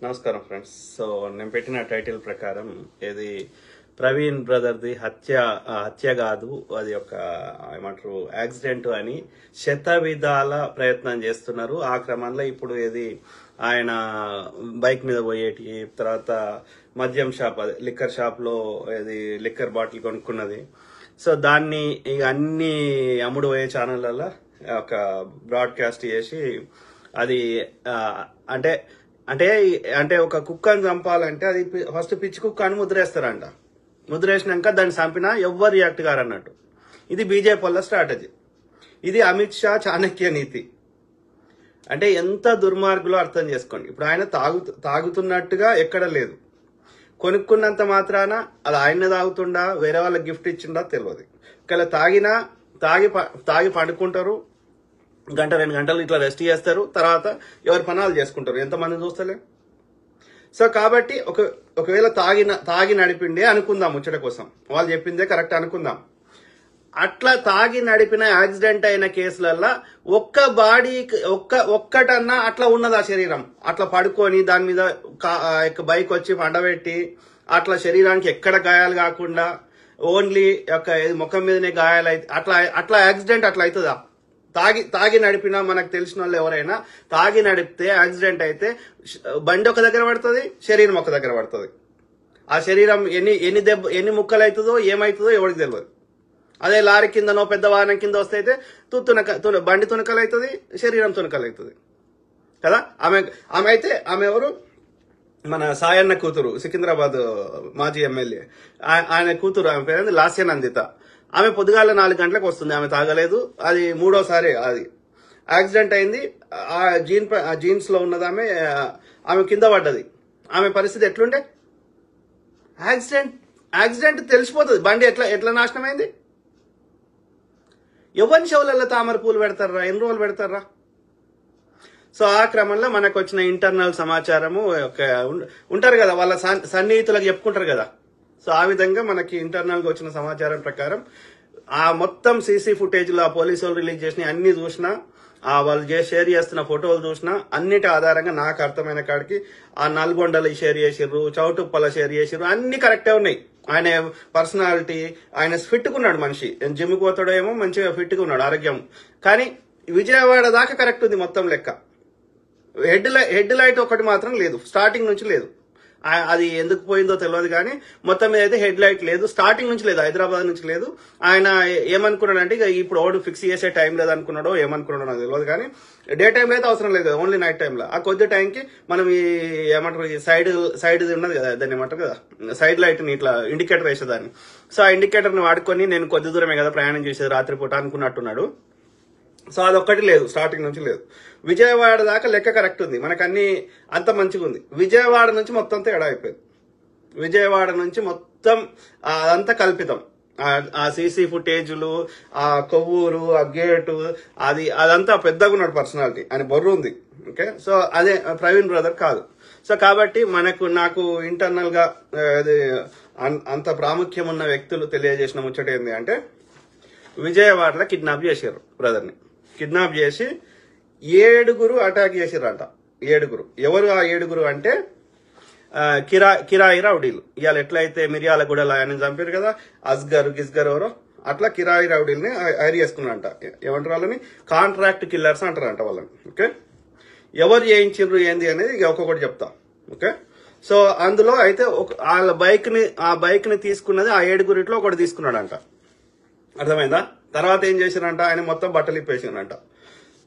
నమస్కారం friends. So నేను పెట్టిన టైటిల్ ప్రకారం ఇది ప్రవీణ్ బ్రదర్ది హత్య కాదు, అది ఒక ఏమంటారు యాక్సిడెంట్ అని శత విధాల ప్రయత్నం చేస్తున్నారు. ఆ క్రమంలో ఇప్పుడు ఇది ఆయన బైక్ మీద పోయేటి, తర్వాత మద్యం షాప్, అదే లిక్కర్ షాప్ లో ఇది లిక్కర్ బాటిల్ కొనుక్కున్నది. సో దాన్ని ఇక అన్ని అమ్ముడు పోయే ఛానళ్ళల్లో ఒక బ్రాడ్కాస్ట్ చేసి అది అంటే అంటే అంటే ఒక కుక్కను చంపాలంటే అది ఫస్ట్ పిచ్చి కుక్క అని ముద్రేస్తారంట. ముద్రేసినాక దాన్ని చంపినా ఎవ్వరు రియాక్ట్ కారన్నట్టు. ఇది బీజేపీ వాళ్ళ స్ట్రాటజీ. ఇది అమిత్ షా చాణక్య నీతి. అంటే ఎంత దుర్మార్గులో అర్థం చేసుకోండి. ఇప్పుడు ఆయన తాగుతున్నట్టుగా ఎక్కడ లేదు. కొనుక్కున్నంత మాత్రాన అది ఆయన తాగుతుండా వేరే వాళ్ళకి గిఫ్ట్ ఇచ్చిండా తెలియదు. ఒకవేళ తాగి పండుకుంటారు, గంట 2 గంటలు ఇట్లా రెస్ట్ చేస్తారు, తర్వాత ఎవరి పనాలు చేసుకుంటారు. ఎంతమంది చూస్తలే. సో కాబట్టి ఒకవేళ తాగి నడిపిండే అనుకుందాం, ముచ్చట కోసం వాళ్ళు చెప్పిందే కరెక్ట్ అనుకుందాం. అట్లా తాగి నడిపిన యాక్సిడెంట్ అయిన కేసులల్లో ఒక్కటన్నా అట్లా ఉన్నది. ఆ శరీరం అట్లా పడుకొని దాని మీద బైక్ వచ్చి పండబెట్టి అట్లా శరీరానికి ఎక్కడ గాయాలు కాకుండా ఓన్లీ ముఖం మీదనే గాయాలు అయితే అట్లా యాక్సిడెంట్ అట్లా అవుతుందా? తాగి నడిపినా మనకు తెలిసిన వాళ్ళు ఎవరైనా తాగి నడిపితే యాక్సిడెంట్ అయితే బండి ఒక దగ్గర పడుతుంది, శరీరం ఒక దగ్గర పడుతుంది. ఆ శరీరం ఎన్ని ముక్కలు అవుతుందో ఏమవుతుందో ఎవరికి తెలియదు. అదే లారీ కిందనో పెద్ద వాహనం కింద వస్తే అయితే బండి తునకలు అవుతుంది, శరీరం తునకలు అవుతుంది కదా. ఆమె ఎవరు, మన సాయన్న కూతురు, సికింద్రాబాద్ మాజీ ఎమ్మెల్యే, ఆయన కూతురు, ఆమె పేరు లాస్యనందిత. ఆమె పొద్దుగాల 4 గంటలకు వస్తుంది. ఆమె తాగలేదు. అది 3వసారి అది యాక్సిడెంట్ అయింది. ఆ జీన్స్ లో ఉన్నది ఆమె కింద పడ్డది. ఆమె పరిస్థితి ఎట్లుండే? యాక్సిడెంట్ తెలిసిపోతుంది. బండి ఎట్లా నాశనమైంది. ఎవరిని చెవులలో తామర పూలు పెడతారా? ఎన్ని రోజులు పెడతారా? సో ఆ క్రమంలో మనకు వచ్చిన ఇంటర్నల్ సమాచారము ఉంటారు కదా, వాళ్ళ సన్నిహితులకు చెప్పుకుంటారు కదా. సో ఆ విధంగా మనకి ఇంటర్నల్ గా వచ్చిన సమాచారం ప్రకారం ఆ మొత్తం సీసీ ఫుటేజ్ లో పోలీసు వాళ్ళు రిలీజ్ చేసిన అన్ని చూసినా, వాళ్ళు షేర్ చేస్తున్న ఫోటోలు చూసినా, అన్నిటి ఆధారంగా నాకు అర్థమైన కాడికి ఆ నల్గొండలు షేర్ చేసిర్రు, చౌటుప్పల షేర్ చేసిర్రు, అన్ని కరెక్టే ఉన్నాయి. ఆయన పర్సనాలిటీ, ఆయన ఫిట్ గా ఉన్నాడు మనిషి. జిమ్కి పోతాడో ఏమో, మంచిగా ఫిట్ గా ఉన్నాడు, ఆరోగ్యం. కానీ విజయవాడ దాకా కరెక్ట్ ఉంది మొత్తం లెక్క. హెడ్ లైట్ ఒకటి మాత్రం లేదు, స్టార్టింగ్ నుంచి లేదు. అది ఎందుకు పోయిందో తెలియదు, కానీ మొత్తం మీద అయితే హెడ్ లైట్ లేదు, స్టార్టింగ్ నుంచి లేదు, హైదరాబాద్ నుంచి లేదు. ఆయన ఏమనుకున్నాడంటే ఇక ఇప్పుడు ఓడు ఫిక్స్ చేసే టైం లేదు అనుకున్నాడో ఏమనుకున్నాడో నాకు తెలియదు, కానీ డే టైంలో అయితే అవసరం లేదు, ఓన్లీ నైట్ టైంలో. ఆ కొద్ది టైంకి మనం ఈ ఏమంటారు, ఈ సైడ్ ఉన్నది కదా, దాన్ని ఏమంటారు కదా, సైడ్ లైట్ ని ఇట్లా ఇండికేటర్ వేసేదాన్ని. సో ఆ ఇండికేటర్ ని వాడుకొని నేను కొద్ది దూరమే కదా ప్రయాణం చేసేది రాత్రిపూట అనుకున్నట్టున్నాడు. సో అదొక్కటి లేదు, స్టార్టింగ్ నుంచి లేదు. విజయవాడ దాకా లెక్క కరెక్ట్ ఉంది, మనకు అన్ని అంత మంచిగా ఉంది. విజయవాడ నుంచి మొత్తం తేడా అయిపోయింది. విజయవాడ నుంచి మొత్తం అదంతా కల్పితం. ఆ సీసీ ఫుటేజ్లు, ఆ కొవ్వూరు, ఆ గేటు, అదంతా పెద్దగా ఉన్నాడు పర్సనాలిటీ, ఆయన బొర్రు ఉంది. ఓకే, సో అదే ప్రవీణ్ బ్రదర్ కాదు. సో కాబట్టి నాకు ఇంటర్నల్ గా అంత ప్రాముఖ్యం ఉన్న వ్యక్తులు తెలియజేసిన ముచ్చట ఏంటి అంటే, విజయవాడలో కిడ్నాప్ చేశారు బ్రదర్ని. కిడ్నాప్ చేసి 7 అటాక్ చేసిరంట. 7. ఎవరు ఆ 7 అంటే కిరాయి రౌడీలు. ఇవాళ ఎట్లయితే మిర్యాలగూడలో ఆయన చంపారు కదా, గిస్గర్ ఎవరో, అట్లా కిరాయి రౌడీల్ని హైర్ చేసుకున్నారంట. ఏమంటారు వాళ్ళని? కాంట్రాక్ట్ కిల్లర్స్ అంటారంట వాళ్ళని. ఓకే, ఎవరు చేయించారు ఏంది అనేది ఒక్కొక్కటి చెప్తా. ఓకే, సో అందులో అయితే ఆ బైక్ ని తీసుకున్నది ఆ 7 ఒకటి తీసుకున్నాడంట. అర్థమైందా? తర్వాత ఏం చేశారంట, ఆయన మొత్తం బట్టలు ఇప్పేసారంట.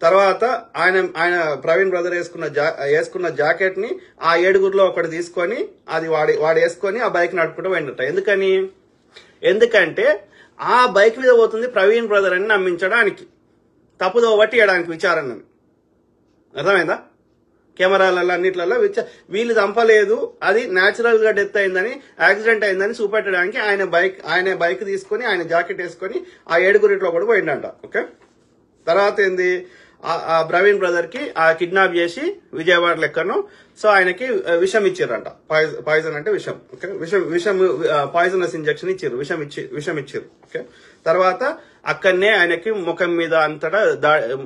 తర్వాత ఆయన ప్రవీణ్ బ్రదర్ వేసుకున్న జాకెట్ ని ఆ 7 ఒకటి తీసుకొని అది వాడు వేసుకొని ఆ బైక్ నడుపుకుంటూ పోయిందట. ఎందుకంటే ఆ బైక్ మీద పోతుంది ప్రవీణ్ బ్రదర్ అని నమ్మించడానికి, తప్పుదో పట్టియడానికి విచారణని. అర్థమైందా? కెమెరాలలో అన్నిట్లలో వీళ్ళు చంపలేదు, అది న్యాచురల్ గా డెత్ అయిందని, యాక్సిడెంట్ అయిందని చూపెట్టడానికి ఆయన బైక్ తీసుకొని ఆయన జాకెట్ వేసుకొని ఆ 7 కూడా పోయిందంట. ఓకే, తర్వాత ఏంది, ఆ ప్రవీణ్ బ్రదర్ కి ఆ కిడ్నాప్ చేసి విజయవాడ లెక్కను సో ఆయనకి విషం ఇచ్చారంట. పాయిజన్ అంటే విషం. ఓకే, విషం పాయిజనస్ ఇంజెక్షన్ ఇచ్చారు, విషం ఇచ్చారు. ఓకే, తర్వాత అక్కడనే ఆయనకి ముఖం మీద అంతటా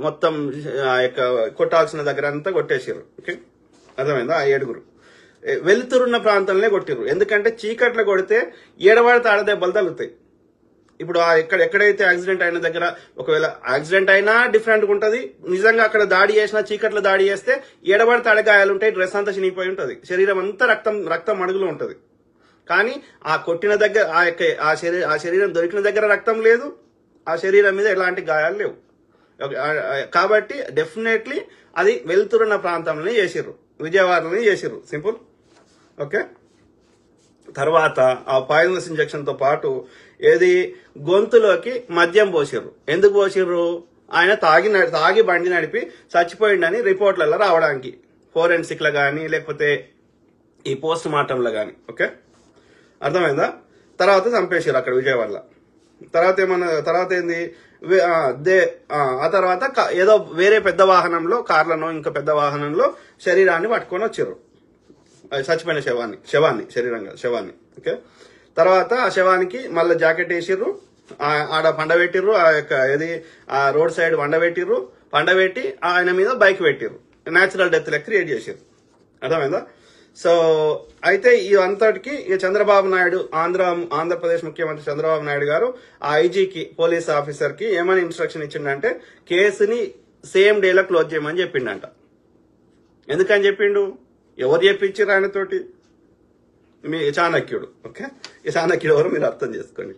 మొత్తం కొట్టాల్సిన దగ్గర అంతా కొట్టేసారు. ఓకే, అర్థమైందా? ఆ 7. వెలుతురున్న ప్రాంతంలో కొట్టిర్రు. ఎందుకంటే చీకట్లో కొడితే ఏడవాడితే ఆడదెబ్బలు తగులుతాయి. ఇప్పుడు ఎక్కడైతే యాక్సిడెంట్ అయిన దగ్గర ఒకవేళ యాక్సిడెంట్ అయినా డిఫరెంట్గా ఉంటుంది, నిజంగా అక్కడ దాడి చేసినా చీకట్లో దాడి చేస్తే ఏడబడితే అడగాయాలు ఉంటాయి, డ్రెస్ అంతా చినిగిపోయి ఉంటుంది, శరీరం అంతా రక్తం అడుగులో ఉంటుంది. కానీ ఆ కొట్టిన దగ్గర ఆ శరీరం దొరికిన దగ్గర రక్తం లేదు, ఆ శరీరం మీద ఎలాంటి గాయాలు లేవు. కాబట్టి డెఫినెట్లీ అది వెలుతురున్న ప్రాంతంలోనే చేసిర్రు, విజయవాడలోనే చేసిర్రు. సింపుల్. ఓకే. తర్వాత ఆ పాయిజనస్ ఇంజెక్షన్ తో పాటు ఏది గొంతులోకి మద్యం పోసిర్రు. ఎందుకు పోసిర్రు? ఆయన తాగి బండి నడిపి చచ్చిపోయిండని రిపోర్ట్లలో రావడానికి, ఫోరెన్సిక్ లో గానీ లేకపోతే ఈ పోస్ట్ మార్టంలో గానీ. ఓకే, అర్థమైందా? తర్వాత చంపేసారు అక్కడ విజయవాడలో. తర్వాత ఏంది, ఆ తర్వాత ఏదో వేరే పెద్ద వాహనంలో, కార్లనో ఇంకా పెద్ద వాహనంలో శరీరాన్ని పట్టుకొని వచ్చారు, చచ్చిపోయిన శవాన్ని. ఓకే, తర్వాత ఆ శవానికి మళ్ళీ జాకెట్ వేసిర్రు, ఆడ పండబెట్టిర్రు, ఆ రోడ్ సైడ్ పండబెట్టి ఆయన మీద బైక్ పెట్టిర్రు, న్యాచురల్ డెత్ లెక్క క్రియేట్ చేసిర్రు. అర్థమైందా? సో అయితే ఈ అంతటికి చంద్రబాబు నాయుడు, ఆంధ్రప్రదేశ్ ముఖ్యమంత్రి చంద్రబాబు నాయుడు గారు ఆ ఐజీకి, పోలీస్ ఆఫీసర్ కి ఏమని ఇన్స్ట్రక్షన్ ఇచ్చిండంటే కేసుని సేమ్ డేలో క్లోజ్ చేయమని చెప్పిండంట. ఎందుకని చెప్పిండు? ఎవరు చెప్పించారు ఆయనతోటి? మీ చాణక్యుడు. ఓకే, ఈ చాణక్యుడు ఎవరు మీరు అర్థం చేసుకోండి.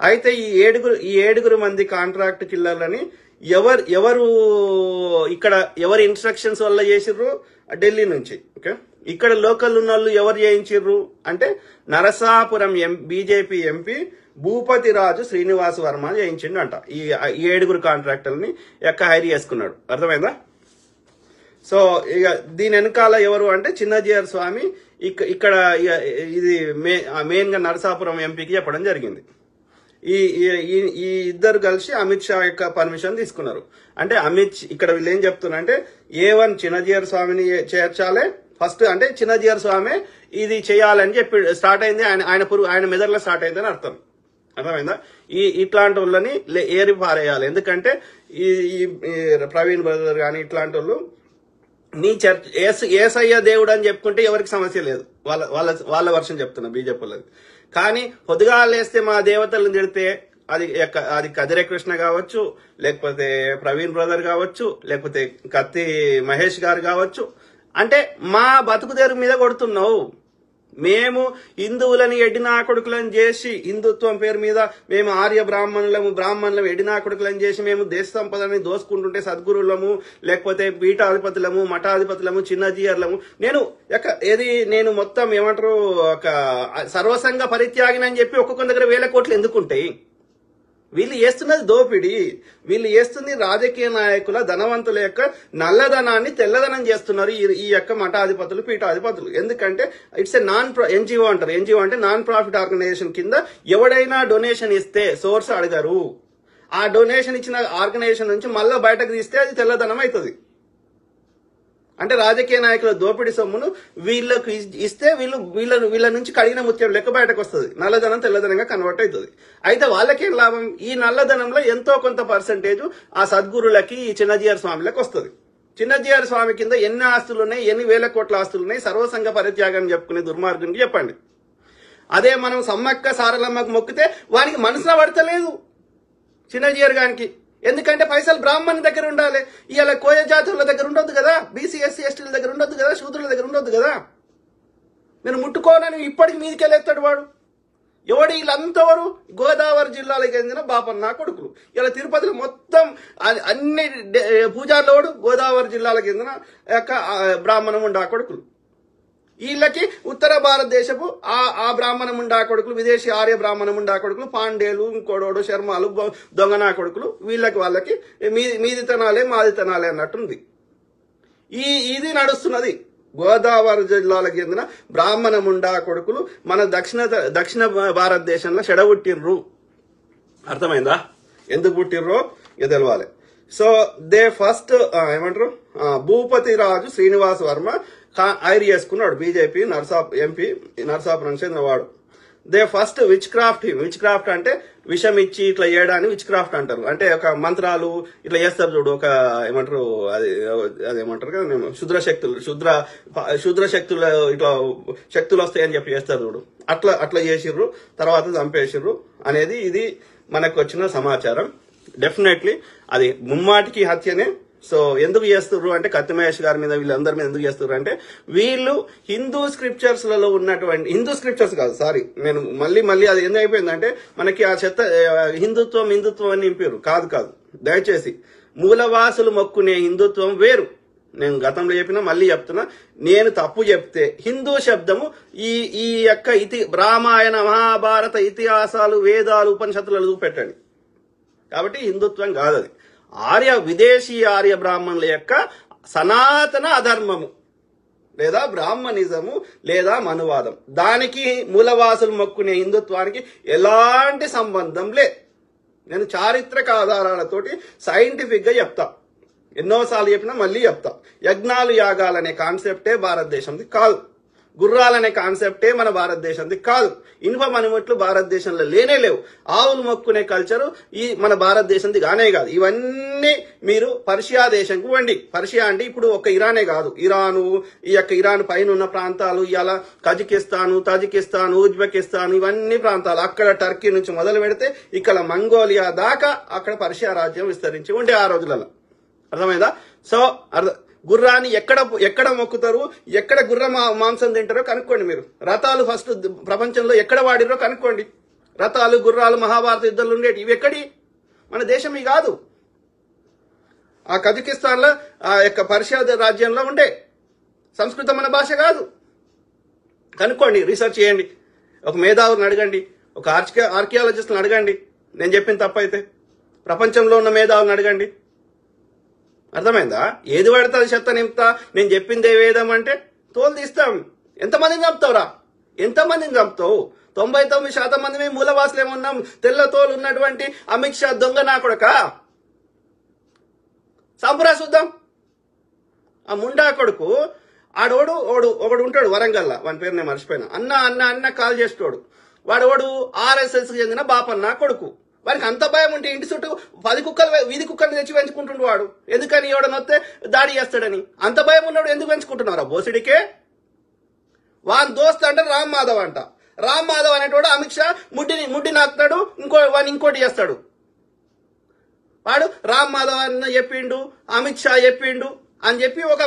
అయితే ఈ ఏడుగురు మంది కాంట్రాక్ట్ కిల్లర్లని ఎవరి ఇన్స్ట్రక్షన్స్ వల్ల చేసిర్రు? ఢిల్లీ నుంచి. ఓకే, ఇక్కడ లోకల్ ఉన్న వాళ్ళు ఎవరు చేయించిర్రు అంటే నరసాపురం బీజేపీ ఎంపీ భూపతిరాజు శ్రీనివాస్ వర్మ చేయించిండు అంట. ఈ ఏడుగురు కాంట్రాక్టర్ని హైర్ చేసుకున్నాడు. అర్థమైందా? సో ఇక దీని వెనకాల ఎవరు అంటే చిన్నజీఆర్ స్వామి ఇక్కడ ఇది మెయిన్ గా నరసాపురం ఎంపీకి చెప్పడం జరిగింది. ఈ ఇద్దరు కలిసి అమిత్ షా యొక్క పర్మిషన్ తీసుకున్నారు. అంటే ఇక్కడ వీళ్ళు ఏం చెప్తున్నారు అంటే A1 చిన్నజీఆర్ స్వామిని చేర్చాలి ఫస్ట్, అంటే చిన్నజీఆర్ స్వామి ఇది చేయాలని చెప్పి స్టార్ట్ అయింది, ఆయన మెదడులో స్టార్ట్ అయిందని అర్థం. అర్థమైందా? ఇట్లాంటి వాళ్ళని ఏరి పారేయాలి. ఎందుకంటే ఈ ప్రవీణ్ బ్రదర్ కానీ ఇట్లాంటి వాళ్ళు నీ ఏసయ్య దేవుడు అని చెప్పుకుంటే ఎవరికి సమస్య లేదు, వాళ్ళ వర్షం చెప్తున్నా బీజేపీ వాళ్ళది. కానీ పొద్దుగా లేస్తే మా దేవతలను తిడితే అది కదిరే కృష్ణ కావచ్చు, లేకపోతే ప్రవీణ్ బ్రదర్ కావచ్చు, లేకపోతే కత్తి మహేష్ గారు కావచ్చు, అంటే మా బతుకుదేరు మీద కొడుతున్నావు. మేము హిందువులని ఎడినా కొడుకులను చేసి, హిందుత్వం పేరు మీద మేము ఆర్య బ్రాహ్మణులము ఎడినా కొడుకులను చేసి మేము దేశ సంపదని దోసుకుంటుంటే సద్గురులము, లేకపోతే పీఠాధిపతులము, మఠాధిపతులము, చిన్నజీయర్లము, నేను మొత్తం ఏమంటారు ఒక సర్వసంగ పరిత్యాగినని చెప్పి ఒక్కొక్క దగ్గర 1000 కోట్లు ఎందుకుంటాయి? వీళ్ళు చేస్తున్నది దోపిడీ, వీళ్ళు చేస్తుంది రాజకీయ నాయకుల, ధనవంతుల యొక్క నల్లధనాన్ని తెల్లధనం చేస్తున్నారు ఈ యొక్క మఠాధిపతులు, పీఠాధిపతులు. ఎందుకంటే ఇట్స్ ఏ ఎన్జిఓ అంటారు. ఎన్జిఓ అంటే నాన్ ప్రాఫిట్ ఆర్గనైజేషన్ కింద ఎవడైనా డొనేషన్ ఇస్తే సోర్స్ అడగరు. ఆ డొనేషన్ ఇచ్చిన ఆర్గనైజేషన్ నుంచి మళ్ళీ బయటకు తీస్తే అది తెల్లధనం అవుతుంది. అంటే రాజకీయ నాయకుల దోపిడీ సొమ్మును వీళ్ళకు ఇస్తే వీళ్ళ నుంచి కడిగిన ముత్యం లెక్క బయటకు వస్తుంది, నల్లధనం తెల్లధనంగా కన్వర్ట్ అవుతుంది. అయితే వాళ్ళకేం లాభం? ఈ నల్లధనంలో ఎంతో కొంత పర్సెంటేజ్ ఆ సద్గురులకి, ఈ చిన్నజీఆర్ స్వామిలకు వస్తుంది. చిన్నజీఆర్ స్వామి కింద ఎన్ని ఆస్తులు ఉన్నాయి, ఎన్ని 1000 కోట్ల ఆస్తులు ఉన్నాయి, సర్వసంగ పరిత్యాగం చెప్పుకునే దుర్మార్గునికి చెప్పండి. అదే మనం సమ్మక్క సారలమ్మకు మొక్కితే వానికి మనసులో పడతలేదు చిన్నజీఆర్ గారికి. ఎందుకంటే పైసలు బ్రాహ్మణ్ దగ్గర ఉండాలి, ఇవాళ కోయ జాతుల దగ్గర ఉండొద్దు కదా, బీసీ ఎస్సీ ఎస్టీల దగ్గర ఉండొద్దు కదా, శూద్రుల దగ్గర ఉండొద్దు కదా. నేను ముట్టుకోనని ఇప్పటికి మీదికెళ్ళేస్తాడు వాడు. ఎవడు వీళ్ళంతా ఎవరు? గోదావరి జిల్లాలకు చెందిన బాపన్న కొడుకులు. ఇలా తిరుపతిలో మొత్తం అన్ని పూజార్లోడు గోదావరి జిల్లాలకు చెందిన యొక్క బ్రాహ్మణ ముండా కొడుకులు. వీళ్ళకి ఉత్తర భారతదేశపు ఆ బ్రాహ్మణ ముండా కొడుకులు, విదేశీ ఆర్య బ్రాహ్మణ ముండా కొడుకులు, పాండేలు, ఇంకోడోడు, శర్మాలు, దొంగనా కొడుకులు, వాళ్ళకి మీది తనాలే మాది తనాలే అన్నట్టుంది. ఇది నడుస్తున్నది. గోదావరి జిల్లాలకు చెందిన బ్రాహ్మణ ముండా కొడుకులు మన దక్షిణ భారతదేశంలో చెడబుట్టిర్రు. అర్థమైందా? ఎందుకు పుట్టిర్రో ఇది తెలవాలి. సో దే ఫస్ట్ ఏమంటారు, భూపతిరాజు శ్రీనివాస్ వర్మ హైర్ చేసుకున్నాడు బీజేపీ ఎంపీ నరసాపురం చెందినవాడు. దే ఫస్ట్ విచ్ క్రాఫ్ట్ అంటే విషం ఇచ్చి ఇట్లా చేయడాన్ని విచ్ క్రాఫ్ట్ అంటారు. అంటే ఒక మంత్రాలు ఇట్లా చేస్తారు చూడు, ఒక ఏమంటారు అదేమంటారు కదా, శుద్ర శక్తులు ఇట్లా శక్తులు వస్తాయని చెప్పి చేస్తారు చూడు, అట్లా చేసిర్రు, తర్వాత చంపేసిర్రు అనేది ఇది మనకు వచ్చిన సమాచారం. డెఫినెట్లీ అది ముమ్మాటికి హత్యనే. సో ఎందుకు చేస్తుర్రు అంటే కత్తి మహేష్ గారి మీద వీళ్ళందరి మీద ఎందుకు చేస్తుర్రు అంటే వీళ్ళు హిందూ స్క్రిప్చర్స్ లలో ఉన్నటువంటి, హిందూ స్క్రిప్చర్స్ కాదు సారీ, నేను మళ్ళీ అది ఎందుకు అయిపోయిందంటే మనకి ఆ చెత్త హిందుత్వం అని నింపారు. కాదు దయచేసి మూలవాసులు మొక్కునే హిందుత్వం వేరు. నేను గతంలో చెప్పినా మళ్ళీ చెప్తున్నా, నేను తప్పు చెప్తే హిందూ శబ్దము ఈ యొక్క రామాయణ మహాభారత ఇతిహాసాలు వేదాలు ఉపనిషత్తులలో పెట్టండి. కాబట్టి హిందుత్వం కాదు అది, విదేశీ ఆర్య బ్రాహ్మణుల యొక్క సనాతన అధర్మము లేదా బ్రాహ్మణిజము లేదా మనువాదం. దానికి మూలవాసులు మొక్కునే హిందుత్వానికి ఎలాంటి సంబంధం లేదు. నేను చారిత్రక ఆధారాలతోటి సైంటిఫిక్ గా చెప్తా, ఎన్నోసార్లు చెప్పినా మళ్ళీ చెప్తా. యజ్ఞాలు యాగాలనే కాన్సెప్టే భారతదేశంది కాదు, గుర్రాలనే కాన్సెప్టే మన భారతదేశంది కాదు, ఇనుప మణిముట్లు భారతదేశంలో లేవు, ఆవులు మొక్కునే కల్చరు ఈ మన భారతదేశంది కానే కాదు. ఇవన్నీ మీరు పర్షియా దేశంకు వండి, పర్షియా అంటే ఇప్పుడు ఒక ఇరానే కాదు, ఈ యొక్క ఇరాన్ పైన ఉన్న ప్రాంతాలు, ఇవాళ కజకిస్తాను, తజికిస్తాను, ఉజ్బెకిస్తాన్, ఇవన్నీ ప్రాంతాలు, అక్కడ టర్కీ నుంచి మొదలు పెడితే ఇక్కడ మంగోలియా దాకా అక్కడ పర్షియా రాజ్యం విస్తరించి ఉండే ఆ రోజులలో. అర్థమైందా? సో గుర్రాన్ని ఎక్కడ మొక్కుతారు, ఎక్కడ గుర్ర మాంసం తింటారో కనుక్కోండి. మీరు రథాలు ఫస్ట్ ప్రపంచంలో ఎక్కడ వాడిరో కనుక్కోండి. రథాలు గుర్రాలు మహాభారత యుద్ధాలు ఉండేవి, ఇవి ఎక్కడి మన దేశం ఇవి కాదు. ఆ కజకిస్తాన్ లో ఆ యొక్క పర్షియా రాజ్యంలో ఉండే సంస్కృతం మన భాష కాదు. కనుక్కోండి, రీసెర్చ్ చేయండి, ఒక మేధావులను అడగండి, ఒక ఆర్కియాలజిస్ట్ని అడగండి. నేను చెప్పిన తప్పైతే ప్రపంచంలో ఉన్న మేధావులను అడగండి. అర్థమైందా? ఏది పడితే అది చెత్త నింపుతా, నేను చెప్పింది వేదం అంటే తోలు తీస్తాం. ఎంతమందిని చంపుతావురా, ఎంతమందిని చంపుతావు? 99% మంది మేము మూలవాసులు ఏమన్నాం, తెల్ల తోలు ఉన్నటువంటి అమిత్ షా దొంగ నా కొడక సంపురా చూద్దాం. ఆ ముండా కొడుకు ఒకడు ఉంటాడు వరంగల్, వాని పేరు నేను మర్చిపోయినా, అన్న కాల్ చేసేటోడు, వాడు RSS కి చెందిన బాపన్న కొడుకు. వారికి అంత భయం ఉంటే ఇంటి చుట్టూ 10 కుక్కలు వీధి కుక్కలు తెచ్చి పెంచుకుంటుండు వాడు. ఎందుకని ఎవడనొస్తే దాడి చేస్తాడని. అంత భయం ఉన్నాడు ఎందుకు పెంచుకుంటున్నారా బోసిడికే? వాని దోస్త్ అంటే రామ్ మాధవ్ అంట. రామ్ మాధవ్ అనేటోడు అమిత్ షా ముడ్డి నాకుతాడు, ఇంకోటి చేస్తాడు. వాడు రామ్ మాధవ్ అన్న చెప్పిండు, అమిత్ షా చెప్పిండు అని చెప్పి ఒక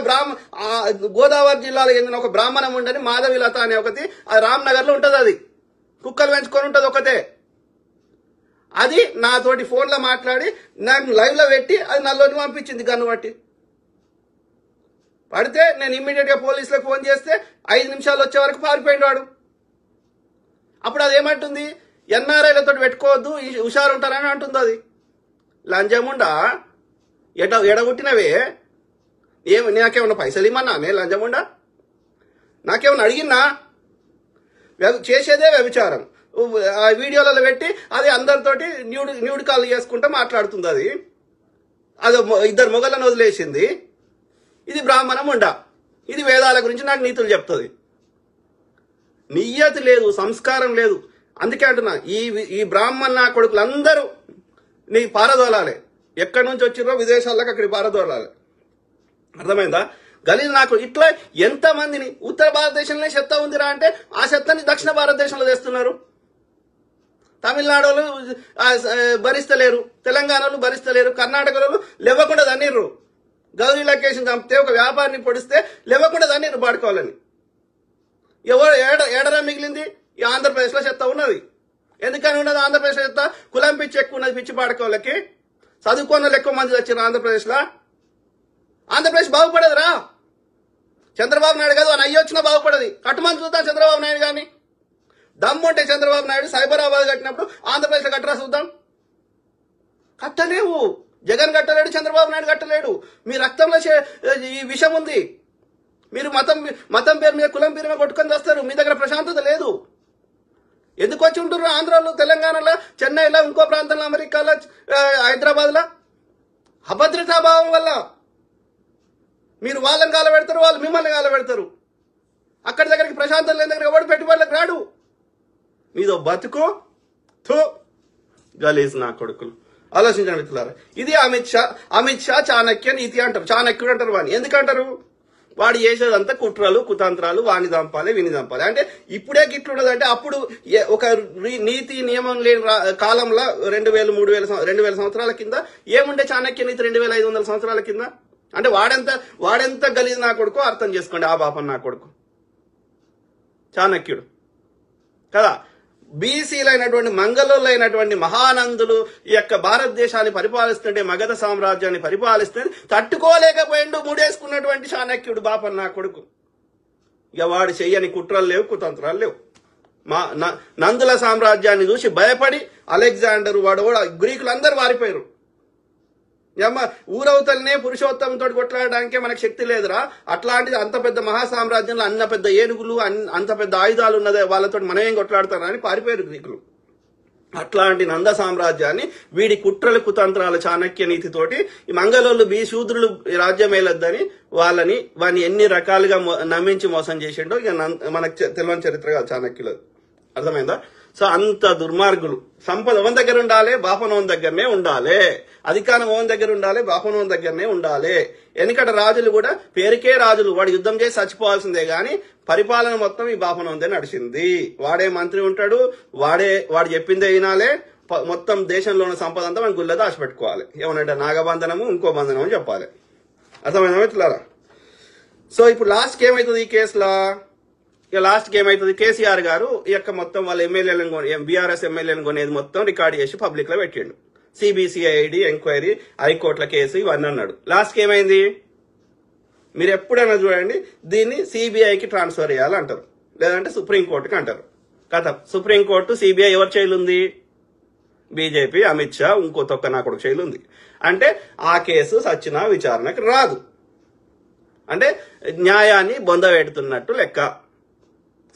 గోదావరి జిల్లాలో చెందిన ఒక బ్రాహ్మణం ఉండని మాధవిలత అనే ఒకటి రామ్ నగర్ లో ఉంటది. అది కుక్కలు పెంచుకొని ఉంటది ఒకతే. అది నాతోటి ఫోన్లో మాట్లాడి నాకు లైవ్ లో పెట్టి అది నల్లోని పంపించింది గన్ను బట్టి. పడితే నేను ఇమ్మీడియట్ గా పోలీసులకు ఫోన్ చేస్తే 5 నిమిషాలు వచ్చే వరకు పారిపోయింది వాడు. అప్పుడు అది ఏమంటుంది, NRIలతో పెట్టుకోవద్దు, హుషారు ఉంటారని అంటుంది. అది లంజముండా ఎడగొట్టినవే, నాకేమన్నా పైసలు ఇమ్మన్నా? నేను లంజముండా నాకేమన్నా అడిగినా? చేసేదే వ్యభిచారం. ఆ వీడియోలలో పెట్టి అది అందరితోటి న్యూడ్ కాల్ చేసుకుంటూ మాట్లాడుతుంది. అది 2 మొగలను వదిలేసింది. ఇది బ్రాహ్మణం ఉండ, ఇది వేదాల గురించి నాకు నీతులు చెప్తుంది. నియ్యత లేదు, సంస్కారం లేదు. అందుకే అంటున్నా, ఈ బ్రాహ్మణ కొడుకులందరూ నీ పారదోలాలి. ఎక్కడి నుంచి వచ్చిరో విదేశాలకు అక్కడికి పారదోలాలి. అర్థమైందా? గలీజ్ నాకు ఇట్లా ఎంతమందిని ఉత్తర భారతదేశంలో చెత్త ఉందిరా అంటే ఆ చెత్తని దక్షిణ భారతదేశంలో తెస్తున్నారు. తమిళనాడు భరిస్తలేరు, తెలంగాణలో భరిస్తలేరు, కర్ణాటకలో లేవకుండా దన్నీరు. గౌరీ లొకేషన్ చంపితే ఒక వ్యాపారిని పొడిస్తే లేవకుండా దన్నీరు పాడుకోవాలని. ఏడరా మిగిలింది? ఈ ఆంధ్రప్రదేశ్ లో చెత్త ఉన్నది. ఎందుకని ఉన్నది ఆంధ్రప్రదేశ్ లో చెత్త? కులం పిచ్చి ఎక్కువ ఉన్నది, పిచ్చి పాడుకోవాలకి. చదువుకున్న ఎక్కువ మంది వచ్చారు ఆంధ్రప్రదేశ్ లో. ఆంధ్రప్రదేశ్ బాగుపడదురా. చంద్రబాబు నాయుడు కాదు, అని అయ్యి వచ్చినా బాగుపడది. కట్టుమని చూద్దాం చంద్రబాబు నాయుడు గాని. దమ్ముంటే చంద్రబాబు నాయుడు సైబరాబాద్ కట్టినప్పుడు ఆంధ్రప్రదేశ్ లో కట్టరా చూద్దాం. కట్టలేవు. జగన్ కట్టలేడు, చంద్రబాబు నాయుడు కట్టలేడు. మీ రక్తంలో ఈ విషం ఉంది. మీరు మతం పేరు మీద, కులం పేరు మీద కొట్టుకొని వస్తారు. మీ దగ్గర ప్రశాంతత లేదు. ఎందుకు వచ్చి ఉంటున్నారు ఆంధ్రాలో, తెలంగాణలో, చెన్నైలో, ఇంకో ప్రాంతంలో, అమెరికాలో, హైదరాబాద్ లో? అభద్రతాభావం వల్ల మీరు వాళ్ళని కాలబెడతారు, వాళ్ళు మిమ్మల్ని కాలబెడతారు. అక్కడి దగ్గరికి ప్రశాంతం లేని దగ్గర ఎవడు పెట్టుబడులకు రాడు. మీదో బతుకు థూ గలీజ్ నా కొడుకులు. ఆలోచించండి మిత్రులారా. ఇది అమిత్ షా చాణక్య నీతి అంటారు. చాణక్యుడు అంటారు వాడిని. ఎందుకంటారు? వాడు చేసేదంతా కుట్రలు కుతంత్రాలు, వాణి చంపాలి విని చంపాలి. అంటే ఇప్పుడే గిట్లుండదంటే అప్పుడు ఒక నీతి నియమం లేని కాలంలో 2000 సంవత్సరాల కింద ఏముండే చాణక్య నీతి 2500 సంవత్సరాల కింద? అంటే వాడెంత గలీజ్ నా కొడుకు అర్థం చేసుకోండి. ఆ పాపం నా కొడుకు చాణక్యుడు కదా. బీసీలైనటువంటి మంగళులైనటువంటి మహానందులు ఈ యొక్క భారతదేశాన్ని పరిపాలిస్తుంటే, మగధ సామ్రాజ్యాన్ని పరిపాలిస్తుంటే తట్టుకోలేకపోయిండు ముడేసుకున్నటువంటి చాణక్యుడు బాపన్ నా కొడుకు. ఇక వాడు చెయ్యని కుట్రలు లేవు, కుతంత్రాలు లేవు. నందుల సామ్రాజ్యాన్ని చూసి భయపడి అలెగ్జాండర్ వాడు కూడా గ్రీకులందరూ వారిపోయారు. ఊరవతలనే పురుషోత్తమంతో కొట్లాడడానికే మనకు శక్తి లేదురా, అట్లాంటిది అంత పెద్ద మహాసామ్రాజ్యంలో అన్న పెద్ద ఏనుగులు అంత పెద్ద ఆయుధాలు ఉన్నదే వాళ్ళతో మనం ఏం కొట్లాడతారా అని పారిపోయారు గ్రీకులు. అట్లాంటి నంద సామ్రాజ్యాన్ని వీడి కుట్రలు కుతంత్రాల చాణక్య నీతితోటి ఈ మంగళోళ్ళు శూద్రులు రాజ్యం వేయలేద్దని వాడిని ఎన్ని రకాలుగా నమ్మించి మోసం చేసిండో ఇక మనకు తెలియని చరిత్ర చాణక్యులు. అర్థమైందా? సో అంత దుర్మార్గులు. సంపద ఓన్ దగ్గర ఉండాలి, బాపనోన్ దగ్గరనే ఉండాలి. అధికారం ఓన్ దగ్గర ఉండాలి, బాపనోన్ దగ్గరనే ఉండాలి. ఎందుకంటే రాజులు కూడా పేరుకే రాజులు, వాడు యుద్ధం చేసి చచ్చిపోవాల్సిందే గాని పరిపాలన మొత్తం ఈ బాపనోందే నడిచింది. వాడే మంత్రి ఉంటాడు, వాడు చెప్పిందే వినాలే. మొత్తం దేశంలో ఉన్న సంపద అంతా మనం గుళ్ళ దాచిపెట్టుకోవాలి. ఏమనంటే నాగబంధనము ఇంకో బంధనం అని చెప్పాలి. అర్థమైనా ఇట్లారా? సో ఇప్పుడు లాస్ట్కి ఏమవుతుంది ఈ కేసులో? ఇక లాస్ట్కి ఏమవుతుంది? కేసీఆర్ గారు ఈ యొక్క మొత్తం వాళ్ళ ఎమ్మెల్యేలను బీఆర్ఎస్ ఎమ్మెల్యేలను కొనేది మొత్తం రికార్డు చేసి పబ్లిక్ లో పెట్టిండు. సిబిసిఐడి ఎంక్వైరీ, హైకోర్టుల కేసు ఇవన్నీ అన్నాడు. లాస్ట్కి ఏమైంది? మీరు ఎప్పుడైనా చూడండి, దీన్ని సిబిఐకి ట్రాన్స్ఫర్ చేయాలంటారు, లేదంటే సుప్రీంకోర్టుకి అంటారు. కథ సుప్రీంకోర్టు సిబిఐ ఎవరి చేయిలు ఉంది? బీజేపీ, అమిత్ షా, ఇంకో తొక్క నా కొడుకు చేయిలు ఉంది. అంటే ఆ కేసు సచ్చినా విచారణకు రాదు. అంటే న్యాయాన్ని బొందబెడుతున్నట్టు లెక్క.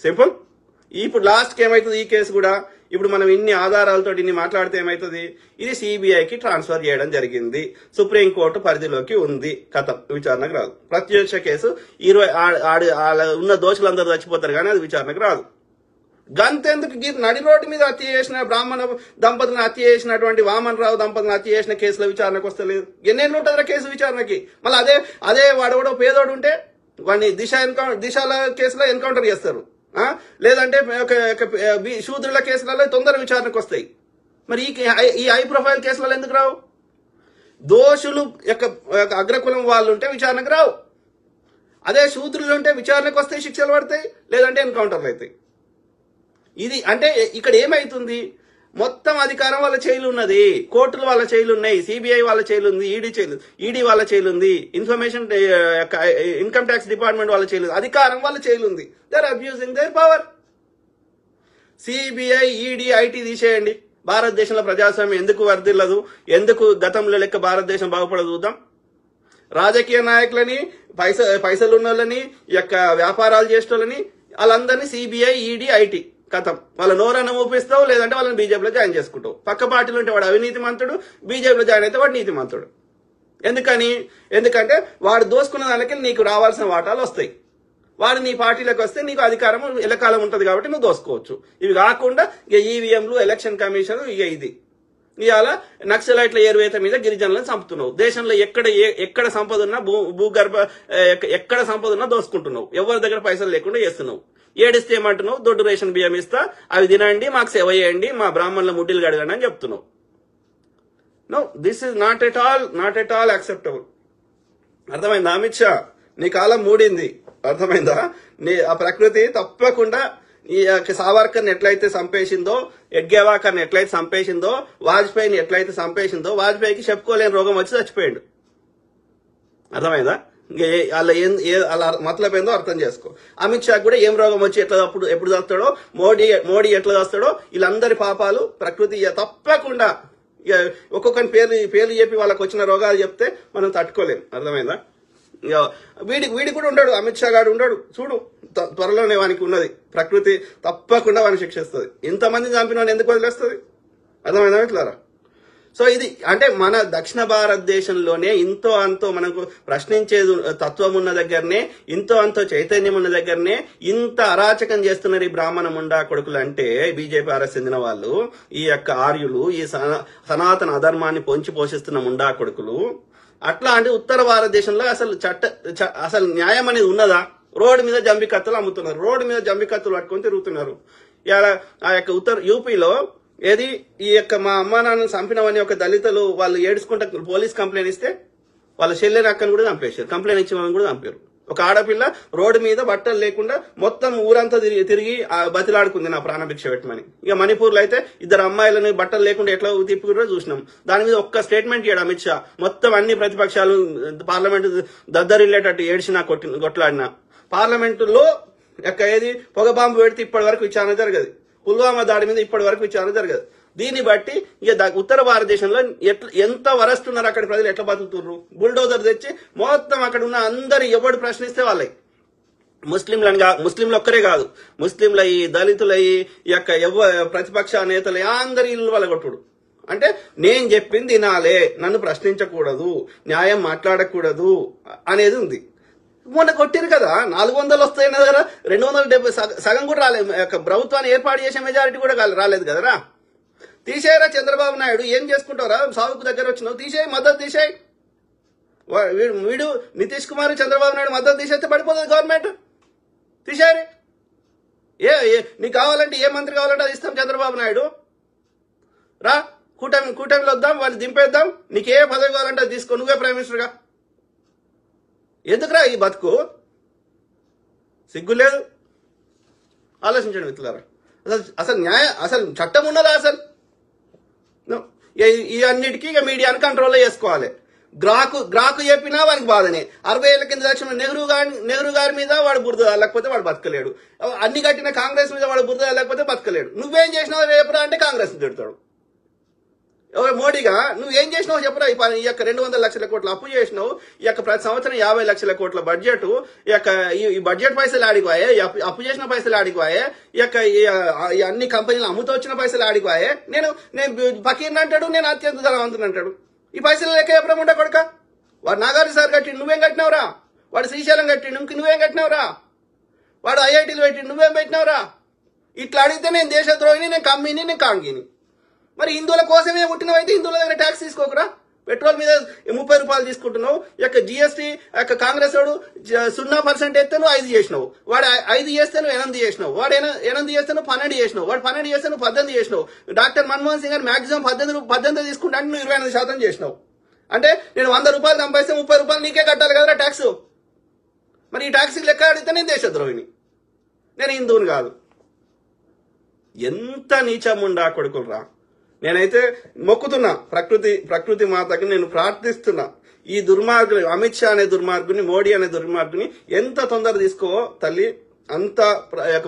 సింపుల్. ఇప్పుడు లాస్ట్కి ఏమవుతుంది? ఈ కేసు కూడా ఇప్పుడు మనం ఇన్ని ఆధారాలతో ఇన్ని మాట్లాడితే ఏమవుతుంది? ఇది సిబిఐకి ట్రాన్స్ఫర్ చేయడం జరిగింది, సుప్రీంకోర్టు పరిధిలోకి ఉంది, కథం, విచారణకు రాదు. ప్రత్యక్ష కేసు 20 ఉన్న దోషులందరూ చచ్చిపోతారు కానీ అది విచారణకు రాదు. గంతెందుకు నడి రోడ్డు మీద హత్య చేసిన బ్రాహ్మణ దంపతులను హత్య చేసినటువంటి వామన్ రావు దంపతులను హత్య చేసిన కేసులో విచారణకు వస్తలేదు. ఎన్నేళ్ళు ఉంటుందా కేసు విచారణకి? మళ్ళీ అదే వాడెవడో పేదోడు ఉంటే వాడిని దిశల కేసులో ఎన్కౌంటర్ చేస్తారు, లేదంటే శూద్రుల కేసులలో తొందర విచారణకు వస్తాయి. మరి ఈ హై ప్రొఫైల్ కేసులలో ఎందుకు రావు? దోషులు యొక్క అగ్రకులం వాళ్ళు ఉంటే విచారణకు రావు. అదే శూద్రులు ఉంటే విచారణకు వస్తాయి, శిక్షలు పడతాయి, లేదంటే ఎన్కౌంటర్లు అవుతాయి. ఇది అంటే ఇక్కడ ఏమైతుంది? మొత్తం అధికారం వాళ్ళ చేయిలు ఉన్నది, కోర్టులు వాళ్ళ చేయిలు ఉన్నాయి, సిబిఐ వాళ్ళ చేయిలు ఉంది, ఈడీ వాళ్ళ చేయిలు ఉంది, ఇన్కమ్ ట్యాక్స్ డిపార్ట్మెంట్ వాళ్ళ చేయిలు ఉంది, అధికారం వాళ్ళ చేయిలు ఉంది. They are abusing their power. CBI, ED, IT తీసేయండి. భారతదేశంలో ప్రజాస్వామ్యం ఎందుకు వర్ధిల్లదు? ఎందుకు గతంలో లెక్క భారతదేశం బాగుపడదు చూద్దాం. రాజకీయ నాయకులని, పైసలు ఉన్న వాళ్ళని, వ్యాపారాలు చేసేటోళ్ళని వాళ్ళందరినీ సిబిఐ, ఈడీ, ఐటీ కథం. వాళ్ళ నోరన్న ఊపిస్తావు, లేదంటే వాళ్ళని బీజేపీలో జాయిన్ చేసుకుంటావు. పక్క పార్టీలు ఉంటే వాడు అవినీతి మంతుడు, బీజేపీలో జాయిన్ అయితే వాడు నీతి మంతుడు. ఎందుకంటే వాడు దోసుకున్న దానికి నీకు రావాల్సిన వాటాలు వస్తాయి. వాడు నీ పార్టీలోకి వస్తే నీకు అధికారం ఎల్లకాలం ఉంటుంది కాబట్టి నువ్వు దోసుకోవచ్చు. ఇవి కాకుండా ఇక ఈవీఎంలు, ఎలక్షన్ కమిషన్, ఇది ఇవాళ నక్సలైట్ల ఏరువేత మీద గిరిజనులను చంపుతున్నావు. దేశంలో ఎక్కడ సంపద ఉన్నా భూగర్భ ఎక్కడ సంపద ఉన్నా దోసుకుంటున్నావు. ఎవరి దగ్గర పైసలు లేకుండా చేస్తున్నావు. ఏడిస్తే ఏమంటున్నావు? దొడ్డు రేషన్ బియ్యం ఇస్తా, అవి తినండి, మాకు సేవ చేయండి, మా బ్రాహ్మణుల ముడ్డిలు గడగండి అని చెప్తున్నావు. No, this is not at all acceptable. అర్థమైందా అమిత్ షా? నీ కాలం మూడింది. అర్థమైందా? ఆ ప్రకృతి తప్పకుండా ఈ సావర్కర్ని ఎట్లయితే చంపేసిందో, ఎడ్గేవాకర్ని ఎట్లయితే చంపేసిందో, వాజ్పేయిని ఎట్లయితే చంపేసిందో, వాజ్పేయికి చెప్పుకోలేని రోగం వచ్చి చచ్చిపోయాడు. అర్థమైందా? అలా మతలబ్ ఏందో అర్థం చేసుకో. అమిత్ షా కూడా ఏం రోగం వచ్చి ఎప్పుడు చస్తాడో, మోడీ ఎట్లా చస్తాడో, వీళ్ళందరి పాపాలు ప్రకృతి తప్పకుండా ఒక్కొక్కరి పేర్లు చెప్పి వాళ్ళకి వచ్చిన రోగాలు చెప్తే మనం తట్టుకోలేం. అర్థమైందా? వీడి కూడా ఉండడు, అమిత్ షా గారు ఉండడు. చూడు, త్వరలోనే వానికి ఉన్నది. ప్రకృతి తప్పకుండా వాడిని శిక్షిస్తుంది. ఇంతమంది చంపిన వాడిని ఎందుకు వదిలేస్తుంది? అర్థమైందా ఇట్లారా? సో ఇది అంటే మన దక్షిణ భారతదేశంలోనే ఇంతో అంతో మనకు ప్రశ్నించే తత్వం ఉన్న దగ్గరనే, ఇంతో అంతో చైతన్యం ఉన్న దగ్గరనే ఇంత అరాచకం చేస్తున్నారు ఈ బ్రాహ్మణ ముండా కొడుకులు. అంటే బీజేపీ ఆర్ఎస్ చెందిన వాళ్ళు, ఈ యొక్క ఆర్యులు, ఈ సనాతన అధర్మాన్ని పొంచి పోషిస్తున్న ముండా కొడుకులు. అట్లా అంటే ఉత్తర భారతదేశంలో అసలు న్యాయం అనేది ఉన్నదా? రోడ్డు మీద జంబి కత్తులు అమ్ముతున్నారు, రోడ్డు మీద జంబి కత్తులు పట్టుకొని తిరుగుతున్నారు. ఇలా ఆ యొక్క యూపీలో ఏది ఈ యొక్క మా అమ్మా నాన్నను చంపినవని ఒక దళితులు వాళ్ళు ఏడుచుకుంటా పోలీస్ కంప్లైంట్ ఇస్తే వాళ్ళ చెల్లెని అక్కని కూడా చంపేశారు, కంప్లైంట్ ఇచ్చిన వాళ్ళని కూడా చంపారు. ఒక ఆడపిల్ల రోడ్డు మీద బట్టలు లేకుండా మొత్తం ఊరంతా తిరిగి బతిలాడుకుంది నా ప్రాణభిక్ష పెట్టమని. ఇక మణిపూర్లో అయితే ఇద్దరు అమ్మాయిలను బట్టలు లేకుండా ఎట్లా తిప్పుకుంటూ చూసినాం. దాని మీద ఒక్క స్టేట్మెంట్ చేయడం అమిత్ షా. మొత్తం అన్ని ప్రతిపక్షాలు పార్లమెంట్ దద్దరిల్లేటట్టు ఏడ్చినా కొట్లాడినా, పార్లమెంటులో యొక్క ఏది పొగ బాంబు పెడితే ఇప్పటి వరకు విచారణ జరగదు, పుల్వామా దాడి మీద ఇప్పటి వరకు విచారణ జరగదు. దీన్ని బట్టి ఇక ఉత్తర భారతదేశంలో ఎంత వరస్తున్నారు అక్కడ ప్రజలు, ఎట్లా బతుకుతున్నారు. బుల్డోజర్ తెచ్చి మొత్తం అక్కడ ఉన్న అందరు ఎవడు ప్రశ్నిస్తే వాళ్ళకి, ముస్లింలు ఒక్కరే కాదు, ముస్లింలయ్యి, దళితులయ్యి, ఈ యొక్క ప్రతిపక్ష నేతలు అందరి ఇల్లు వాళ్ళగొట్టుడు. అంటే నేను చెప్పింది వినాలే, నన్ను ప్రశ్నించకూడదు, న్యాయం మాట్లాడకూడదు అనేది ఉంది. మొన్న కొట్టిరు కదా, 400 వస్తాయి కదా, 270 సగం కూడా రాలేదు. ప్రభుత్వాన్ని ఏర్పాటు చేసే మెజారిటీ కూడా రాలేదు కదరా. తీసేయరా చంద్రబాబు నాయుడు, ఏం చేసుకుంటారా? సాగుకు దగ్గర వచ్చినావు, తీసేయి, మద్దతు తీసేయి. వీడు నితీష్ కుమార్ చంద్రబాబు నాయుడు మద్దతు తీసేస్తే పడిపోతుంది గవర్నమెంట్. తీసేయరే. నీకు కావాలంటే ఏ మంత్రి కావాలంటే అది ఇస్తాం చంద్రబాబు నాయుడు. రా, కూటమిలో వద్దాం, వాళ్ళు దింపేద్దాం. నీకు ఏ పదవి కావాలంటే అది తీసుకో, నువ్వే ప్రైమ్ మినిస్టర్గా. ఎందుకురా ఈ బతుకు? సిగ్గు లేదు. ఆలోచించండి మిత్రులారా. అసలు చట్టం ఉన్నదా? అసలు ఈ అన్నిటికీ ఇక మీడియాని కంట్రోల్లో చేసుకోవాలి. గ్రాకు చెప్పినా వానికి బాధనే. 60 ఏళ్ల కింద దక్షిణ నెహ్రూ గారి మీద వాడు బురద లేకపోతే వాడు బతకలేడు. అన్ని కట్టిన కాంగ్రెస్ మీద వాడు బురద లేకపోతే బతకలేడు. నువ్వేం చేసినావు రేపురా అంటే కాంగ్రెస్ తిడతాడు. మోడీగా నువ్వేం చేసినావు చెప్పురా? ఈ యొక్క 200 లక్షల కోట్ల అప్పు చేసినావు, ఈ యొక్క ప్రతి సంవత్సరం 50 లక్షల కోట్ల బడ్జెట్, ఈ బడ్జెట్ పైసలు ఆడిపోయే, అప్పు చేసిన పైసలు ఆడిపోయే, ఈ అన్ని కంపెనీలు అమ్ముతూ వచ్చిన పైసలు ఆడిపోయే. నేను ఫకీర్ని అంటాడు, నేను అత్యంత ధనవంతుని అంటాడు. ఈ పైసలు లెక్క ఎప్పుడు ఉంటా కొడుక? వాడు నాగార్జున సార్ కట్టి నువ్వేం కట్టినవరా? వాడు శ్రీశైలం కట్టి నువ్వేం కట్టినవరా? వాడు ఐఐటీలు పెట్టి నువ్వేం పెట్టినవరా? ఇట్లా అడిగితే నేను దేశద్రోహిని, నేను కమ్మిని, నేను కాంగిని. మరి హిందువుల కోసమే పుట్టినవైతే హిందువుల దగ్గర ట్యాక్స్ తీసుకోకరా? పెట్రోల్ మీద 30 రూపాయలు తీసుకుంటున్నావు. జిఎస్టీ కాంగ్రెస్ వాడు 0% ఎత్తే నువ్వు 5 చేసినావు, వాడు 5 చేస్తే నువ్వు 8 చేసినావు, వాడు 8 చేస్తే నువ్వు 12 చేసినావు, వాడు 12 చేస్తే నువ్వు 18 చేసినావు. డాక్టర్ మన్మోహన్ సింగ్ గారు మాక్సిమం 18 తీసుకుంటా అంటే నువ్వు 28% చేసినావు. అంటే నేను 100 రూపాయలు సంపాదిస్తే 30 రూపాయలు నీకే కట్టాలి కదరా ట్యాక్స్. మరి ఈ ట్యాక్స్ లెక్క అడిగితే నేను దేశద్రోహిని, నేను హిందువుని కాదు. ఎంత నీచముండా కొడుకులరా. నేనైతే మొక్కుతున్నా ప్రకృతి మాతకి, నేను ప్రార్థిస్తున్నా ఈ దుర్మార్గుని, అమిత్ షా అనే దుర్మార్గుని, మోడీ అనే దుర్మార్గుని ఎంత తొందర తీసుకో తల్లి, అంత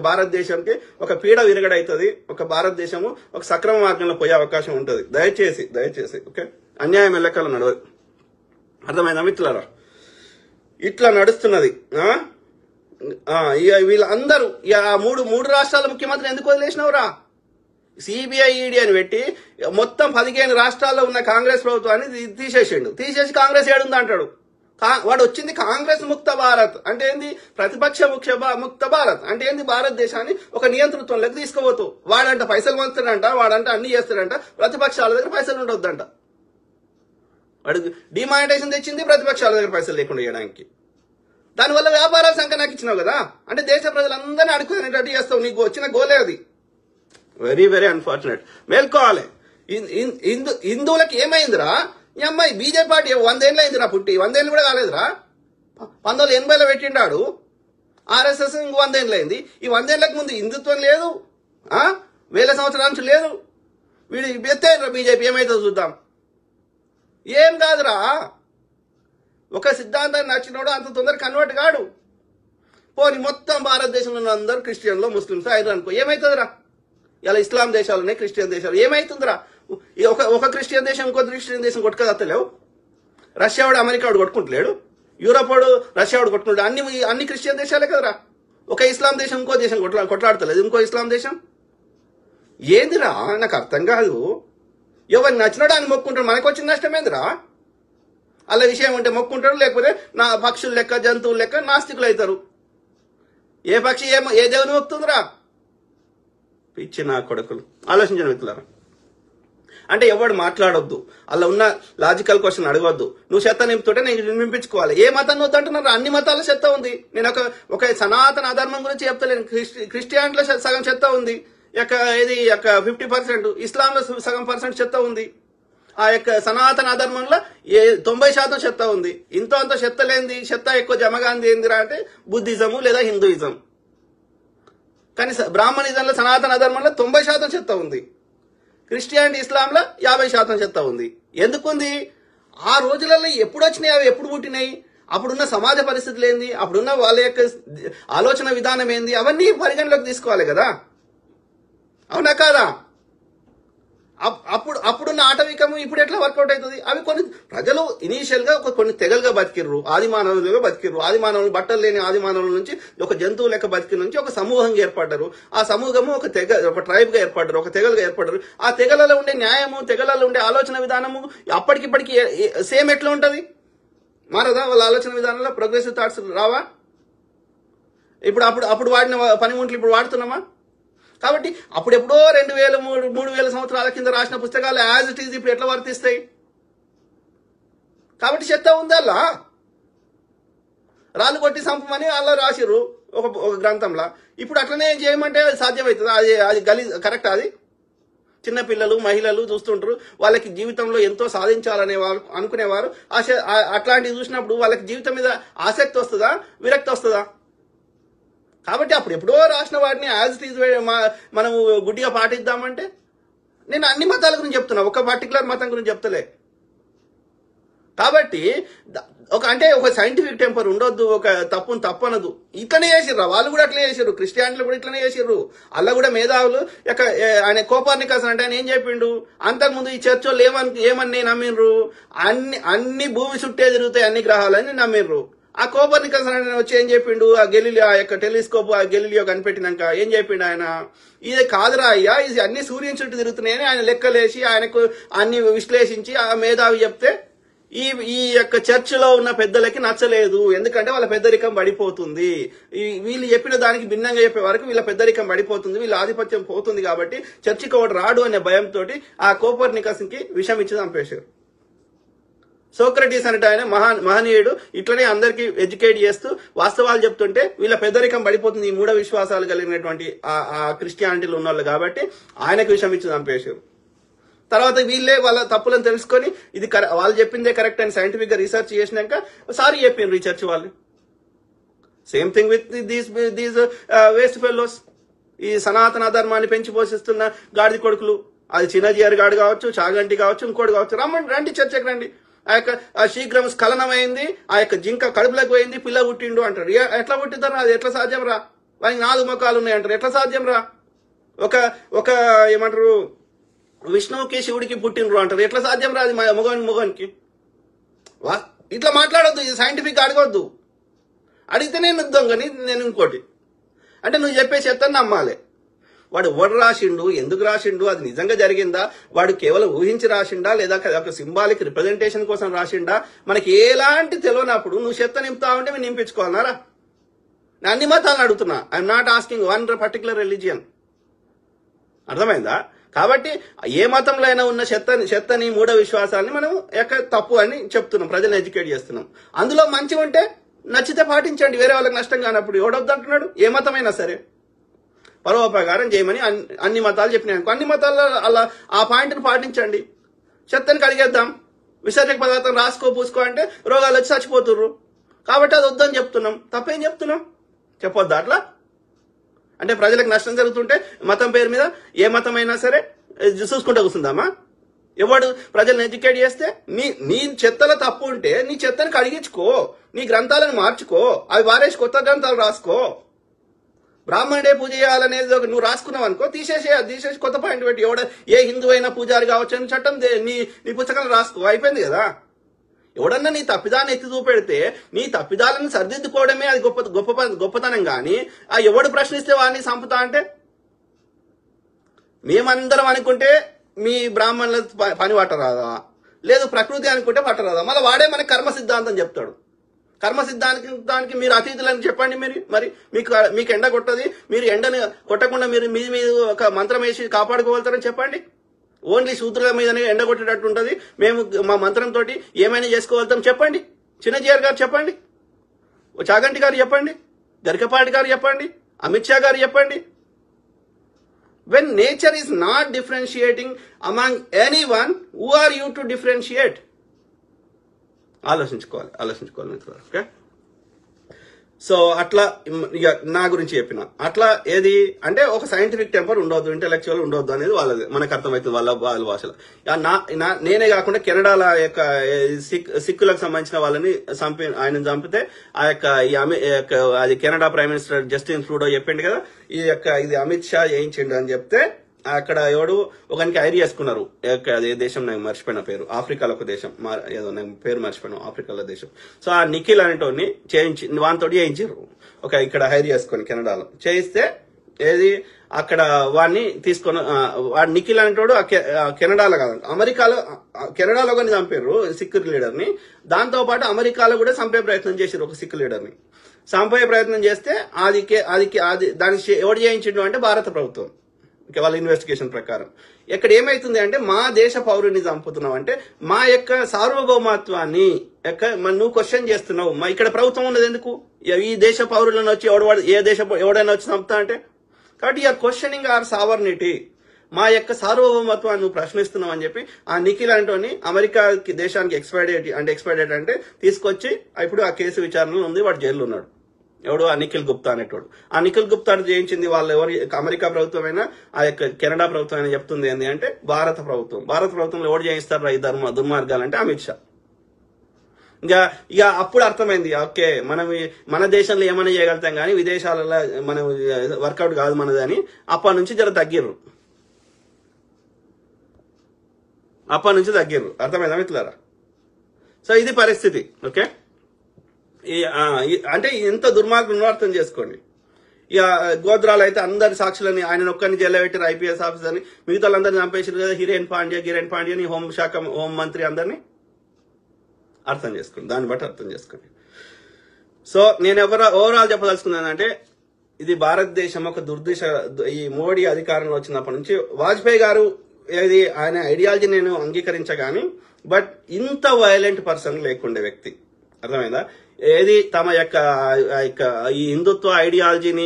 భారతదేశానికి ఒక పీడ విరగడవుతుంది. ఒక భారతదేశము ఒక సక్రమ మార్గంలో పోయే అవకాశం ఉంటుంది. దయచేసి ఓకే, అన్యాయం ఎల్లకాలం నడవదు. అర్థమైందా మిత్రులారా? ఇట్లా నడుస్తున్నది. వీళ్ళందరూ మూడు రాష్ట్రాల ముఖ్యమంత్రి ఎందుకు వదిలేసినవురా? సిబిఐ ఈడీ అని పెట్టి మొత్తం 15 రాష్ట్రాల్లో ఉన్న కాంగ్రెస్ ప్రభుత్వాన్ని తీసేసి కాంగ్రెస్ ఏడుంది అంటాడు. వాడు వచ్చింది కాంగ్రెస్ ముక్త భారత్ అంటే ఏంది? ప్రతిపక్ష ముక్త భారత్ అంటే ఏంది? భారతదేశాన్ని ఒక నియంతృత్వంలోకి తీసుకోబోతూ వాడంట పైసలు పంచుతాడంట, వాడంట అన్ని చేస్తాడంట, ప్రతిపక్షాల దగ్గర పైసలు ఉండొద్దంట. వాడు డిమానిటైజేషన్ తెచ్చింది ప్రతిపక్షాల దగ్గర పైసలు లేకుండా చేయడానికి. దానివల్ల వ్యాపారాల సంఖ్య నాకు ఇచ్చినావు కదా, అంటే దేశ ప్రజలందరినీ అడుక్కునేటట్టు చేస్తావు. నీకు వచ్చిన గోలే అది. Very very unfortunate. మేల్కోవాలి. హిందువులకి ఏమైందిరా? ఈ అమ్మాయి బీజేపీ పార్టీ 100 ఏళ్ళు అయిందిరా పుట్టి, 100 ఏళ్ళు కూడా కాలేదురా. 1980లో పెట్టిండాడు. ఆర్ఎస్ఎస్ ఇంకో 100 ఏళ్ళు అయింది. ఈ 100 ఏళ్లకు ముందు హిందుత్వం లేదు, 1000 సంవత్సరాల నుంచి లేదు. వీడు ఎత్తేరా బీజేపీ, ఏమైతుందో చూద్దాం. ఏం కాదురా, ఒక సిద్ధాంతాన్ని నచ్చినోడు అంత తొందర కన్వర్ట్ కాడు. పోనీ మొత్తం భారతదేశంలో ఉన్న అందరూ క్రిస్టియన్లో ముస్లిమ్స్ అయినా అనుకో, ఏమవుతుందిరా? ఇలా ఇస్లాం దేశాలు ఉన్నాయి, క్రిస్టియన్ దేశాలు, ఏమైతుందిరా? ఒక క్రిస్టియన్ దేశం ఇంకో క్రిస్టియన్ దేశం కొట్టుకదత్తలేవు. రష్యా వాడు అమెరికా వాడు కొట్టుకుంటలేడు, యూరోప్ వాడు రష్యా వాడు కొట్టుకుంటాడు. అన్ని క్రిస్టియన్ దేశాలే కదరా. ఒక ఇస్లాం దేశం ఇంకో దేశం కొట్లాడతలేదు, ఇంకో ఇస్లాం దేశం. ఏందిరా నాకు అర్థం కాదు. ఎవరు నచ్చినాడు అని మొక్కుంటాడు, మనకు వచ్చిన నష్టమేందిరా? అలా విషయం ఉంటే మొక్కుంటాడు, లేకపోతే నా పక్షులు లెక్క జంతువులు లెక్క నాస్తికులు అవుతారు. ఏ పక్షి ఏ దేవుని మొక్కుతుందిరా? పిచ్చి నా కొడుకులు. ఆలోచించిన వ్యక్తులారా. అంటే ఎవడు మాట్లాడొద్దు, అలా ఉన్న లాజికల్ క్వశ్చన్ అడగొద్దు. నువ్వు చెత్త నింపుతుంటే నేను నింపించుకోవాలి. ఏ మతాన్ని వద్దు అంటున్నారు? అన్ని మతాల చెత్త ఉంది. నేను ఒక సనాతన అధర్మం గురించి చెప్తలేను. క్రిస్టియానిటీలో సగం చెత్త ఉంది, ఇది 50%, ఇస్లాంలో సగం % చెత్త ఉంది. ఆ యొక్క సనాతన అధర్మంలో 90% చెత్త ఉంది. ఇంతో అంత చెత్త లేనిది, చెత్త ఎక్కువ జమగాంది ఏందిరా అంటే బుద్ధిజము లేదా హిందూయిజం. కానీ బ్రాహ్మణిజంలో సనాతన అధర్మంలో 90% చెత్త ఉంది. క్రిస్టియానిటీ ఇస్లాంలో 50% చెత్త ఉంది. ఎందుకుంది? ఆ రోజులలో ఎప్పుడు వచ్చినాయి, అవి ఎప్పుడు పుట్టినాయి, అప్పుడున్న సమాజ పరిస్థితులు ఏంది, అప్పుడున్న వాళ్ళ యొక్క ఆలోచన విధానం ఏంది, అవన్నీ పరిగణలోకి తీసుకోవాలి కదా. అవునా కాదా? అప్పుడున్న ఆటవికము ఇప్పుడు ఎట్లా వర్కౌట్ అవుతుంది? అవి కొన్ని ప్రజలు ఇనీషియల్ గా కొన్ని తెగలుగా బతికిర్రు, ఆది మానవులుగా బతికిర్రు. ఆది మానవులు బట్టలు లేని ఆది మానవుల నుంచి ఒక జంతువు లెక్క బతికి నుంచి ఒక సమూహంగా ఏర్పడ్డారు. ఆ సమూహము ఒక ట్రైబ్ గా ఏర్పడ్డారు, ఒక తెగలుగా ఏర్పడ్డారు. ఆ తెగలలో ఉండే న్యాయము, తెగలలో ఉండే ఆలోచన విధానము అప్పటికిప్పటికి సేమ్ ఎట్లా ఉంటది? మారదా? వాళ్ళ ఆలోచన విధానంలో ప్రోగ్రెసివ్ థాట్స్ రావా? అప్పుడు వాడిన పనిముట్లు ఇప్పుడు వాడుతున్నామా? కాబట్టి అప్పుడెప్పుడో 2000, 3000 సంవత్సరాల కింద రాసిన పుస్తకాలు యాజ్ ఇట్ ఈజ్ ఇప్పుడు ఎట్లా వర్తిస్తాయి? కాబట్టి చెత్త ఉంది. అలా రాళ్ళు కొట్టి సంపమని అలా రాసిర్రు ఒక గ్రంథంలా. ఇప్పుడు అట్లనే చేయమంటే సాధ్యమవుతుంది? అది కరెక్ట్? అది చిన్నపిల్లలు, మహిళలు చూస్తుంటారు, వాళ్ళకి జీవితంలో ఎంతో సాధించాలనే వాళ్ళు అనుకునేవారు. అట్లాంటివి చూసినప్పుడు వాళ్ళకి జీవితం మీద ఆసక్తి వస్తుందా, విరక్తి వస్తుందా? కాబట్టి అప్పుడు ఎప్పుడో రాసిన వాటిని యాజ్ ఇట్ ఈజ్ మనము గుడ్డిగా పాటిద్దామంటే, నేను అన్ని మతాల గురించి చెప్తున్నా, ఒక పర్టికులర్ మతం గురించి చెప్తలే. కాబట్టి ఒక సైంటిఫిక్ టెంపర్ ఉండొద్దు, ఒక తప్పును తప్పనదు. ఇట్లనే చేసిర్రు, వాళ్ళు కూడా అట్లనే చేసిర్రు, క్రిస్టియానిటీలు కూడా ఇట్లనే చేసిర్రు. అలా కూడా మేధావులు ఆయన కోపర్నికస్ అంటే ఆయన ఏం చెప్పిండు? అంతకుముందు ఈ చర్చోళ్ళు ఏమని నమ్మిండ్రు? అన్ని భూమి చుట్టే తిరుగుతాయి అన్ని గ్రహాలని నమ్మిండ్రు. ఆ కోపర్నికస్ వచ్చి ఏం చెప్పిండు? ఆ యొక్క టెలిస్కోప్ గెలీలియో కనిపెట్టినాక ఏం చెప్పిండు ఆయన? ఇది కాదురా అయ్యా, ఇది అన్ని సూర్యుని చుట్టూ తిరుగుతున్నాయని ఆయన లెక్కలేసి ఆయనకు అన్ని విశ్లేషించి ఆ మేధావి చెప్తే ఈ యొక్క చర్చిలో ఉన్న పెద్దలకి నచ్చలేదు. ఎందుకంటే వాళ్ళ పెద్దరికం పడిపోతుంది, వీళ్ళు చెప్పిన దానికి భిన్నంగా చెప్పే వరకు వీళ్ళ పెద్దరికం పడిపోతుంది, వీళ్ళ ఆధిపత్యం పోతుంది, కాబట్టి చర్చికి ఒకటి రాడు అనే భయంతో ఆ కోపర్నికస్ కి విషం ఇచ్చి చంపేశారు. సోక్రటీస్ అంటే ఆయన మహనీయుడు, ఇట్లనే అందరికి ఎడ్యుకేట్ చేస్తూ వాస్తవాలు చెప్తుంటే వీళ్ళ పెద్దరికం పడిపోతుంది ఈ మూఢ విశ్వాసాలు కలిగినటువంటి ఆ క్రిస్టియానిటీలు ఉన్నవాళ్ళు, కాబట్టి ఆయనకు విషయం ఇచ్చి చంపేశారు. తర్వాత వీళ్ళే వాళ్ళ తప్పులను తెలుసుకొని ఇది వాళ్ళు చెప్పిందే కరెక్ట్ అని సైంటిఫిక్ గా రీసెర్చ్ చేసినాక సారీ చెప్పిండ్రు రీసెర్చ్ వాళ్ళు. Same thing with these waste fellows. ఈ సనాతన ధర్మాన్ని పెంచి పోషిస్తున్న గాడిద కొడుకులు, అది చిన్నజీఆర్ గాడు కావచ్చు, చాగంటి కావచ్చు, ఇంకోటి కావచ్చు, రండి చర్చకు రండి. ఆ శీఘ్రం స్ఖలనమైంది, ఆ యొక్క జింక కడుపులోకి పోయింది, పిల్ల పుట్టిండు అంటారు. ఎట్లా పుట్టిద్దారా? అది ఎట్లా సాధ్యం రా? వానికి 4 ముఖాలు ఉన్నాయి అంటారు. ఎట్లా సాధ్యం రా? ఒక ఏమంటారు, విష్ణువుకి శివుడికి పుట్టినరు అంటారు. ఎట్లా సాధ్యం రా? అది మొగానికి. ఇట్లా మాట్లాడొద్దు, ఇది సైంటిఫిక్ అడగొద్దు. అడిగితే నేను దొంగని, నేను ఇంకోటి అంటే నువ్వు చెప్పే చెత్తని నమ్మాలి. వాడు ఎవడు రాసిండు, ఎందుకు రాసిండు, అది నిజంగా జరిగిందా, వాడు కేవలం ఊహించి రాసిండా, లేదా ఒక సింబాలిక్ రిప్రజెంటేషన్ కోసం రాసిండా, మనకి ఎలాంటి తెలియనప్పుడు నువ్వు చెత్త నింపుతావంటే మేము నింపించుకోవాలన్నారా? నేను అన్ని మతాలను అడుగుతున్నా. I'm not asking one particular religion. అర్థమైందా? కాబట్టి ఏ మతంలో అయినా ఉన్న చెత్తని మూఢ విశ్వాసాలని మనం తప్పు అని చెప్తున్నాం, ప్రజలను ఎడ్యుకేట్ చేస్తున్నాం. అందులో మంచి ఉంటే నచ్చితే పాటించండి, వేరే వాళ్ళకి నష్టం కానప్పుడు. ఎవడొద్దు అంటున్నాడు? ఏ మతమైనా సరే పరోపకారం చేయమని అన్ని మతాలు చెప్పినాయి. అన్ని మతాల్లో అలా ఆ పాయింట్ని పాటించండి. చెత్తని కడిగేద్దాం, విసర్జక పదార్థం రాసుకో పూసుకో అంటే రోగాలు వచ్చి చచ్చిపోతుర్రు. కాబట్టి అది వద్దని చెప్తున్నాం. తప్పేం చెప్తున్నాం? చెప్పొద్దా అట్లా? అంటే ప్రజలకు నష్టం జరుగుతుంటే మతం పేరు మీద ఏ మతమైనా సరే చూసుకుంటూ కూర్చుందామా? ఎవడు ప్రజలను ఎడ్యుకేట్ చేస్తే నీ చెత్తలో తప్పు ఉంటే నీ చెత్తని కడిగించుకో, నీ గ్రంథాలను మార్చుకో, అవి వారేసి కొత్త గ్రంథాలు రాసుకో. బ్రాహ్మణుడే పూజ చేయాలనేది నువ్వు రాసుకున్నావు అనుకో, తీసేసి కొత్త పాయింట్ పెట్టి ఏ హిందూ అయినా పూజారి కావచ్చు అని చట్టం నీ పుస్తకాలు రాసుకో, అయిపోయింది కదా. ఎవడన్నా నీ తప్పిదాన్ని ఎత్తి చూపెడితే నీ తప్పిదాలను సరిదిద్దుకోవడమే అది గొప్పతనం. కానీ ఎవడు ప్రశ్నిస్తే వాడిని సంపుతా అంటే మేమందరం అనుకుంటే మీ బ్రాహ్మణుల పని పట్టరాదా? లేదు ప్రకృతి అనుకుంటే పట్టరాదా? మళ్ళీ వాడే మనకి కర్మ సిద్ధాంతం చెప్తాడు. కర్మ సిద్ధాంతానికి మీరు అతిథులని చెప్పండి. మరి మీకు ఎండ కొట్టది, మీరు ఎండని కొట్టకుండా మీరు మీ మీద ఒక మంత్రం వేసి కాపాడుకోగలుగుతారని చెప్పండి. ఓన్లీ శూద్రుల మీదనే ఎండ కొట్టేటట్టు ఉంటుంది, మేము మా మంత్రంతో ఏమైనా చేసుకోగలుగుతాం చెప్పండి. చిన్నజీఆర్ గారు చెప్పండి, చాగంటి గారు చెప్పండి, గరికపాటి గారు చెప్పండి, అమిత్ షా గారు చెప్పండి. When nature is not differentiating among anyone, who are you to differentiate? ఆలోచించుకోవాలి మిత్రులు. ఓకే, సో అట్లా ఇక నా గురించి చెప్పిన అట్లా ఏది అంటే ఒక సైంటిఫిక్ టెంపర్ ఉండొద్దు, ఇంటెలెక్చువల్ ఉండొద్దు అనేది వాళ్ళది, మనకు అర్థమవుతుంది వాళ్ళ భాషలో. నేనే కాకుండా కెనడాల యొక్క సిక్కులకు సంబంధించిన వాళ్ళని ఆయన చంపితే ఆ యొక్క అది Canada prime minister Justin Trudeau చెప్పిండు కదా, ఇది అమిత్ షా చేయించిండు అని చెప్తే అక్కడ ఎవడు ఒకనికి ఐడి వేసుకున్నారు. అదే దేశం నాకు మర్చిపోయిన పేరు, ఆఫ్రికాలో ఒక దేశం, ఏదో నేను పేరు మర్చిపోయినా, ఆఫ్రికాలో దేశం. సో ఆ నిఖిల్ అనేటోని వానితోటి చేయించారు. ఇక్కడ హైర్ చేసుకొని కెనడాలో చేయిస్తే ఏది అక్కడ వాడిని తీసుకొని వాడు నిఖిల్ అనేటోడు కెనడాలో కాదు కెనడాలో కానీ చంపారు సిక్ లీడర్ని. దాంతో పాటు అమెరికాలో కూడా చంపే ప్రయత్నం చేశారు ఒక సిక్ లీడర్ని. చంపే ప్రయత్నం చేస్తే అది దాన్ని ఎవడు చేయించిండు అంటే భారత ప్రభుత్వం, వాళ్ళ ఇన్వెస్టిగేషన్ ప్రకారం. ఇక్కడ ఏమైతుంది అంటే మా దేశ పౌరుని చంపుతున్నావు అంటే మా యొక్క సార్వభౌమత్వాన్ని నువ్వు క్వశ్చన్ చేస్తున్నావు. ఇక్కడ ప్రభుత్వం ఉన్నది ఎందుకు? ఈ దేశ పౌరులను వచ్చి ఎవడైనా వచ్చి చంపుతా అంటే, కాబట్టి యూఆర్ క్వశ్చనింగ్ అవర్ సావర్నిటీ, మా యొక్క సార్వభౌమత్వాన్ని నువ్వు ప్రశ్నిస్తున్నావు అని చెప్పి ఆ నిఖిల్ అంటోని అమెరికా దేశానికి ఎక్స్పైర్డేట్ అంటే తీసుకొచ్చి ఇప్పుడు ఆ కేసు విచారణలో ఉంది, వాడు జైల్లో ఉన్నాడు. ఎవడు? ఆ నిఖిల్ గుప్తా అనేటోడు. ఆ నిఖిల్ గుప్తా చేయించింది వాళ్ళు ఎవరు? అమెరికా ప్రభుత్వమైనా ఆ యొక్క కెనడా ప్రభుత్వం అయినా చెప్తుంది ఏంటి అంటే భారత ప్రభుత్వంలో ఎవరు చేయిస్తారు ఈ దుర్మార్గాలంటే అమిత్ షా. ఇక అప్పుడు అర్థమైంది, ఓకే మన దేశంలో ఏమైనా చేయగలుగుతాం కానీ విదేశాలలో మనం వర్కౌట్ కాదు మనది అని. అప్పటి నుంచి తగ్గిర్రు. అర్థమైందా మిత్రులారా? సో ఇది పరిస్థితి. ఓకే, అంటే ఇంత దుర్మార్గం అర్థం చేసుకోండి. ఇక గోద్రాలు అయితే అందరి సాక్షులని ఆయన ఒక్కరిని జైల్లో పెట్టారు, ఐపీఎస్ ఆఫీసర్ని, మిగతా వాళ్ళందరినీ చంపేసారు కదా, గిరేన్ పాండ్యని హోం మంత్రి అందరినీ. అర్థం చేసుకోండి, దాన్ని బట్టి అర్థం చేసుకోండి. సో నేను ఓవరాల్ చెప్పదలుచుకున్నానంటే ఇది భారతదేశం ఒక దుర్దిశ. ఈ మోడీ అధికారంలో వచ్చినప్పటి నుంచి వాజ్పేయి గారు ఆయన ఐడియాలజీ నేను అంగీకరించగాని, బట్ ఇంత వైలెంట్ పర్సన్ లేకుండే వ్యక్తి. అర్థమైందా? తమ యొక్క ఈ హిందుత్వ ఐడియాలజీని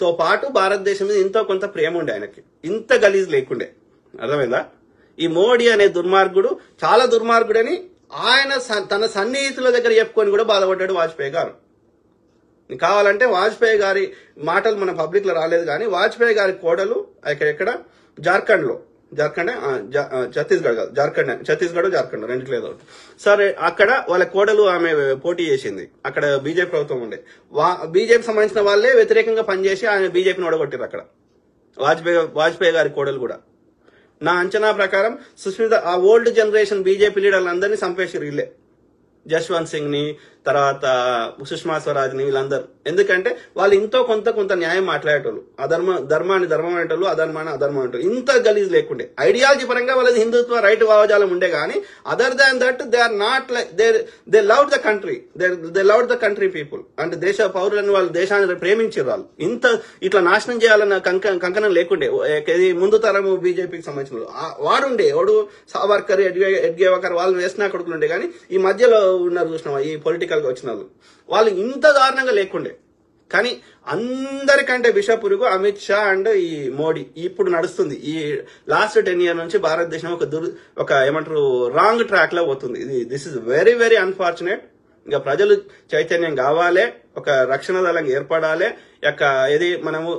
తో పాటు భారతదేశం మీద ఎంతో కొంత ప్రేమ ఉండే ఆయనకి, ఇంత గలీజ్ లేకుండే. అర్థమైందా? ఈ మోడీ అనే దుర్మార్గుడు చాలా దుర్మార్గుడని ఆయన తన సన్నిహితుల దగ్గర చెప్పుకొని కూడా బాధపడ్డాడు వాజ్పేయి గారు. కావాలంటే వాజ్పేయి గారి మాటలు మన పబ్లిక్ లో రాలేదు కానీ వాజ్పేయి గారి కోడలు ఎక్కడ ఛత్తీస్గఢ్ జార్ఖండ్ రెండిట్లో ఏదో సరే, అక్కడ వాళ్ళ కోడలు ఆమె పోటీ చేసింది. అక్కడ బీజేపీ ప్రభుత్వం ఉండే, బీజేపీ సంబంధించిన వాళ్ళే వ్యతిరేకంగా పనిచేసి ఆయన బీజేపీని ఓడగొట్టారు అక్కడ. వాజ్పేయి గారి కోడలు కూడా. నా అంచనా ప్రకారం సుస్మిత ఆ ఓల్డ్ జనరేషన్ బీజేపీ లీడర్లందరినీ చంపేసారు వీళ్ళే, జస్వంత్ సింగ్ ని, తర్వాత సుష్మా స్వరాజ్ ని, వీళ్ళందరూ. ఎందుకంటే వాళ్ళు ఇంతో కొంత న్యాయం మాట్లాడేటోళ్ళు, ధర్మాన్ని ధర్మం అనేటోళ్ళు, అధర్మాన్ని అధర్మం అనేటోళ్ళు. ఇంత గలీజ్ లేకుండే. ఐడియాలజీ పరంగా వాళ్ళది హిందుత్వ రైట్ భావజాలం ఉండే కానీ other than that they are not like they love the country, they love the country people. అంటే దేశ పౌరులను వాళ్ళు దేశాన్ని ప్రేమించారు. వాళ్ళు ఇంత ఇట్లా నాశనం చేయాలన్న కంకణం లేకుండే. ముందు తరము బీజేపీకి సంబంధించిన వాడుండే, ఎవడు సావర్కర్, ఎడ్గేవకర్ వాళ్ళు వేసిన కొడుకులు ఉండే. కానీ ఈ మధ్యలో ఉన్నారు చూసినావా ఈ పొలిటికల్ గా వచ్చిన వాళ్ళు ఇంత దారుణంగా లేకుండే. కానీ అందరికంటే విషపురుగు అమిత్ షా అండ్ ఈ మోడీ ఇప్పుడు నడుస్తుంది. ఈ లాస్ట్ 10 years నుంచి భారతదేశం ఒక ఏమంటారు రాంగ్ ట్రాక్ లో పోతుంది. This is very very unfortunate. ఇంకా ప్రజలు చైతన్యం కావాలి, ఒక రక్షణ దళం ఏర్పడాలి, మనము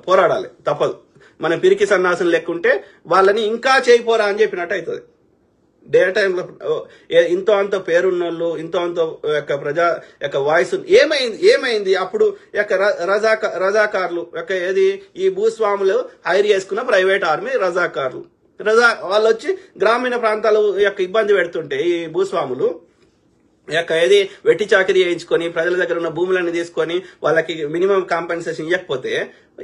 పోరాడాలి. తప్పదు. మన పిరికి సన్నాసం లేకుంటే వాళ్ళని ఇంకా చేయిపోరా అని చెప్పినట్టు అవుతుంది. డే టైంలో ఇంతో అంత పేరున్నోళ్ళు, ఇంతో అంత యొక్క ప్రజా యొక్క వాయిస్ ఏమైంది అప్పుడు రజాకార్లు ఈ భూస్వాములు హైర్ చేసుకున్న ప్రైవేట్ ఆర్మీ రజాకార్లు వాళ్ళు వచ్చి గ్రామీణ ప్రాంతాలు యొక్క ఇబ్బంది పెడుతుంటే ఈ భూస్వాములు వెట్టి చాకరీ చేయించుకొని ప్రజల దగ్గర ఉన్న భూములన్నీ తీసుకొని వాళ్ళకి మినిమం కాంపెన్సేషన్ ఇవ్వకపోతే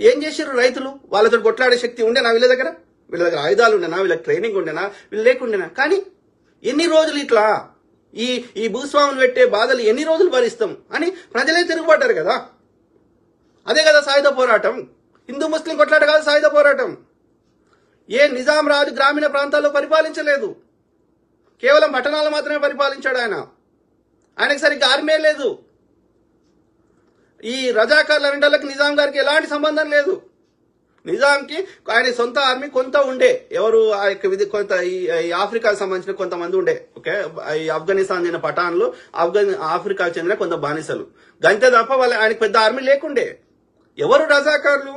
ఏం చేశారు రైతులు? వాళ్ళతో కొట్లాడే శక్తి ఉండే నా వీళ్ళ దగ్గర వీళ్ళ దగ్గర ఆయుధాలు ఉండేనా, వీళ్ళకి ట్రైనింగ్ ఉండేనా, వీళ్ళు లేకుండేనా? కానీ ఎన్ని రోజులు ఇట్లా ఈ ఈ భూస్వాములు పెట్టే బాధలు ఎన్ని రోజులు భరిస్తాం అని ప్రజలే తిరుగుబడ్డారు కదా. అదే కదా సాయుధ పోరాటం. హిందూ ముస్లిం కొట్లాట కాదు సాయుధ పోరాటం. ఏ నిజాం రాజు గ్రామీణ ప్రాంతాల్లో పరిపాలించలేదు, కేవలం పట్టణాలు మాత్రమే పరిపాలించాడు ఆయన. ఆయనకి సరిగ్గా ఆర్మీ లేదు. ఈ రజాకార్ల రెండోళ్ళకి నిజాం గారికి ఎలాంటి సంబంధం లేదు. నిజాంకి ఆయన సొంత ఆర్మీ కొంత ఉండే, ఎవరు కొంత ఈ ఆఫ్రికాకు సంబంధించిన కొంతమంది ఉండే. ఓకే, ఈ ఆఫ్ఘనిస్తాన్ చెందిన పఠాన్లు, ఆఫ్రికాకు చెందిన కొంత బానిసలు, గంతే తప్ప ఆయనకి పెద్ద ఆర్మీ లేకుండే. ఎవరు రజాకార్లు?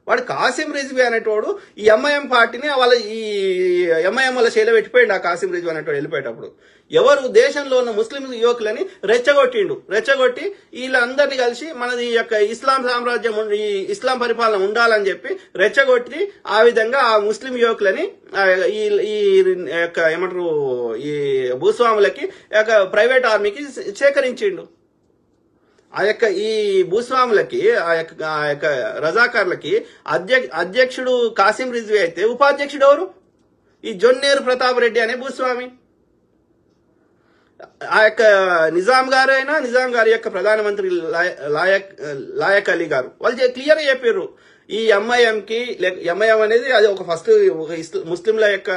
వాడు కాసిం రిజ్వీ అనేటోడు ఈ ఎంఐఎం పార్టీని ఈ ఎంఐఎం వల్ల శైలి పెట్టిపోయిండు. ఆ కాసిం రిజ్వీ అనేటోడు వెళ్ళిపోయేటప్పుడు ఎవరు దేశంలో ఉన్న ముస్లిం యువకులని రెచ్చగొట్టి వీళ్ళందరినీ కలిసి మనది ఈ యొక్క ఇస్లాం సామ్రాజ్యం, ఈ ఇస్లాం పరిపాలన ఉండాలని చెప్పి రెచ్చగొట్టి ఆ విధంగా ఆ ముస్లిం యువకులని ఈ యొక్క ఏమంటారు ఈ భూస్వాములకి ప్రైవేట్ ఆర్మీకి సేకరించిండు. ఆ యొక్క ఈ భూస్వాములకి ఆ యొక్క రజాకార్లకి అధ్యక్షుడు కాసిం రిజ్వీ అయితే ఉపాధ్యక్షుడు ఎవరు? ఈ జొన్నేరు ప్రతాప్ రెడ్డి అనే భూస్వామి. ఆ యొక్క నిజాం గారి యొక్క ప్రధానమంత్రి లాయక్ అలీ గారు వాళ్ళు క్లియర్ గా చెప్పారు, ఈ ఎంఐఎం అనేది అది ఒక ఫస్ట్ ముస్లింల యొక్క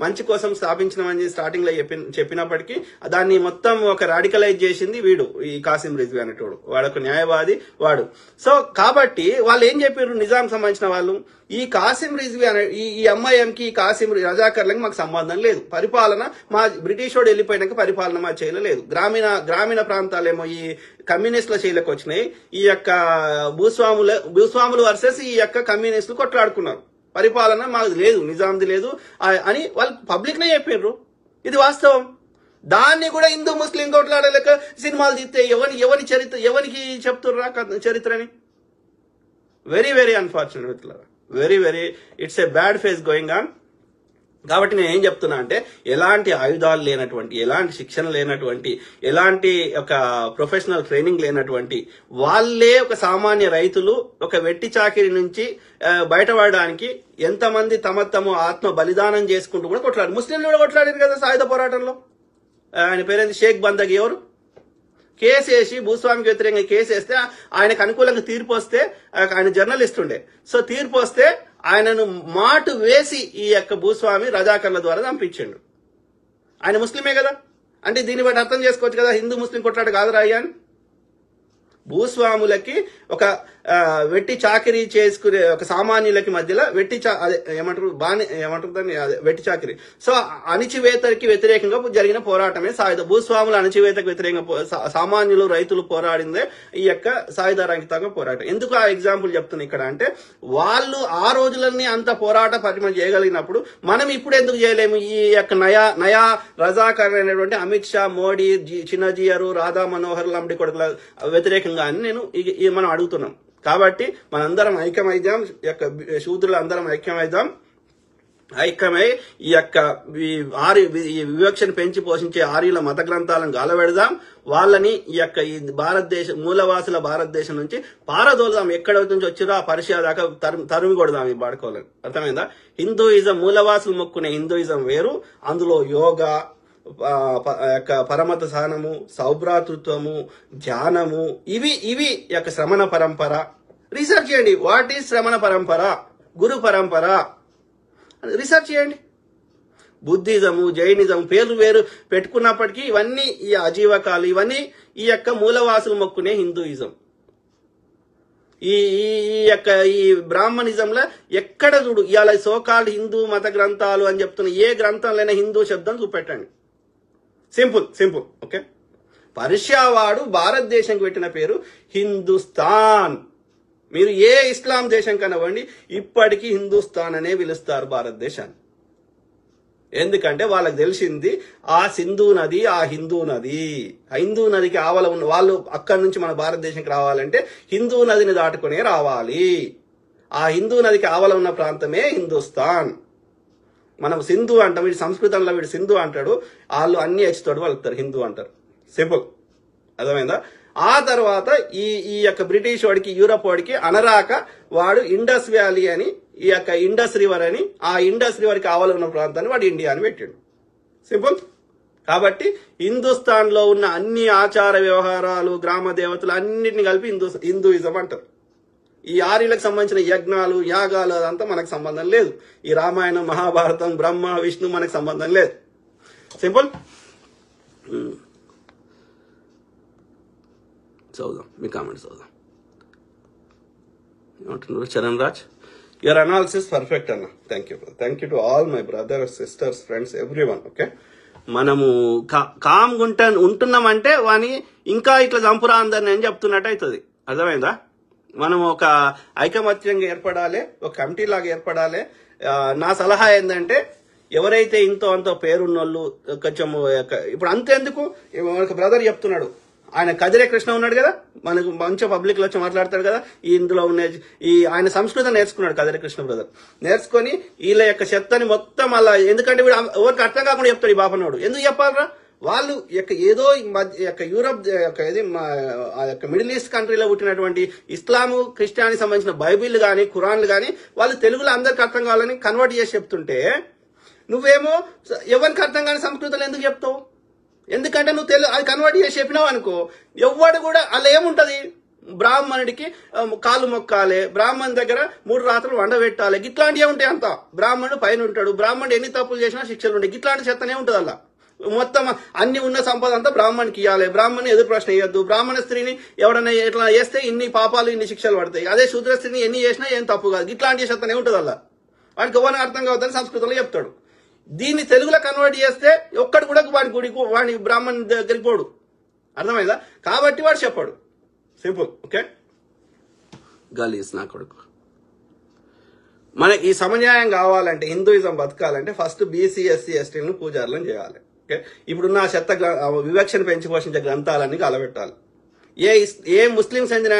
మంచి కోసం స్థాపించినమని స్టార్టింగ్ లో చెప్పినప్పటికీ దాన్ని మొత్తం ఒక రాడికలైజ్ చేసింది వీడు, ఈ కాసిం రిజ్వీ అనేటోడు. వాడొక న్యాయవాది వాడు. సో కాబట్టి వాళ్ళు ఏం చెప్పారు, నిజాం సంబంధించిన వాళ్ళు, ఈ కాసిం రిజ్వీ అనే ఈ ఎంఐఎంకి ఈ కాసిం రజాకర్లకి మాకు సంబంధం లేదు, పరిపాలన మా బ్రిటిష్ వాడు వెళ్ళిపోయినాక పరిపాలన మా చేయలేదు. గ్రామీణ ప్రాంతాలేమో ఈ కమ్యూనిస్టుల చేయలకు వచ్చినాయి. ఈ యొక్క భూస్వాములు వర్సెస్ ఈ యొక్క కమ్యూనిస్టులు కొట్లాడుకున్నారు. పరిపాలన మాకు లేదు, నిజాంది లేదు అని వాళ్ళు పబ్లిక్ లో చెప్పారు. ఇది వాస్తవం. దాన్ని కూడా హిందూ ముస్లిం కొట్లాడలేక సినిమాలు తీస్తే ఎవరికి చెప్తుర్రా చరిత్రని? Very very unfortunate, very it's a bad phase going on. కాబట్టి నేను ఏం చెప్తున్నా అంటే, ఎలాంటి ఆయుధాలు లేనటువంటి, ఎలాంటి శిక్షణ లేనటువంటి, ఎలాంటి ఒక ప్రొఫెషనల్ ట్రైనింగ్ లేనటువంటి వాళ్ళే ఒక సామాన్య రైతులు ఒక వెట్టి చాకిరి నుంచి బయటపడడానికి ఎంతమంది తమ ఆత్మ బలిదానం చేసుకుంటూ కూడా కొట్లాడారు. ముస్లింలు కూడా కొట్లాడారు కదా సాయుధ పోరాటంలో. ఆయన పేరేంటి, షేక్ బందగి. ఎవరు? కేసు వేసి భూస్వామికి వ్యతిరేకంగా కేసు వేస్తే ఆయనకు అనుకూలంగా తీర్పు వస్తే, ఆయన జర్నలిస్ట్ ఉండే, సో తీర్పు వస్తే ఆయనను మాటు వేసి ఈ యొక్క భూస్వామి రజాకర్ల ద్వారా చంపించిండు. ఆయన ముస్లిమే కదా. అంటే దీన్ని బట్టి అర్థం చేసుకోవచ్చు కదా, హిందూ ముస్లిం కొట్లాట కాదు రాయ్యా అని. భూస్వాములకి ఒక వెట్టి చాకిరీ చేసుకునే ఒక సామాన్యులకి మధ్యలో వెట్టి చాకిరీ. సో అణిచివేతకి వ్యతిరేకంగా జరిగిన పోరాటమే సాయుధ. భూస్వాముల అణిచివేతకు వ్యతిరేకంగా సామాన్యులు రైతులు పోరాడిందే ఈ యొక్క సాయుధ రంగితంగా పోరాటం. ఎందుకు ఆ ఎగ్జాంపుల్ చెప్తున్నా ఇక్కడ అంటే, వాళ్ళు ఆ రోజులన్నీ అంత పోరాట పరిమ చేయగలిగినప్పుడు మనం ఇప్పుడు ఎందుకు చేయలేము? ఈ యొక్క నయా రజాకర్ అనేటువంటి అమిత్ షా, మోడీ, చిన్నజీయరు, రాధా మనోహర్ లంబడి కొడుకుల వ్యతిరేకంగా అని మనం అడుగుతున్నాం. కాబట్టి మనందరం ఐక్యమైద్దాం, శూద్రులు అందరం ఐక్యమై ఈ యొక్క వివక్షను పెంచి పోషించే ఆర్యుల మత గ్రంథాలను గాలబెడదాం. వాళ్ళని ఈ యొక్క ఈ మూలవాసుల భారతదేశం నుంచి పారదోలుదాం. ఎక్కడ నుంచి వచ్చిరో ఆ పర్షియా దాకా తరిమి కొడదాం ఈ బాడుకోవాలని. అర్థమైందా? హిందూయిజం, మూలవాసులు మొక్కునే హిందూయిజం వేరు. అందులో యోగా, పరమత సహనము, సౌభ్రాతృత్వము, ధ్యానము, ఇవి యొక్క శ్రమణ పరంపర. రీసెర్చ్ చేయండి. వాట్ ఈజ్ శ్రమణ పరంపర, గురు పరంపర రీసెర్చ్ చేయండి. బుద్ధిజము, జైనిజం పేర్లు వేరు పెట్టుకున్నప్పటికీ ఇవన్నీ ఈ అజీవకాలు, ఇవన్నీ ఈ యొక్క మూలవాసులు మొక్కునే హిందూయిజం. ఈ యొక్క ఈ బ్రాహ్మణిజంలో ఎక్కడ చూడు ఇవాళ సోకాల్డ్ హిందూ మత గ్రంథాలు అని చెప్తున్న ఏ గ్రంథంలోనే హిందూ శబ్దం చూపెట్టండి. సింపుల్. ఓకే, పర్షియా వాడు భారతదేశంకి పెట్టిన పేరు హిందుస్థాన్. మీరు ఏ ఇస్లాం దేశం కనవ్వండి, ఇప్పటికీ హిందుస్థాన్ అనే పిలుస్తారు భారతదేశాన్ని. ఎందుకంటే వాళ్ళకి తెలిసింది ఆ సింధు నది, ఆ హిందూ నదికి ఆవల ఉన్న వాళ్ళు అక్కడి నుంచి మన భారతదేశానికి రావాలంటే హిందూ నదిని దాటుకునే రావాలి. ఆ హిందూ నదికి ఆవల ఉన్న ప్రాంతమే హిందుస్థాన్. మనం సింధు అంటాం, వీడి సంస్కృతంలో వీడు సింధు అంటాడు, వాళ్ళు అన్ని హెచ్చుతాడు వాళ్ళుతారు, హిందూ అంటారు. సింపుల్. అర్థమైందా? ఆ తర్వాత ఈ ఈ యొక్క బ్రిటిష్ వాడికి యూరప్ వాడికి అనరాక వాడు ఇండస్ వ్యాలీ అని ఈ యొక్క ఇండస్ రివర్ అని ఆ ఇండస్ రివర్కి ఆవల ఉన్న ప్రాంతాన్ని వాడు ఇండియా అని పెట్టిండు. సింపుల్. కాబట్టి హిందుస్థాన్లో ఉన్న అన్ని ఆచార వ్యవహారాలు గ్రామ దేవతలు అన్నిటిని కలిపి హిందూయిజం అంటారు. ఈ ఆర్యులకు సంబంధించిన యజ్ఞాలు యాగాలు అదంతా మనకు సంబంధం లేదు. ఈ రామాయణం మహాభారతం బ్రహ్మ విష్ణు మనకు సంబంధం లేదు. సింపుల్. చదువుదాం మీ కామెంట్స్ చదువుదాం. ఏమంటున్నారు Charan Raj, your analysis perfect అన్న. Thank you to all my brothers sisters friends everyone. Okay, మనము కామ్గా ఉంటున్నామంటే వాని ఇంకా ఇట్లా చంపురా అందరిని అని చెప్తున్నట్టు అవుతుంది. అర్థమైందా? మనం ఒక ఐకమత్యంగా ఏర్పడాలి, ఒక కమిటీ లాగా ఏర్పడాలి. నా సలహా ఏంటంటే ఎవరైతే ఇంతో అంతో పేరున్నోళ్ళు కొంచెం ఇప్పుడు అంతెందుకు ఒక బ్రదర్ చెప్తున్నాడు, ఆయన కదిరే కృష్ణ ఉన్నాడు కదా, మనకు మంచి పబ్లిక్ లో వచ్చి మాట్లాడతాడు కదా, ఇందులో ఉన్న ఈ ఆయన సంస్కృతం నేర్చుకున్నాడు కదిరే కృష్ణ బ్రదర్. నేర్చుకొని వీళ్ళ యొక్క చెత్తని మొత్తం అలా, ఎందుకంటే వీడు ఎవరికి అర్థం కాకుండా చెప్తాడు ఈ బాపనోడు. ఎందుకు చెప్పాలరా? వాళ్ళు ఏదో యూరప్ మిడిల్ ఈస్ట్ కంట్రీలో పుట్టినటువంటి ఇస్లాము క్రిస్టియానికి సంబంధించిన బైబిల్ కానీ ఖురాన్లు కానీ వాళ్ళు తెలుగులో అందరికి అర్థం కావాలని కన్వర్ట్ చేసి చెప్తుంటే నువ్వేమో ఎవరికి అర్థం కాని సంస్కృతంలో ఎందుకు చెప్తావు? ఎందుకంటే నువ్వు అది కన్వర్ట్ చేసి చెప్పినావు అనుకో, ఎవ్వడు కూడా అలా ఏముంటది, బ్రాహ్మణుడికి కాలు మొక్కాలి, బ్రాహ్మణ్ దగ్గర 3 రాత్రులు వండబెట్టాలి, గిట్లాంటివి ఉంటాయి. అంత బ్రాహ్మణుడు పైన ఉంటాడు, బ్రాహ్మణుడు ఎన్ని తప్పులు చేసినా శిక్షలు ఉంటాయి. గిట్లాంటి చెత్తనే ఉంటుంది. అలా మొత్తం అన్ని ఉన్న సంపద అంతా బ్రాహ్మణ్కి ఇవ్వాలి, బ్రాహ్మణ్ ఎదురు ప్రశ్న ఇవ్వద్దు, బ్రాహ్మణ స్త్రీని ఎవడన్నా ఎట్లా చేస్తే ఇన్ని పాపాలు ఇన్ని శిక్షలు పడతాయి, అదే శూద్ర స్త్రీని ఎన్ని చేసినా ఏం తప్పు కాదు. ఇట్లాంటి చెత్తనే ఉంటుంది. అలా వాడికి ఎవరిని అర్థం కావద్దని సంస్కృతంలో చెప్తాడు. దీన్ని తెలుగులో కన్వర్ట్ చేస్తే ఒక్కడు కూడా వాడి బ్రాహ్మణ్ దగ్గరికి పోడు. అర్థమైందా? కాబట్టి వాడు చెప్పాడు. సింపుల్. ఓకే, గలీస్ నా కొడుకు. మనకి ఈ సమన్యాయం కావాలంటే, హిందూయిజం బతకాలంటే ఫస్ట్ బీసీ ఎస్సీ ఎస్టీలను పూజారులను చేయాలి. ఓకే, ఇప్పుడున్న చెత్త వివక్షను పెంచి పోషించే గ్రంథాలన్నీ కలబెట్టాలి. ఏ ముస్లిం చెందిన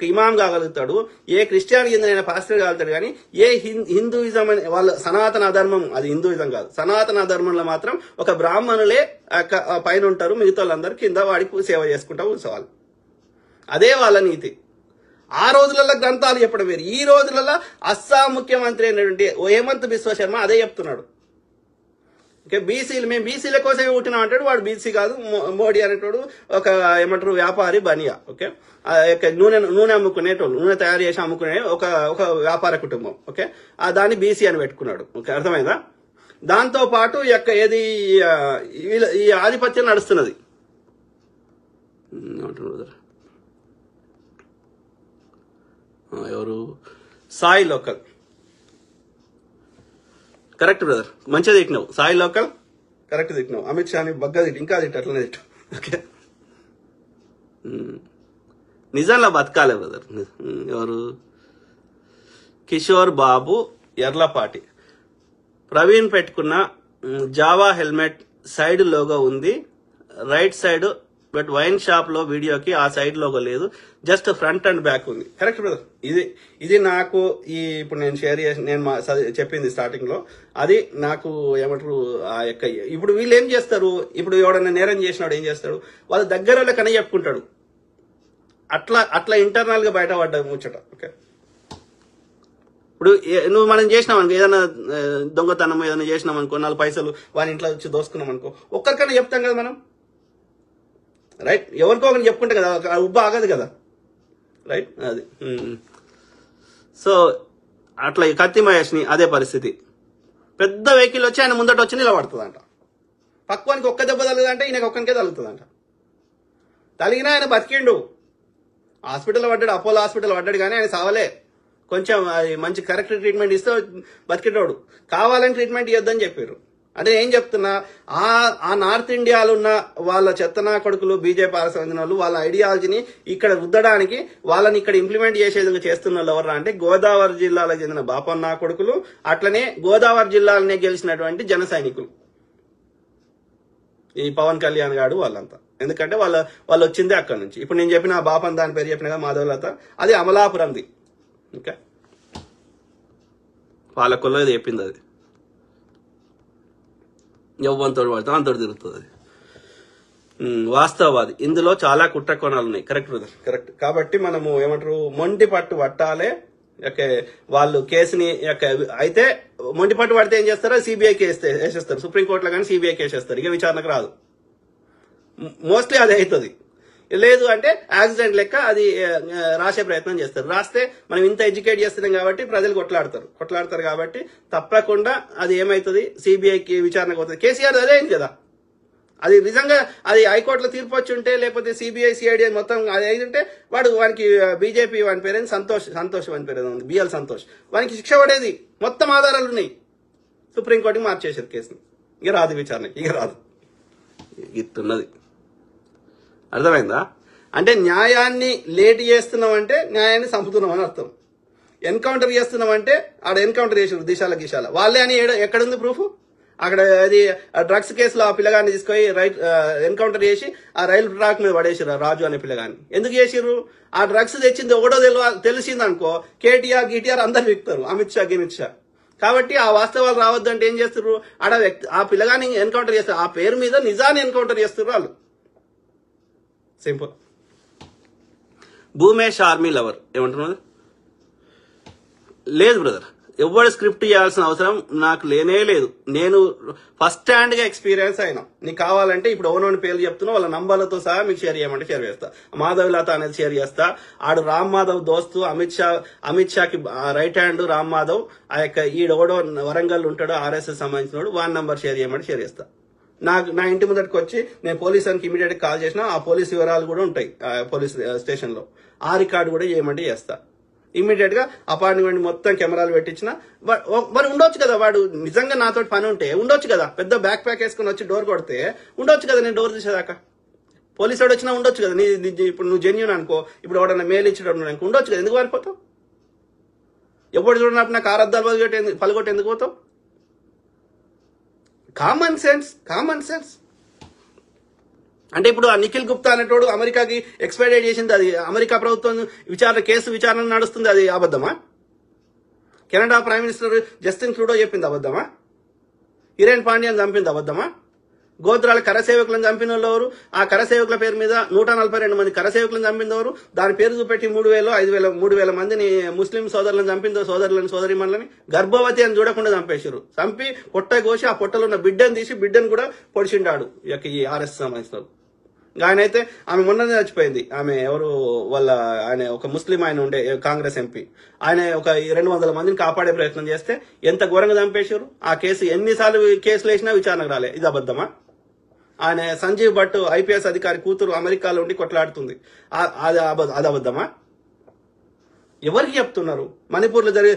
ఇమాం కాగలుగుతాడు, ఏ క్రిస్టియానికి చెందిన పాస్టర్ కాగలుగుతాడు, కానీ ఏ హిందూయిజం అని వాళ్ళ సనాతన అధర్మం, అది హిందూయిజం కాదు, సనాతన అధర్మంలో మాత్రం ఒక బ్రాహ్మణులే పైన ఉంటారు, మిగతా వాళ్ళందరూ కింద వాడికి సేవ చేసుకుంటా కూర్చోవాలి. అదే వాళ్ళ నీతి. ఆ రోజులలో గ్రంథాలు చెప్పడం వేరు. ఈ రోజులలో అస్సాం ముఖ్యమంత్రి అయినటువంటి హేమంత్ బిశ్వ శర్మ అదే చెప్తున్నాడు. ఓకే, మేము బీసీల కోసమే పుట్టినాం అంటాడు. వాడు బీసీ కాదు, మోడీ అనేటోడు ఒక ఏమంటారు వ్యాపారి బనియా. ఓకే, నూనె అమ్ముకునేటోళ్ళు, నూనె తయారు చేసి అమ్ముకునే ఒక వ్యాపార కుటుంబం. ఓకే, దాన్ని బీసీ అని పెట్టుకున్నాడు. ఓకే, అర్థమైందా? దాంతో పాటు ఏది ఈ ఆధిపత్యం నడుస్తున్నది. ఎవరు? సాయి లోకల్. కరెక్ట్ బ్రదర్, మంచిగా తిట్టినావు. సాయి లోకల్ కరెక్ట్ తిట్టినావు. అమిత్ షాని బగ్గా తిట్టి, ఇంకా తిట్టి, అట్లనే తిట్టు. ఓకే, నిజంగా బతకాలే బ్రదర్. ఎవరు? కిషోర్ బాబు ఎర్లపాటి. ప్రవీణ్ పెట్టుకున్న జావా హెల్మెట్ సైడ్ లోగో ఉంది, right side, but wine shop లో వీడియోకి ఆ సైడ్ లోగో లేదు, జస్ట్ ఫ్రంట్ అండ్ బ్యాక్ ఉంది. Correct brother. ఇది నాకు ఇప్పుడు నేను షేర్ చేసి నేను చెప్పింది స్టార్టింగ్ లో, అది నాకు ఏమంటారు ఇప్పుడు వీళ్ళు ఏం చేస్తారు, ఇప్పుడు ఎవడన్నా నేరం చేసినాడు ఏం చేస్తాడు, వాళ్ళ దగ్గర కన్నా చెప్పుకుంటాడు. అట్లా ఇంటర్నల్ గా బయటపడ్డా ముచ్చట. ఓకే, ఇప్పుడు నువ్వు మనం చేసినాం అనుకో, ఏదైనా దొంగతనం ఏదైనా చేసినాం అనుకో, 4 పైసలు వాని ఇంట్లో వచ్చి దోసుకున్నాం అనుకో, ఒక్కరికైనా చెప్తాం కదా మనం, రైట్? ఎవరికో ఒకరిని చెప్పుకుంటే కదా ఉబ్బ ఆగదు కదా, రైట్? అది. సో అట్లా కత్తి మహేష్ని అదే పరిస్థితి. పెద్ద వెహికల్ వచ్చి ఆయన ముందట వచ్చి నిలబడుతుందంట, పక్వానికి ఒక్క దెబ్బ తగులుదంటే ఈయనకి ఒక్కనికే తగులుతుందంట. తగిలినా ఆయన బతికిండు, హాస్పిటల్లో పడ్డాడు, అపోలో హాస్పిటల్ పడ్డాడు, కానీ ఆయన సావలే. కొంచెం అది మంచి కరెక్ట్ ట్రీట్మెంట్ ఇస్తే బతికేటోడు. కావాలని ట్రీట్మెంట్ ఇవ్వద్దని చెప్పారు. అంటే ఏం చెప్తున్నా, ఆ నార్త్ ఇండియాలో ఉన్న వాళ్ళ చెత్తనా కొడుకులు, బీజేపీ చెందిన వాళ్ళు, వాళ్ళ ఐడియాలజీని ఇక్కడ రుద్దడానికి వాళ్ళని ఇక్కడ ఇంప్లిమెంట్ చేసేందుకు చేస్తున్న వాళ్ళు ఎవరా అంటే గోదావరి జిల్లాలకు చెందిన బాపన్న కొడుకులు, అట్లనే గోదావరి జిల్లాలనే గెలిచినటువంటి జన సైనికులు, ఈ పవన్ కళ్యాణ్ గాడు వాళ్ళంతా. ఎందుకంటే వాళ్ళు వచ్చిందే అక్కడ నుంచి. ఇప్పుడు నేను చెప్పిన బాపన్ దాని పేరు చెప్పిన కదా, మాధవలత, అది అమలాపురంది. ఓకే, పాలకొల్లో ఇది చెప్పింది. అది యవ్వంతో పడతాం అంతటి తిరుగుతుంది. అది వాస్తవవాది. ఇందులో చాలా కుట్ర కోణాలు ఉన్నాయి. Correct brother, correct. కాబట్టి మనము ఏమంటారు, మొండి పట్టు పట్టాలే. వాళ్ళు కేసుని అయితే మొండి పట్టు పడితే ఏం చేస్తారో సిబిఐ కేసు వేసేస్తారు, సుప్రీంకోర్టులో కానీ సిబిఐ కేసు వేస్తారు, ఇక విచారణకు రాదు. మోస్ట్లీ అది అవుతుంది. లేదు అంటే యాక్సిడెంట్ లెక్క అది రాసే ప్రయత్నం చేస్తారు. రాస్తే మనం ఇంత ఎడ్యుకేట్ చేస్తున్నాం కాబట్టి ప్రజలు కొట్లాడతారు కాబట్టి తప్పకుండా అది ఏమవుతుంది, సిబిఐకి విచారణకు అవుతుంది. కేసీఆర్ అదే అయింది కదా. అది నిజంగా అది హైకోర్టులో తీర్పు వచ్చి ఉంటే, లేకపోతే సిబిఐ సిఐడి మొత్తం అది అయిందంటే వానికి బీజేపీ వాని పేరు సంతోష్ వాని పేరు ఉంది, బిఎల్ సంతోష్, వానికి శిక్ష పడేది. మొత్తం ఆధారాలు ఉన్నాయి. సుప్రీంకోర్టుకి మార్చేశారు కేసుని. ఇక రాదు విచారణకి, ఇక రాదు. ఇస్తున్నది అర్థమైందా? అంటే న్యాయాన్ని లేట్ చేస్తున్నాం అంటే న్యాయాన్ని చంపుతున్నాం అని అర్థం. ఎన్కౌంటర్ చేస్తున్నాం అంటే ఆడ ఎన్కౌంటర్ చేసారు దిశాల గిశాల వాళ్ళే అని ఎక్కడుంది ప్రూఫ్? అక్కడ అది డ్రగ్స్ కేసులో ఆ పిల్లగాన్ని తీసుకొని ఎన్కౌంటర్ చేసి ఆ రైలు ట్రాక్ మీద పడేసారు రాజు అనే పిల్లగాన్ని. ఎందుకు చేసిర్రు? ఆ డ్రగ్స్ తెచ్చింది ఒకటో తెలిసింది అనుకో, కేటీఆర్ అందరు విక్తారు, అమిత్ షా. కాబట్టి ఆ వాస్తవాలు రావద్దంటే ఏం చేస్తారు, ఆడ ఆ పిల్లగాన్ని ఎన్కౌంటర్ చేస్తారు, ఆ పేరు మీద నిజాన్ని ఎన్కౌంటర్ చేస్తారు వాళ్ళు. సింపుల్. భూమేష్ ఆర్మీ లవర్ ఏమంటున్నారు? లేదు బ్రదర్, ఎవరు స్క్రిప్ట్ చేయాల్సిన అవసరం నాకు లేనే లేదు. నేను ఫస్ట్ హ్యాండ్ గా ఎక్స్పీరియన్స్ అయినా. నీకు కావాలంటే ఇప్పుడు ఓనోని పేర్లు చెప్తున్నా, వాళ్ళ నంబర్లతో సహా మీకు షేర్ చేయమంటే షేర్ చేస్తా. మాధవిలత అనేది షేర్ చేస్తా. ఆడు రామ్ మాధవ్ దోస్తు, అమిత్ షాకి రైట్ హ్యాండ్ రామ్ మాధవ్. ఈడోడో వరంగల్ ఉంటాడో ఆర్ఎస్ఎస్ సంబంధించినోడు, వాన్ నంబర్ షేర్ చేయమంటే షేర్ చేస్తా. నా ఇంటి ముందటికి వచ్చి నేను పోలీసానికి ఇమీడియట్ కాల్ చేసినా ఆ పోలీస్ వివరాలు కూడా ఉంటాయి పోలీస్ స్టేషన్ లో. ఆ రికార్డు కూడా చేయమంటే చేస్తా. ఇమీడియట్ గా అపార్ట్మెంట్ మొత్తం కెమెరాలు పెట్టించిన. మరి ఉండొచ్చు కదా, వాడు నిజంగా నాతో పని ఉంటే ఉండొచ్చు కదా, పెద్ద బ్యాక్ ప్యాక్ వేసుకుని వచ్చి డోర్ కొడితే ఉండొచ్చు కదా, నేను డోర్ తీసేదాకా. పోలీసు వాడు వచ్చినా ఉండొచ్చు కదా. ఇప్పుడు నువ్వు జెన్యూన్ అనుకో, ఇప్పుడు ఎవడన్నా మెయిల్ ఇచ్చేటప్పుడు అనుకో ఉండొచ్చు కదా. ఎందుకు పారిపోతావు? ఎప్పుడు చూడనప్పుడు నాకు ఆరద్దాలు పలుగొట్టి ఎందుకు పోతావు? Common sense. అంటే ఇప్పుడు ఆ నిఖిల్ గుప్తా అనేటోడు అమెరికాకి ఎక్స్పైడేట్ చేసింది, అది అమెరికా ప్రభుత్వం కేసు విచారణ నడుస్తుంది, అది అబద్ధమా? Canada prime minister Justin Trudeau చెప్పింది అబద్ధమా? హిరేన్ పాండ్యాన్ని చంపింది అబద్ధమా? గోత్రాల కరసేవకులను చంపిన వాళ్ళు ఎవరు? ఆ కరసేవకుల పేరు మీద 142 మంది కరసేవకులను చంపింది ఎవరు? దాని పేరు చూపెట్టి 3,000 మందిని ముస్లిం సోదరులను చంపిందో, సోదరిమణులని గర్భవతి అని చూడకుండా చంపేశారు. చంపి పొట్ట కోసి ఆ పొట్టలో ఉన్న బిడ్డను తీసి బిడ్డను కూడా పొడిచిండాడు ఈ ఆర్ఎస్ సంబంధించిన. ఆయన అయితే ఆమె మొన్ననే చచ్చిపోయింది. ఆమె ఎవరు ఆయన ఒక ముస్లిం ఆయన ఉండే కాంగ్రెస్ ఎంపీ. ఆయన ఒక 200 మందిని కాపాడే ప్రయత్నం చేస్తే ఎంత ఘోరంగా చంపేశారు. ఆ కేసు ఎన్నిసార్లు కేసులు వేసినా విచారణకు రాలే. ఇది అబద్ధమా? ఆయన సంజీవ్ భట్ ఐపీఎస్ అధికారి కూతురు అమెరికాలో ఉండి కొట్లాడుతుంది, అది అబద్ధమా? ఎవరికి చెప్తున్నారు? మణిపూర్లో జరిగే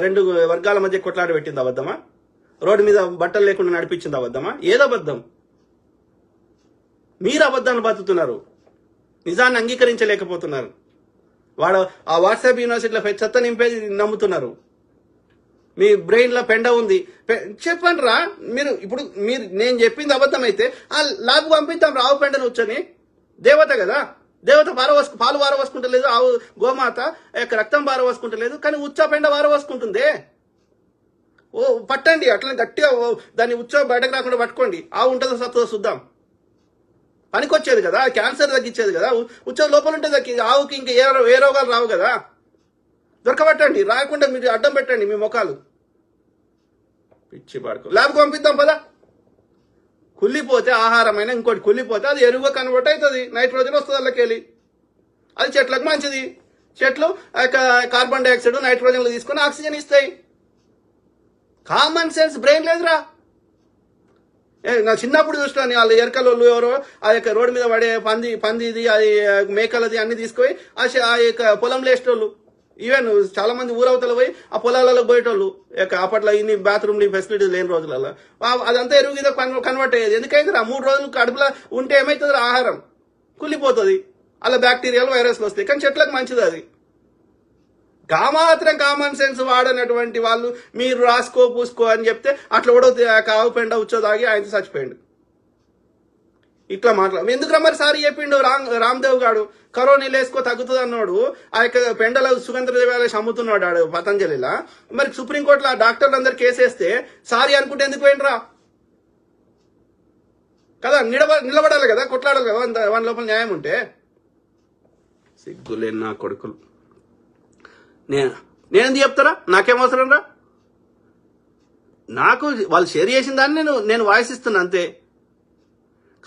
2 వర్గాల మధ్య కొట్లాట పెట్టింది అబద్ధమా? రోడ్డు మీద బట్టలు లేకుండా నడిపించింది అబద్ధమా? ఏదబద్ధం? మీరు అబద్ధాన్ని బతుకుతున్నారు, నిజాన్ని అంగీకరించలేకపోతున్నారు. వాడు ఆ వాట్సాప్ యూనివర్సిటీలో చెత్త నింపేది నమ్ముతున్నారు. మీ బ్రెయిన్ లో పెండ ఉంది. చెప్పండి రా మీరు. ఇప్పుడు నేను చెప్పింది అబద్ధం అయితే ఆ ల్యాబ్ పంపిద్దాం, రావు పెండను వచ్చని. దేవత కదా, దేవత పాలు వారవసుకుంటలేదు, ఆవు గోమాత రక్తం వారవసుకుంటలేదు, కానీ ఉచ్చ పెండ వారవసుకుంటుంది. పట్టండి అట్లా గట్టిగా దాన్ని ఉచ్చ బయటకు రాకుండా పట్టుకోండి. ఆవు ఉంటుందో సత్తుందో చూద్దాం. పనికొచ్చేది కదా, క్యాన్సర్ తగ్గించేది కదా, ఉచ్చ లోపల ఉంటే ఆవుకి ఇంకా ఏ రోగాలు రావు కదా. దొరకబట్టండి, రాకుండా మీరు అడ్డం పెట్టండి మీ ముఖాలు. పిచ్చి పడుకో. ల్యాబ్కి పంపిద్దాం పదా. కుళ్ళిపోతే ఆహారమైన ఇంకోటి కుళ్ళిపోతే అది ఎరువుగా కన్వర్ట్ అవుతుంది, నైట్రోజన్ వస్తుంది అందులోకెళ్ళి. అది చెట్లకు మంచిది. చెట్లు కార్బన్ డైఆక్సైడ్ నైట్రోజన్లు తీసుకొని ఆక్సిజన్ ఇస్తాయి. కామన్ సెన్స్ బ్రెయిన్ లేదురా. నా చిన్నప్పుడు చూస్తాను వాళ్ళు ఎరకలు ఎవరో ఆ యొక్క రోడ్డు మీద పడే పందిది అది మేకలది అన్ని తీసుకొని ఆ యొక్క పొలంలో వేసేటోళ్ళు. ఈవెన్ చాలా మంది ఊరవతలు పోయి ఆ పొలాలలో పోయేటోళ్ళు. అప్పట్లో ఇన్ని బాత్రూమ్లు ఫెసిలిటీస్ లేని రోజులలో అదంతా ఎరువు మీద కన్వర్ట్ అయ్యేది. ఎందుకైతే 3 రోజులు కడుపులో ఉంటే ఏమవుతుంది? ఆహారం కుళ్ళిపోతుంది, అలా బ్యాక్టీరియాలు వైరస్లు వస్తాయి. కానీ చెట్లకు మంచిది అది. మాత్రం కామన్ సెన్స్ వాడనటువంటి వాళ్ళు మీరు రాసుకో పూసుకో అని చెప్తే అట్లా కూడా కావు పెండ ఉచ్చో తాగి ఆయన చచ్చిపోయిండు. ఇట్లా ఎందుకు మరి సారి చెప్పిండు రామ్దేవ్ గాడు, కరోనా వేసుకో తగ్గుతుంది అన్నాడు. ఆ యొక్క పెండల సుగంధ ద్రవ్యాలు అమ్ముతున్నాడు ఆడు పతంజలిలా. మరి సుప్రీంకోర్టులో డాక్టర్లు అందరు కేసేస్తే సారీ అనుకుంటే ఎందుకు పోయిండ్రా? కదా, నిలబడాలి కదా, కొట్లాడాలి కదా, వాని లోపల న్యాయం ఉంటే. సిగ్గులేని నా కొడుకులు. నేనెందుకు చెప్తారా, నాకేం అవసరం రా? నాకు వాళ్ళు షేర్ చేసిన దాన్ని నేను వాయిస్ ఇస్తున్నా అంతే.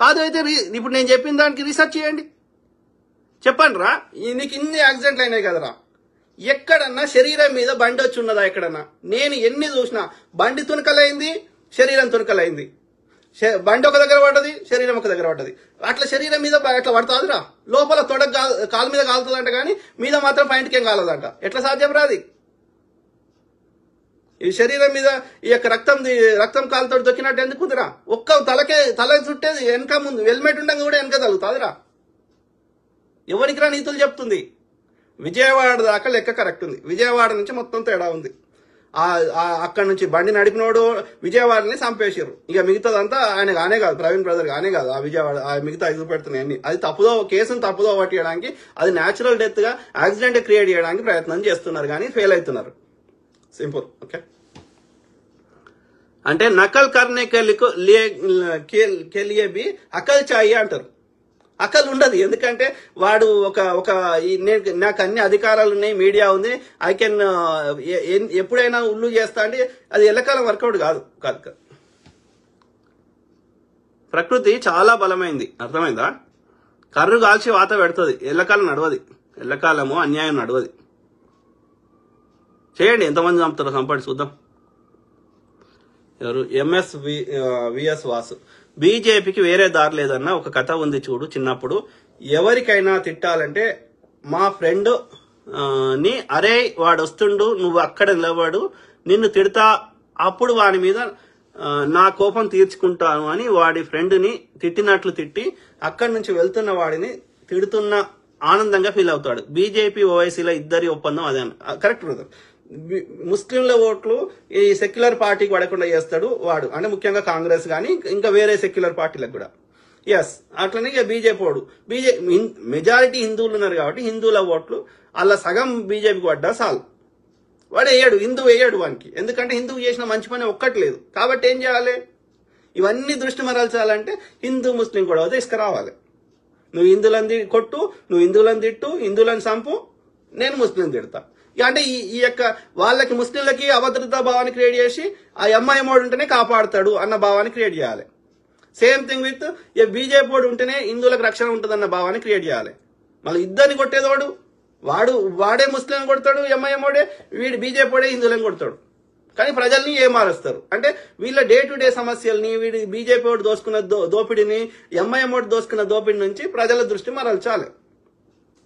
కాదు అయితే ఇప్పుడు నేను చెప్పిన దానికి రీసెర్చ్ చేయండి, చెప్పండి రా. నీకు ఇన్ని యాక్సిడెంట్లు అయినాయి కదరా, ఎక్కడన్నా శరీరం మీద బండి వచ్చి ఉన్నదా? ఎక్కడన్నా నేను ఎన్ని చూసినా బండి తునకలైంది, శరీరం తునకలైంది. బండి ఒక దగ్గర పడ్డది, శరీరం ఒక దగ్గర పడ్డది. అట్లా శరీరం మీద అట్లా పడుతుందిరా. లోపల తొడ కాలు మీద కాలుతుందంట, కానీ మీద మాత్రం పాయింట్కి ఏం కాలదంట. ఎట్లా సాధ్యం రాది? ఈ శరీరం మీద ఈ యొక్క రక్తం కాలుతో దొక్కినట్టు ఎందుకుందిరా? తల చుట్టేది వెనక ముందు హెల్మెట్ ఉండగా కూడా వెనక తగులుతుందిరా. ఎవరికి రా నీతులు చెప్తుంది? విజయవాడ దాకా లెక్క కరెక్ట్ ఉంది, విజయవాడ నుంచి మొత్తం తేడా ఉంది. అక్కడ నుంచి బండి నడిపినోడు విజయవాడని చంపేసారు. ఇక మిగతాదంతా ఆయనే కాదు, ప్రవీణ్ బ్రదర్ గానే కాదు, ఆ విజయవాడ మిగతా పెడుతున్నాయి అన్ని. అది కేసును తప్పుదో పట్టియడానికి, అది న్యాచురల్ డెత్ గా యాక్సిడెంట్ క్రియేట్ చేయడానికి ప్రయత్నం చేస్తున్నారు, కానీ ఫెయిల్ అవుతున్నారు. సింపుల్. ఓకే, అంటే నకల్ కర్నే కే లియే భీ అకల్ చాయి అంటారు. అకల్ ఉండదు, ఎందుకంటే వాడు నాకు అన్ని అధికారాలు ఉన్నాయి, మీడియా ఉంది, ఐ కెన్ ఎప్పుడైనా ఉల్లు చేస్తా అంటే అది ఎల్లకాలం వర్కౌట్ కాదు. ప్రకృతి చాలా బలమైంది, అర్థమైందా? కర్రు కాల్చి వాత పెడుతుంది, ఎల్లకాలం నడవది. ఎల్లకాలము అన్యాయం నడవది. చేయండి, ఎంతమంది చంపుతారో చంపండి చూద్దాం. ఎవరు? విఎస్ వాసు. బీజేపీకి వేరే దారి లేదన్న ఒక కథ ఉంది చూడు. చిన్నప్పుడు ఎవరికైనా తిట్టాలంటే మా ఫ్రెండ్ ని అరే వాడు వస్తుండు, నువ్వు అక్కడ నిలబడు, నిన్ను తిడతా, అప్పుడు వాడి మీద నా కోపం తీర్చుకుంటాను అని వాడి ఫ్రెండ్ ని తిట్టినట్లు తిట్టి అక్కడి నుంచి వెళ్తున్న వాడిని తిడుతున్న ఆనందంగా ఫీల్ అవుతాడు. బీజేపీ ఓవైసీల ఇద్దరి ఒప్పందం అదే. Correct brother. ముస్లింల ఓట్లు ఈ సెక్యులర్ పార్టీకి పడకుండా చేస్తాడు వాడు, అంటే ముఖ్యంగా కాంగ్రెస్ కానీ ఇంకా వేరే సెక్యులర్ పార్టీలకు కూడా. ఎస్, అట్లనే ఇక బీజేపీ మెజారిటీ హిందువులు ఉన్నారు కాబట్టి హిందువుల ఓట్లు అలా సగం బీజేపీకి పడ్డా చాలు. వాడు వేయడు, హిందువు వేయడు వానికి, ఎందుకంటే హిందువు చేసిన మంచి పని ఒక్కట్లేదు. కాబట్టి ఏం చేయాలి? ఇవన్నీ దృష్టి మరల్చాలంటే హిందూ ముస్లిం కూడా తీసుకురావాలి. నువ్వు హిందువులని కొట్టు, నువ్వు హిందువులను తిట్టు, హిందువులను చంపు, నేను ముస్లిం తిడతా. అంటే ఈ యొక్క వాళ్ళకి ముస్లింలకి అభద్రతా భావాన్ని క్రియేట్ చేసి ఆ ఎంఐఎం వాడు ఉంటేనే కాపాడుతాడు అన్న భావాన్ని క్రియేట్ చేయాలి. సేమ్ థింగ్ విత్ బీజేపీ వాడు ఉంటేనే హిందువులకు రక్షణ ఉంటుందన్న భావాన్ని క్రియేట్ చేయాలి. మళ్ళీ ఇద్దరిని కొట్టేదోడు వాడే ముస్లిం కొడతాడు, ఎంఐఎం వాడే, వీడు బీజేపీ వాడే హిందువులను కొడతాడు. కానీ ప్రజల్ని ఏమారుస్తారు అంటే వీళ్ళ డే టు డే సమస్యల్ని, వీడి బీజేపీ వాడు దోసుకున్న దోపిడిని, ఎంఐఎం వాడు దోసుకున్న దోపిడి నుంచి ప్రజల దృష్టి మరల్చాలి.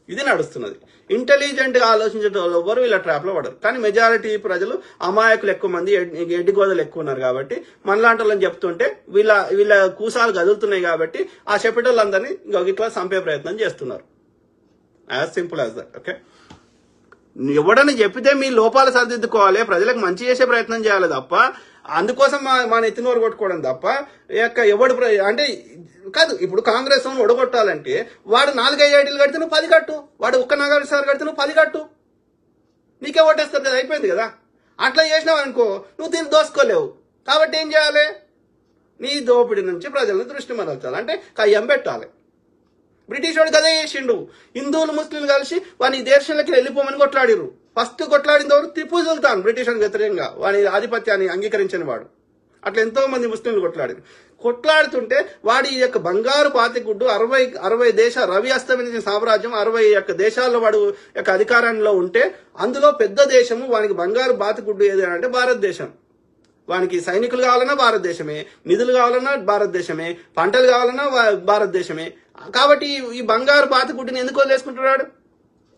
ఇది నడుస్తున్నది. ఇంటెలిజెంట్ గా ఆలోచించడం ఎవరు వీళ్ళ ట్రాప్ లో పడరు. కానీ మెజారిటీ ప్రజలు అమాయకులు ఎక్కువ మంది, ఎడ్డిగోదలు ఎక్కువ ఉన్నారు కాబట్టి మనలాంటి వాళ్ళని చెప్తుంటే వీళ్ళ కూసాలు కదులుతున్నాయి కాబట్టి ఆ చెప్పేటోళ్ళందరినీ ఇట్లా చంపే ప్రయత్నం చేస్తున్నారు. As simple as that. Okay, ఎవడని చెప్పితే మీ లోపాలు సరిదిద్దుకోవాలి, ప్రజలకు మంచి చేసే ప్రయత్నం చేయాలి తప్ప అందుకోసం మా నెత్తినోరు కొట్టుకోవడం తప్ప ఎవడు అంటే కాదు. ఇప్పుడు కాంగ్రెస్ ఒడగొట్టాలంటే వాడు 4-5 ఐటీలు కడితే నువ్వు 10 కట్టు, వాడు ఒక్క నాగార్జున సార్ కడితే నువ్వు 10 కట్టు, నీకే ఓటేస్తారు కదా, అయిపోయింది కదా. అట్లా చేసినావు అనుకో నువ్వు దీన్ని దోసుకోలేవు. కాబట్టి ఏం చేయాలి? నీ దోపిడి నుంచి ప్రజలను దృష్టి మరల్చాలి, అంటే కయ్యం పెట్టాలి. బ్రిటిష్ వాడు కదే చేసిండు. హిందువులు ముస్లింలు కలిసి వాని దేశంలోకి వెళ్ళిపోమని కొట్లాడిరు. ఫస్ట్ కొట్లాడింది ఎవరు? టిప్పు సుల్తాన్, బ్రిటిష్ వాడికి వ్యతిరేకంగా వాని ఆధిపత్యాన్ని అంగీకరించిన వాడు. అట్లా ఎంతో మంది ముస్లింలు కొట్లాడారు. కొట్లాడుతుంటే వాడి యొక్క బంగారు పాతిగుడ్డు 60 దేశాలు, రవి అస్తమించిన సామ్రాజ్యం 60 దేశాల్లో వాడు యొక్క అధికారంలో ఉంటే అందులో పెద్ద దేశము వానికి బంగారు బాతిగుడ్డు ఏది అంటే భారతదేశం. వానికి సైనికులు కావాలన్నా భారతదేశమే, నిధులు కావాలన్నా భారతదేశమే, పంటలు కావాలన్నా భారతదేశమే. కాబట్టి ఈ బంగారు బాతిగుడ్డుని ఎందుకు వదిలేసుకుంటున్నాడు?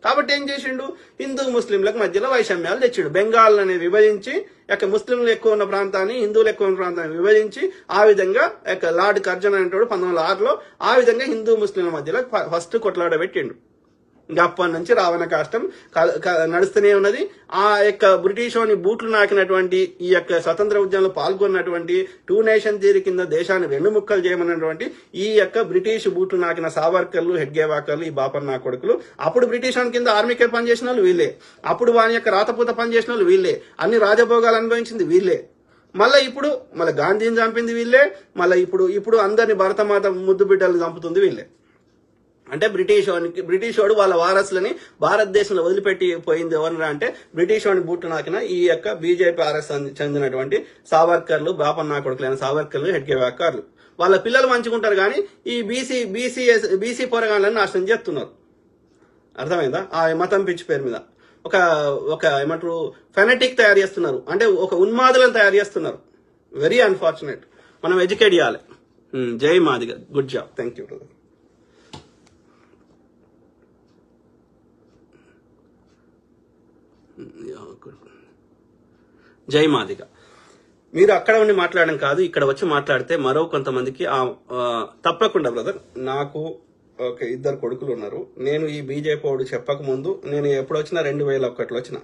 కాబట్టి ఏం చేసిండు? హిందూ ముస్లింలకు మధ్యలో వైషమ్యాలు తెచ్చిండు. బెంగాల్ అనేది విభజించి ముస్లింలు ఎక్కువ ఉన్న ప్రాంతాన్ని, హిందువులు ఎక్కువ ఉన్న ప్రాంతాన్ని విభజించి ఆ విధంగా లార్డ్ కర్జన్ అనేటోడు 1906లో ఆ విధంగా హిందూ ముస్లింల మధ్యలో ఫస్ట్ కొట్లాడ పెట్టిండు. ఇంకా అప్పటి నుంచి రావణ కాష్టం నడుస్తూనే ఉన్నది. ఆ యొక్క బ్రిటిష్ వాని బూట్లు నాకినటువంటి ఈ యొక్క స్వతంత్ర ఉద్యమంలో పాల్గొన్నటువంటి 2 నేషన్ థియరీ కింద దేశాన్ని 2 ముక్కలు చేయమన్నటువంటి ఈ యొక్క బ్రిటిష్ బూట్లు నాకిన సావర్కర్లు, హెడ్గేవాకర్లు, ఈ బాపన్న కొడుకులు. అప్పుడు బ్రిటిష్ వాని కింద ఆర్మీకే పనిచేసిన వాళ్ళు వీళ్ళే, అప్పుడు వాని యొక్క రాతపూత పనిచేసిన వాళ్ళు వీళ్ళే, అన్ని రాజభోగాలు అనుభవించింది వీళ్ళే. మళ్ళీ ఇప్పుడు మళ్ళీ గాంధీని చంపింది వీళ్ళే, మళ్ళీ ఇప్పుడు అందరిని భరతమాత ముద్దు బిడ్డలు చంపుతుంది వీళ్ళే. అంటే బ్రిటిష్ వాడు వాళ్ళ వారసులని భారతదేశంలో వదిలిపెట్టి పోయింది ఎవరన్నా అంటే బ్రిటిష్ వాడిని బూట్టు నాకిన ఈ యొక్క బీజేపీ ఆర్ఎస్ చెందినటువంటి సావర్కర్లు, బాపన్న కొడుకులైన సావర్కర్లు, హెడ్గే వ్యాకర్లు. వాళ్ళ పిల్లలు మంచుకుంటారు కానీ ఈ బీసీ పోరగాళ్ళని నాశనం చేస్తున్నారు. అర్థమైందా? ఆ మతం పిచ్చి పేరు మీద ఒక ఏమంటారు ఫెనటిక్ తయారు చేస్తున్నారు, అంటే ఒక ఉన్మాదులను తయారు చేస్తున్నారు. Very unfortunate. మనం ఎడ్యుకేట్ చేయాలి. జై Madiga. Good job. Thank you brother. జై మాదిగ. మీరు అక్కడ ఉండి మాట్లాడడం కాదు, ఇక్కడ వచ్చి మాట్లాడితే మరో కొంతమందికి తప్పకుండా బ్రదర్. నాకు ఒక 2 కొడుకులు ఉన్నారు. నేను ఈ బీజేపీ వాడు చెప్పక ముందు నేను ఎప్పుడు వచ్చినా 2001లో వచ్చిన.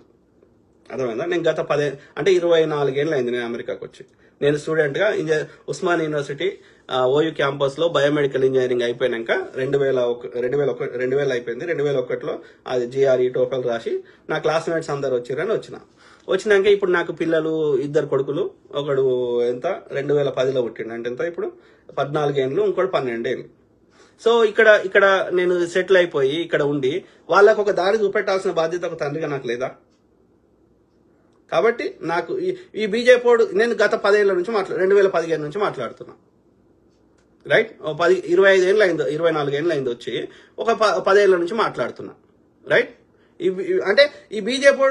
అర్థమైందా? నేను గత 24 ఏళ్ళు అయింది నేను అమెరికాకు వచ్చి. నేను స్టూడెంట్ గా ఉస్మాన్ యూనివర్సిటీ ఓయూ క్యాంపస్ లో బయోమెడికల్ ఇంజనీరింగ్ అయిపోయినాక 2000 అయిపోయింది. 2001లో అది GRE టోఫెల్ రాసి నా క్లాస్మేట్స్ అందరు వచ్చిరని వచ్చినాక ఇప్పుడు నాకు పిల్లలు 2 కొడుకులు. ఒకడు ఎంత 2010లో పుట్టిండు, అంటే ఎంత ఇప్పుడు 14 ఏళ్ళు, ఇంకోటి 12 ఏళ్ళు. సో ఇక్కడ నేను సెటిల్ అయిపోయి ఇక్కడ ఉండి వాళ్ళకు ఒక దారి చూపెట్టాల్సిన బాధ్యత ఒక తండ్రిగా నాకు లేదా? కాబట్టి నాకు ఈ బీజేపీ నేను గత 10 ఏళ్ల నుంచి 2015 నుంచి మాట్లాడుతున్నా. రైట్? 25 ఏళ్ళు అయింది, 24 ఏళ్ళు అయింది వచ్చి, ఒక 10 ఏళ్ల నుంచి మాట్లాడుతున్నా. రైట్? అంటే ఈ బీజేపీ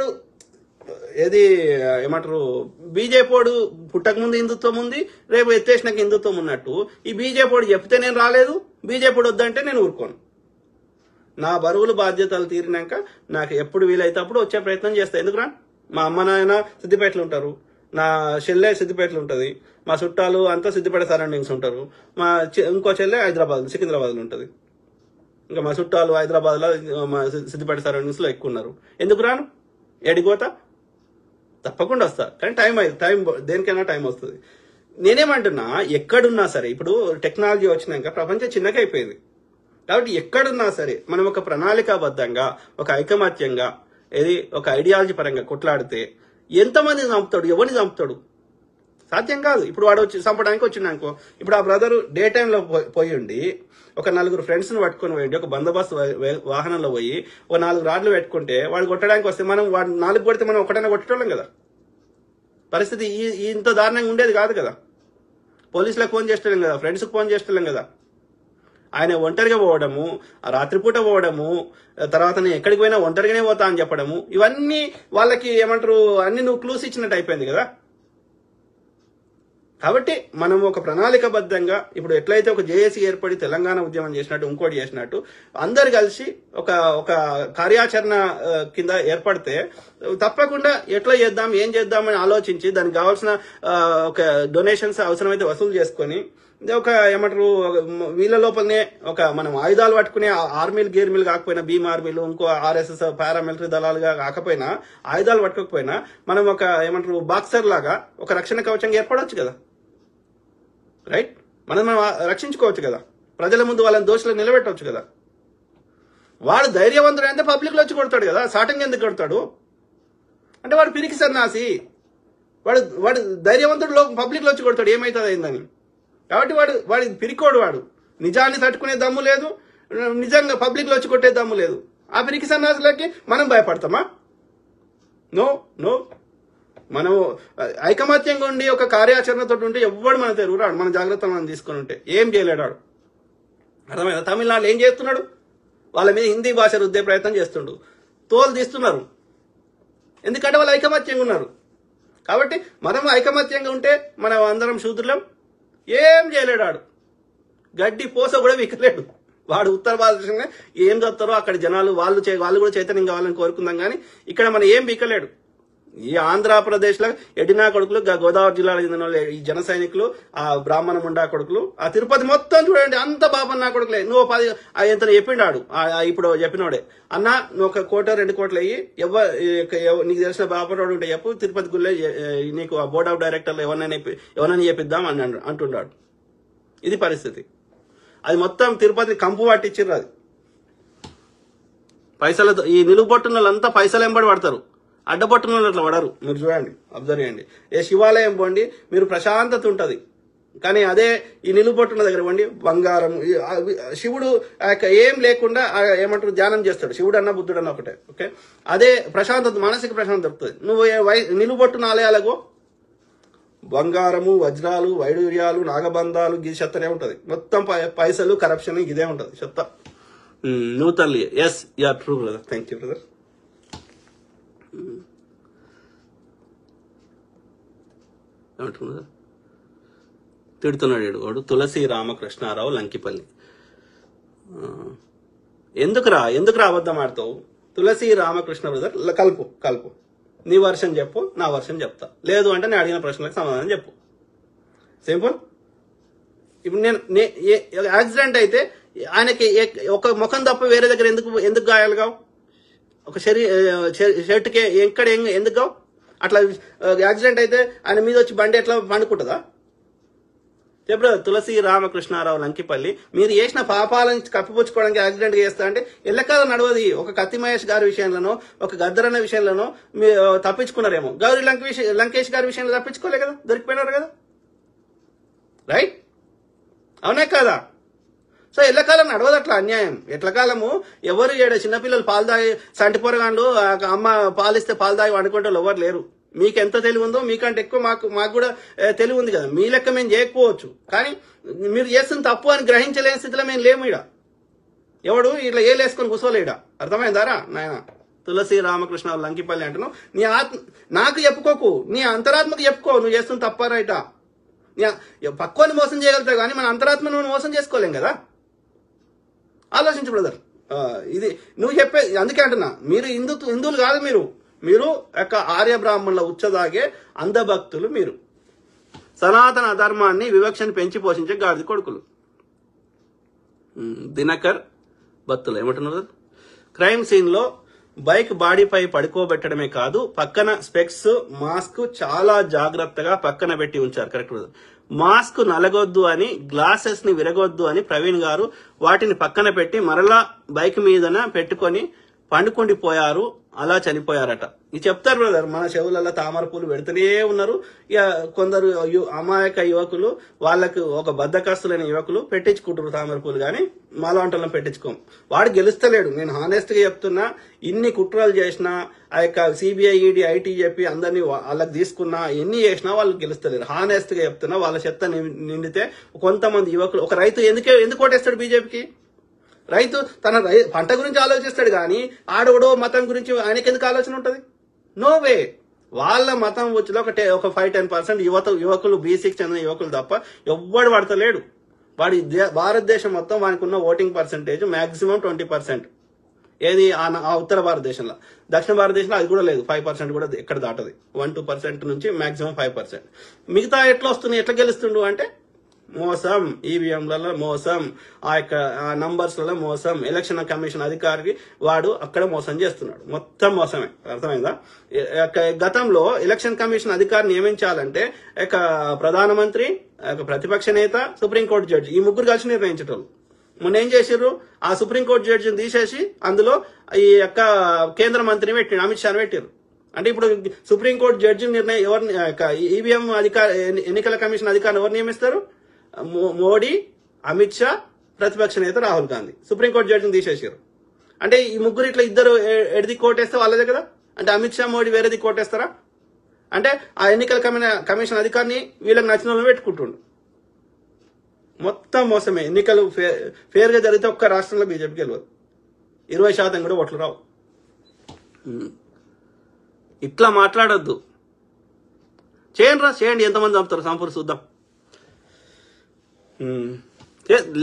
ఏది ఏమంటారు, బీజేపీ పుట్టక ముందు హిందుత్వం ఉంది, రేపు ఎత్తేసినాక హిందుత్వం ఉన్నట్టు ఈ బీజేపీ చెప్తే నేను రాలేదు, బీజేపీ వద్దంటే నేను ఊరుకోను. నా బరువులు బాధ్యతలు తీరినాక నాకు ఎప్పుడు వీలైతే అప్పుడు వచ్చే ప్రయత్నం చేస్తా. ఎందుకురా? మా అమ్మ నాయన సిద్దిపేటలో ఉంటారు, నా చెల్లె సిద్దిపేటలో ఉంటుంది, మా చుట్టాలు అంతా సిద్దిపేట సరౌండింగ్స్ ఉంటారు, మా ఇంకో చెల్లె సికింద్రాబాద్లో ఉంటుంది. ఇంకా మా చుట్టాలు హైదరాబాద్లో, మా సిద్దిపేట సరౌండింగ్స్ లో ఎక్కువ ఉన్నారు. ఎందుకు రాను? ఎడిగోతా? తప్పకుండా వస్తా. కానీ టైం దేనికైనా టైం వస్తుంది. నేనేమంటున్నా, ఎక్కడున్నా సరే ఇప్పుడు టెక్నాలజీ వచ్చినాక ప్రపంచం చిన్నగా అయిపోయింది. కాబట్టి ఎక్కడున్నా సరే మనం ఒక ప్రణాళికాబద్ధంగా, ఒక ఐకమత్యంగా, ఒక ఐడియాలజీ పరంగా కొట్లాడితే ఎంతమంది చంపుతాడు, ఎవరిని చంపుతాడు? సాధ్యం కాదు. ఇప్పుడు వాడు వచ్చి చంపడానికి వచ్చిండనుకో, ఇప్పుడు ఆ బ్రదర్ డే టైంలో పోయి ఉండి ఒక 4 ఫ్రెండ్స్ని పట్టుకొని పోయింది, ఒక బందోబస్తు వాహనంలో పోయి ఒక 4 రాడ్లు పెట్టుకుంటే వాడు కొట్టడానికి వస్తే మనం వాడు 4 కొడితే మనం ఒకటైనా కొట్టేటోళ్ళం కదా. పరిస్థితి ఇంత దారుణంగా ఉండేది కాదు కదా. పోలీసులకు ఫోన్ చేస్తలేం కదా, ఫ్రెండ్స్కి ఫోన్ చేస్తలేం కదా. ఆయన ఒంటరిగా పోవడము, రాత్రిపూట పోవడము, తర్వాత నేను ఎక్కడికి పోయినా ఒంటరిగానే పోతా అని చెప్పడము, ఇవన్నీ వాళ్ళకి ఏమంటారు, అన్ని నువ్వు క్లూస్ ఇచ్చినట్టు అయిపోయింది కదా. కాబట్టి మనం ఒక ప్రణాళికబద్ధంగా ఇప్పుడు ఎట్లయితే ఒక జేఏసీ ఏర్పడి తెలంగాణ ఉద్యమం చేసినట్టు, ఇంకోటి చేసినట్టు అందరు కలిసి ఒక కార్యాచరణ కింద ఏర్పడితే తప్పకుండా ఎట్లా చేద్దాం, ఏం చేద్దామని ఆలోచించి దానికి కావాల్సిన ఒక డొనేషన్స్ అవసరమైతే వసూలు చేసుకొని ఒక ఏమంటారు వీళ్ళ లోపలనే ఒక మనం ఆయుధాలు పట్టుకునే ఆర్మీలు గేర్మీలు కాకపోయినా, భీమ్ ఆర్మీలు, ఇంకో RSS పారామిలిటరీ దళాలుగా కాకపోయినా, ఆయుధాలు పట్టుకోకపోయినా మనం ఒక ఏమంటారు బాక్సర్ లాగా ఒక రక్షణ కవచంగా ఏర్పడవచ్చు కదా. రైట్? మనం రక్షించుకోవచ్చు కదా, ప్రజల ముందు వాళ్ళని దోషులు నిలబెట్టవచ్చు కదా. వాడు ధైర్యవంతుడు అంటే పబ్లిక్లో వచ్చి కొడతాడు కదా, సాటంగా ఎందుకు కొడతాడు అంటే వాడు పిరికి సన్నాసి. వాడు ధైర్యవంతుడు పబ్లిక్లో వచ్చి కొడతాడు, ఏమవుతుంది అయిందని. కాబట్టి వాడి పిరికోడు, వాడు నిజాన్ని తట్టుకునే దమ్ము లేదు, నిజంగా పబ్లిక్లో వచ్చి కొట్టే దమ్ము లేదు. ఆ పిరికి సన్నాసులకి మనం భయపడతామా? నో. మనము ఐకమత్యంగా ఉండి ఒక కార్యాచరణతో ఉంటే ఎవ్వడు మన తెరుగురాడు, మన జాగ్రత్తలు మనం తీసుకుని ఉంటే ఏం చేయలేడాడు. అర్థమైందా? తమిళనాడులో ఏం చేస్తున్నాడు? వాళ్ళ మీద హిందీ భాష రుద్దే ప్రయత్నం చేస్తుండు, తోలు తీస్తున్నారు. ఎందుకంటే వాళ్ళు ఐకమత్యంగా ఉన్నారు. కాబట్టి మనం ఐకమత్యంగా ఉంటే మనం అందరం శూద్రులం. ఏం చేయలేడాడు, గడ్డి పోస కూడా విక్కలేడు. వాడు ఉత్తర భారతదేశంగా ఏం చదువుతారో అక్కడ జనాలు వాళ్ళు కూడా చైతన్యం కావాలని కోరుకుందాం, కానీ ఇక్కడ మనం ఏం బీకలేడు. ఈ ఆంధ్రప్రదేశ్ లో ఎడినా కొడుకులు, గోదావరి జిల్లాలో చెందిన వాళ్ళు, ఈ జన సైనికులు, ఆ బ్రాహ్మణ ముండా కొడుకులు, ఆ తిరుపతి మొత్తం చూడండి అంత బాబన్నా కొడుకులే. నువ్వు 10 ఎంత చెప్పిండాడు ఇప్పుడు చెప్పినోడే, అన్న నువ్వు 1 కోటి 2 కోట్లు అయ్యి నీకు తెలిసిన బాపరోడు ఉంటే చెప్పు, తిరుపతి గుళ్ళే నీకు ఆ బోర్డ్ ఆఫ్ డైరెక్టర్లు ఎవరైనా చెప్పిద్దాం అని అంటున్నాడు. ఇది పరిస్థితి. అది మొత్తం తిరుపతి కంపు పట్టించారు. అది పైసలతో ఈ నిలుగుబొట్టున వాళ్ళంతా పైసలు వెంబడి పడతారు. అడ్డపట్టున అట్లా పడరు. మీరు చూడండి, అబ్జర్వ్ చేయండి. ఏ శివాలయం పోండి, మీరు ప్రశాంతత ఉంటుంది. కానీ అదే ఈ నిలుబొట్టున్న దగ్గర పోండి, బంగారం, శివుడు ఏం లేకుండా ఏమంటారు ధ్యానం చేస్తాడు. శివుడు అన్న బుద్ధుడు అన్న ఒకటే. ఓకే, అదే ప్రశాంతత, మానసిక ప్రశాంతత దొరుకుతుంది. నువ్వు నిలుబొట్టున ఆలయాలకు బంగారము, వజ్రాలు, వైడూర్యాలు, నాగబంధాలు, గి చెత్తనే ఉంటది. మొత్తం పైసలు, కరప్షన్ ఇదే ఉంటది చెత్త. నువ్వు తల్లి. Yes, you are true brother. Thank you brother. ఏమంటున్నా తిడుతున్నాడు వాడు. తులసి రామకృష్ణారావు లంకిపల్లి. ఎందుకురా అబద్ధం ఆడతావు? తులసి రామకృష్ణ బ్రదర్ కలుపు. నీ వర్షన్ చెప్పు, నా వర్షన్ చెప్తా. లేదు అంటే నేను అడిగిన ప్రశ్నలకు సమాధానం చెప్పు. సింపుల్. ఇప్పుడు నేను యాక్సిడెంట్ అయితే ఆయనకి ఒక ముఖం తప్ప వేరే దగ్గర ఎందుకు గాయాలు కావు? ఒక షర్ట్కి ఎక్కడ ఎందుకు కావు? అట్లా యాక్సిడెంట్ అయితే ఆయన మీద వచ్చి బండి ఎట్లా పండుకుంటుందా? చెప్పు. తులసి రామకృష్ణారావు లంకిపల్లి, మీరు చేసిన పాపాలను కప్పిపుచ్చుకోవడానికి యాక్సిడెంట్ చేస్తా అంటే ఎల్లకాలం నడవది. ఒక కత్తి మహేష్ గారి విషయంలోనో, ఒక గద్దరన్న విషయంలోనో మీరు తప్పించుకున్నారేమో. గౌరీ లంకేష్ గారి విషయంలో తప్పించుకోలే కదా, దొరికిపోయినారు కదా. రైట్, అవునే కదా? సో ఎల్లకాలం నడవదు అట్లా అన్యాయం. ఎట్లకాలము ఎవరు చిన్నపిల్లలు పాలు తాగి సంటిపొరగాండు, అమ్మ పాలిస్తే పాలు తాగి వండుకుంటే ఎవరు లేరు. మీకు ఎంత తెలివి ఉందో మీకంటే ఎక్కువ మాకు కూడా తెలివి ఉంది కదా. మీ లెక్క మేము చేయకపోవచ్చు, కానీ మీరు చేస్తున్న తప్పు అని గ్రహించలేని స్థితిలో మేము లేము. ఇడ ఎవడు ఇట్లా ఏలేసుకొని కూర్చోలేడా? అర్థమైందారా నాయన? తులసి రామకృష్ణ లంకిపల్లి అంటున్నావు. నీ నాకు చెప్పుకోకు, నీ అంతరాత్మకు చెప్పుకో. నువ్వు చేస్తున్న తప్ప రైటా? పక్కోని మోసం చేయగలుగుతావు, కానీ మన అంతరాత్మను నువ్వు మోసం చేసుకోలేం కదా. ఆలోచించు బ్రదర్. ఇది నువ్వు చెప్పే, అందుకే అంటున్నా, మీరు హిందువులు కాదు. మీరు యొక్క ఆర్య బ్రాహ్మణుల ఉచ్చదాగే అంధభక్తులు. మీరు సనాతన అధర్మాన్ని, వివక్షను పెంచి పోషించే గాడిద కొడుకులు. దినకర్ బత్తులు ఏమంటున్నారు? క్రైమ్ సీన్ లో బైక్ బాడీపై పడుకోబెట్టడమే కాదు, పక్కన స్పెక్స్, మాస్క్ చాలా జాగ్రత్తగా పక్కన పెట్టి ఉంచారు. Correct brother. మాస్క్ నలగొద్దు అని, గ్లాసెస్ ని విరగొద్దు అని ప్రవీణ్ గారు వాటిని పక్కన పెట్టి మరలా బైక్ మీదన పెట్టుకొని పండుకుండిపోయారు. అలా చనిపోయారట. ఇది చెప్తారు బ్రదర్. మన చెవులలో తామర పూలు పెడుతూనే ఉన్నారు. ఇక కొందరు అమాయక యువకులు, వాళ్ళకు ఒక బద్దకస్తులైన యువకులు పెట్టించుకుంటారు తామర పూలు, కానీ మాలాంటలను పెట్టించుకోం. వాడు గెలుస్తలేడు. నేను హానెస్ట్ గా చెప్తున్నా. ఇన్ని కుట్రలు చేసినా, ఆ యొక్క సిబిఐ, ఈడీ, ఐటీ చెప్పి అందరినీ వాళ్ళకి తీసుకున్నా, ఎన్ని చేసినా వాళ్ళు గెలుస్తలేరు. హానెస్ట్ గా చెప్తున్నా. వాళ్ళ చెత్త నిండితే కొంతమంది యువకులు, ఒక రైతు ఎందుకు ఓటేస్తాడు బీజేపీకి? రైతు తన పంట గురించి ఆలోచిస్తాడు, కానీ ఆడవడో మతం గురించి ఆయనకి ఎందుకు ఆలోచన ఉంటుంది? No way. వాళ్ళ మతం వచ్చిలో ఒక 5-10% యువకులు, బీసీకి చెందిన యువకులు తప్ప ఎవ్వడు పడతలేడు. వాడి భారతదేశం మొత్తం వానికి ఉన్న ఓటింగ్ పర్సెంటేజ్ మాక్సిమం 20%. ఏది ఆ ఉత్తర భారతదేశంలో. దక్షిణ భారతదేశంలో అది కూడా లేదు. 5% కూడా ఎక్కడ దాటది. 1-2% నుంచి మాక్సిమం 5%. మిగతా ఎట్లా వస్తుంది, ఎట్లా గెలుస్తుండు అంటే మోసం, ఈవీఎంలలో మోసం, ఆ యొక్క నంబర్స్లలో మోసం. ఎలక్షన్ కమిషన్ అధికారికి వాడు అక్కడ మోసం చేస్తున్నాడు. మొత్తం మోసమే. అర్థమైందా? గతంలో ఎలక్షన్ కమిషన్ అధికారిని నియమించాలంటే ప్రధానమంత్రి, ప్రతిపక్ష నేత, సుప్రీంకోర్టు జడ్జి, ఈ ముగ్గురు కలిసి నిర్ణయించేటోళ్ళు. మొన్న ఏం చేసిర్రు? ఆ సుప్రీంకోర్టు జడ్జిని తీసేసి అందులో ఈ యొక్క కేంద్ర మంత్రిని పెట్టిండు, అమిత్ షాని పెట్టారు. అంటే ఇప్పుడు సుప్రీంకోర్టు జడ్జి నిర్ణయం ఎవరిని, ఈవీఎం ఎన్నికల కమిషన్ అధికారిని ఎవరు నియమిస్తారు? మోడీ, అమిత్ షా, ప్రతిపక్ష నేత రాహుల్ గాంధీ. సుప్రీంకోర్టు జడ్జిని తీసేసారు. అంటే ఈ ముగ్గురు ఇట్లా ఇద్దరు ఎడిది కోటేస్తే వాళ్ళదే కదా. అంటే అమిత్ షా, మోడీ వేరేది కోటేస్తారా? అంటే ఆ ఎన్నికల కమిషన్ అధికారిని వీళ్ళకి నచ్చిన వాళ్ళని పెట్టుకుంటుండు. మొత్తం మోసమే. ఎన్నికలు ఫేర్ గా జరిగితే ఒక్క రాష్ట్రంలో బీజేపీకి గెలవదు. 20% కూడా ఓట్లు రావు. ఇట్లా మాట్లాడొద్దు. చేయండి. ఎంతమంది చంపుతారు సంపూర్ చూద్దాం.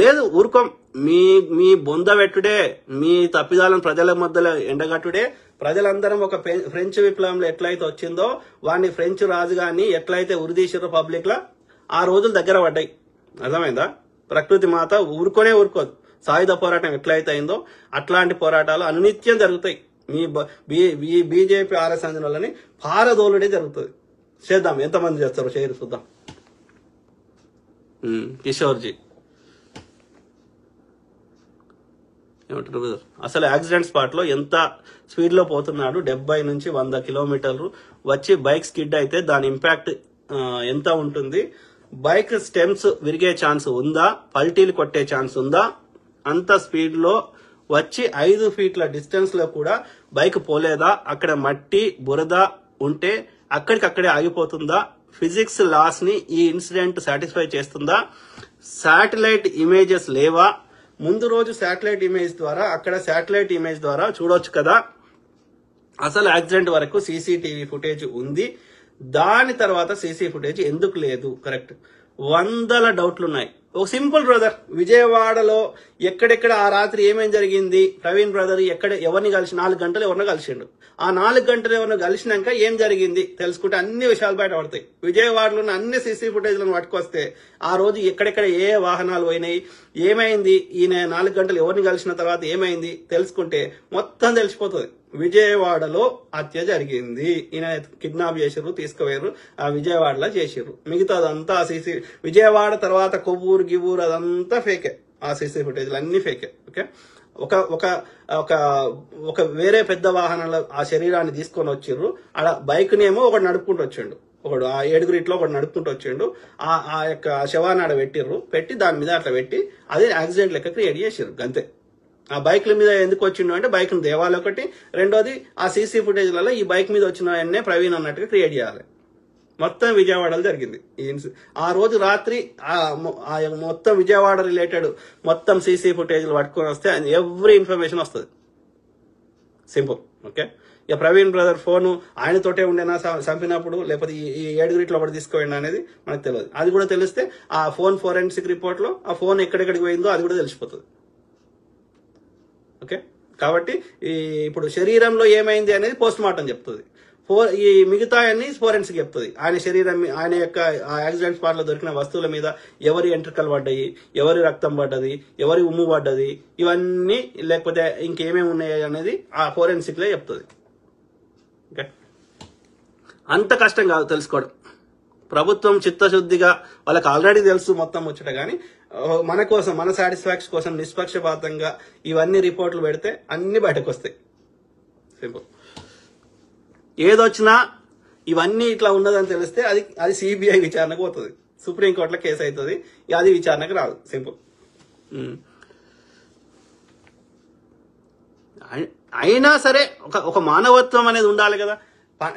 లేదు, ఊరుకోం. మీ బొంద పెట్టుడే, మీ తప్పిదాలను ప్రజల మధ్యలో ఎండగట్టుడే. ప్రజలందరం ఒక ఫ్రెంచ్ విప్లవంలో ఎట్లయితే వచ్చిందో, వాడిని ఫ్రెంచ్ రాజుగాన్ని ఎట్లయితే ఉరిదీసారో పబ్లిక్ లా, ఆ రోజులు దగ్గర పడ్డాయి. అర్థమైందా? ప్రకృతి మాత ఊరుకోదు. సాయుధ పోరాటం ఎట్లయితే అయిందో అట్లాంటి పోరాటాలు అనునిత్యం జరుగుతాయి. మీ బీజేపీ ఆర్ఎస్ అంజనోళ్ళని పారదోలుడే జరుగుతుంది. చేద్దాం. ఎంతమంది చేస్తారో చేయరు చూద్దాం. కిషోర్జీ ఏమంటారు బ్రదర్, అసలు యాక్సిడెంట్ స్పాట్ లో ఎంత స్పీడ్ లో పోతున్నాడు, 70 నుంచి 100 కిలోమీటర్లు వచ్చి బైక్ స్కిడ్ అయితే దాని ఇంపాక్ట్ ఎంత ఉంటుంది, బైక్ స్టెమ్స్ విరిగే ఛాన్స్ ఉందా, పల్టీలు కొట్టే ఛాన్స్ ఉందా, అంత స్పీడ్ లో వచ్చి 5 ఫీట్ల డిస్టెన్స్ లో కూడా బైక్ పోలేదా, అక్కడ మట్టి బురద ఉంటే అక్కడికక్కడే ఆగిపోతుందా, ఫిజిక్స్ లాస్ ని ఈ ఇన్సిడెంట్ సాటిస్ఫై చేస్తుందా, శాటిలైట్ ఇమేజెస్ లేవా, ముందు రోజు శాటిలైట్ ఇమేజ్ ద్వారా అక్కడ శాటిలైట్ ఇమేజ్ ద్వారా చూడొచ్చు కదా, అసలు యాక్సిడెంట్ వరకు సీసీటీవీ ఫుటేజ్ ఉంది, దాని తర్వాత సీసీ ఫుటేజ్ ఎందుకు లేదు, కరెక్ట్, వందల డౌట్లు ఉన్నాయి. ఒక సింపుల్ బ్రదర్, విజయవాడలో ఎక్కడెక్కడ ఆ రాత్రి ఏమేం జరిగింది, ప్రవీణ్ బ్రదర్ ఎక్కడ ఎవరిని కలిసి 4 గంటలు ఎవరినో కలిసిండు, ఆ 4 గంటలు ఎవరినో కలిసినాక ఏం జరిగింది తెలుసుకుంటే అన్ని విషయాలు బయట పడతాయి. విజయవాడలో ఉన్న అన్ని సీసీ ఫుటేజ్లను పట్టుకొస్తే ఆ రోజు ఎక్కడెక్కడ ఏ వాహనాలు పోయినాయి, ఏమైంది, ఈయన 4 గంటలు ఎవరిని కలిసిన తర్వాత ఏమైంది తెలుసుకుంటే మొత్తం తెలిసిపోతుంది. విజయవాడలో హత్య జరిగింది, ఈయన కిడ్నాప్ చేసిర్రు, తీసుకుపోయారు, ఆ విజయవాడలో చేసిర్రు, మిగతాదంతా సీసీ విజయవాడ తర్వాత కొవ్వూరు గివ్వూరు అదంతా ఫేకే, ఆ సీసీ ఫుటేజ్లు అన్ని ఫేకే. ఓకే, ఒక ఒక ఒక ఒక వేరే పెద్ద వాహనాల ఆ శరీరాన్ని తీసుకొని వచ్చిర్రు, ఆడ బైక్ నేమో ఒకటి నడుపుకుంటూ వచ్చిండు, ఒకడు ఆ 7 ఒకటి నడుపుకుంటూ వచ్చిండు, ఆ యొక్క శవాన్ని ఆడ పెట్టిర్రు, పెట్టి దాని మీద అట్లా పెట్టి అదే యాక్సిడెంట్ లెక్క క్రియేట్ చేసిర్రు అంతే. ఆ బైక్ల మీద ఎందుకు వచ్చిండు అంటే బైక్ దేవాలి ఒకటి, రెండోది ఆ సీసీ ఫుటేజ్లలో ఈ బైక్ మీద వచ్చిన ఆయన్నే ప్రవీణ్ అన్నట్టుగా క్రియేట్ చేయాలి. మొత్తం విజయవాడలో జరిగింది ఆ రోజు రాత్రి. మొత్తం విజయవాడ రిలేటెడ్ మొత్తం సీసీ ఫుటేజ్లు పట్టుకొని వస్తే ఎవ్రీ ఇన్ఫర్మేషన్ వస్తుంది, సింపుల్. ఓకే, ఇక ప్రవీణ్ బ్రదర్ ఫోను ఆయనతోటే ఉండేనా చంపినప్పుడు, లేకపోతే ఈ 7 ఒకటి తీసుకోండి అనేది మనకు తెలియదు. అది కూడా తెలిస్తే ఆ ఫోన్ ఫోరెన్సిక్ రిపోర్ట్ లో ఆ ఫోన్ ఎక్కడెక్కడికి పోయిందో అది కూడా తెలిసిపోతుంది. ఓకే, కాబట్టి ఇప్పుడు శరీరంలో ఏమైంది అనేది పోస్ట్ మార్టం చెప్తుంది, ఈ మిగతా అన్ని ఫోరెన్సిక్ చెప్తుంది. ఆయన శరీరం, ఆయన యొక్క యాక్సిడెంట్ స్పాట్ లో దొరికిన వస్తువుల మీద ఎవరి ఎంట్రికలు పడ్డాయి, ఎవరి రక్తం పడ్డది, ఎవరి ఉమ్ము పడ్డది, ఇవన్నీ లేకపోతే ఇంకేమేమి ఉన్నాయి అనేది ఆ ఫోరెన్సిక్ లో చెప్తుంది. ఓకే, అంత కష్టం కాదు తెలుసుకోవడం. ప్రభుత్వం చిత్తశుద్ధిగా వాళ్ళకి ఆల్రెడీ తెలుసు మొత్తం ముచ్చట, కానీ మన కోసం, మన సాటిస్ఫాక్షన్ కోసం నిష్పక్షపాతంగా ఇవన్నీ రిపోర్ట్లు పెడితే అన్ని బయటకు వస్తాయి. సింపుల్. ఏదొచ్చినా ఇవన్నీ ఇట్లా ఉన్నదని తెలిస్తే అది సిబిఐ విచారణకు పోతుంది, సుప్రీంకోర్టులో కేసు అవుతుంది, అది విచారణకు రాదు. సింపుల్. అయినా సరే ఒక మానవత్వం అనేది ఉండాలి కదా.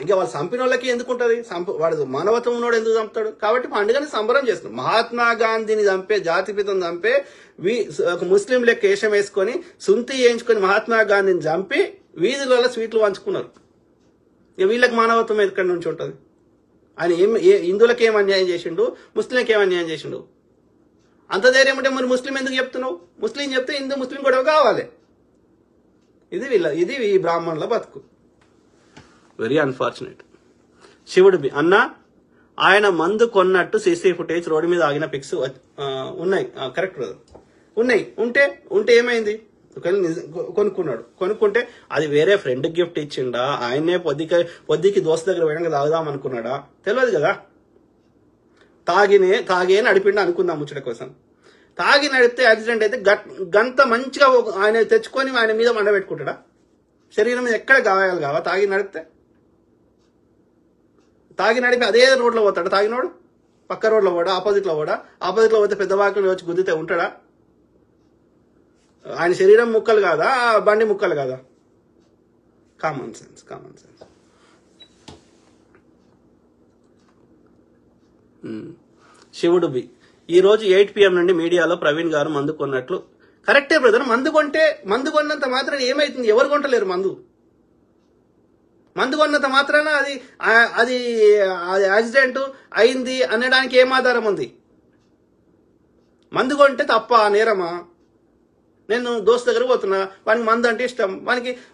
ఇంకా వాళ్ళు చంపిన వాళ్ళకి ఎందుకు ఉంటుంది, వాడు మానవత్వం ఉన్నోడు ఎందుకు చంపుతాడు, కాబట్టి పండుగని సంబరం చేస్తున్నాడు. మహాత్మా గాంధీని చంపే, జాతిపితను చంపే, ముస్లిం లెక్క వేషం వేసుకొని సుంతి వేయించుకొని మహాత్మా గాంధీని చంపి వీధులలో స్వీట్లు పంచుకున్నారు. ఇక వీళ్ళకి మానవత్వం ఎక్కడి నుంచి ఉంటుంది? ఆయన హిందువులకు ఏం అన్యాయం చేసిండు, ముస్లింలకు ఏం అన్యాయం చేసిండు? అంత ధైర్యం అంటే మరి ముస్లిం ఎందుకు చెప్తున్నావు? ముస్లిం చెప్తే హిందూ ముస్లిం గొడవ కావాలి. ఇది ఈ బ్రాహ్మణుల బతుకు. Very unfortunate. శివుడు అన్న ఆయన మందు కొన్నట్టు సీసీ ఫుటేజ్ రోడ్డు మీద ఆగిన పిక్స్ ఉన్నాయి. కరెక్ట్ బ్రదర్, ఉన్నాయి. ఉంటే ఏమైంది? కొనుక్కుంటే అది వేరే ఫ్రెండ్ గిఫ్ట్ ఇచ్చిండా, ఆయనే పొద్దుకి దోస్తు దగ్గర పోయినాక తాగుదాం అనుకున్నాడా తెలియదు కదా. తాగే నడిపిండా అనుకుందాం ముచ్చట కోసం. తాగి నడిపితే యాక్సిడెంట్ అయితే గంత మంచిగా ఆయన తెచ్చుకొని ఆయన మీద మండ పెట్టుకుంటాడా? శరీరం మీద ఎక్కడ గాయాలు కావా? తాగి నడిపి అదే రోడ్లో పోతాడు తాగినోడు, పక్క రోడ్లో పోడా, ఆపోజిట్లో పోతే పెద్ద వాకిలు వచ్చి గుద్దితే ఉంటాడా? ఆయన శరీరం ముక్కలు కాదా, బండి ముక్కలు కాదా? Common sense. శివుడు బి ఈ రోజు 8 PM నుండి మీడియాలో ప్రవీణ్ గారు మందు కొన్నట్లు. కరెక్టే బ్రదర్, మందు కొన్నంత మాత్రాన ఏమైతుంది? ఎవరు కొంటలేరు మందు కొన్నంత మాత్రాన అది యాక్సిడెంట్ అయింది అనడానికి ఏం ఆధారం ఉంది? మందు కొంటే తప్ప నేరమా? నేను దోస్తు దగ్గర పోతున్నా, వానికి మందు అంటే ఇష్టం,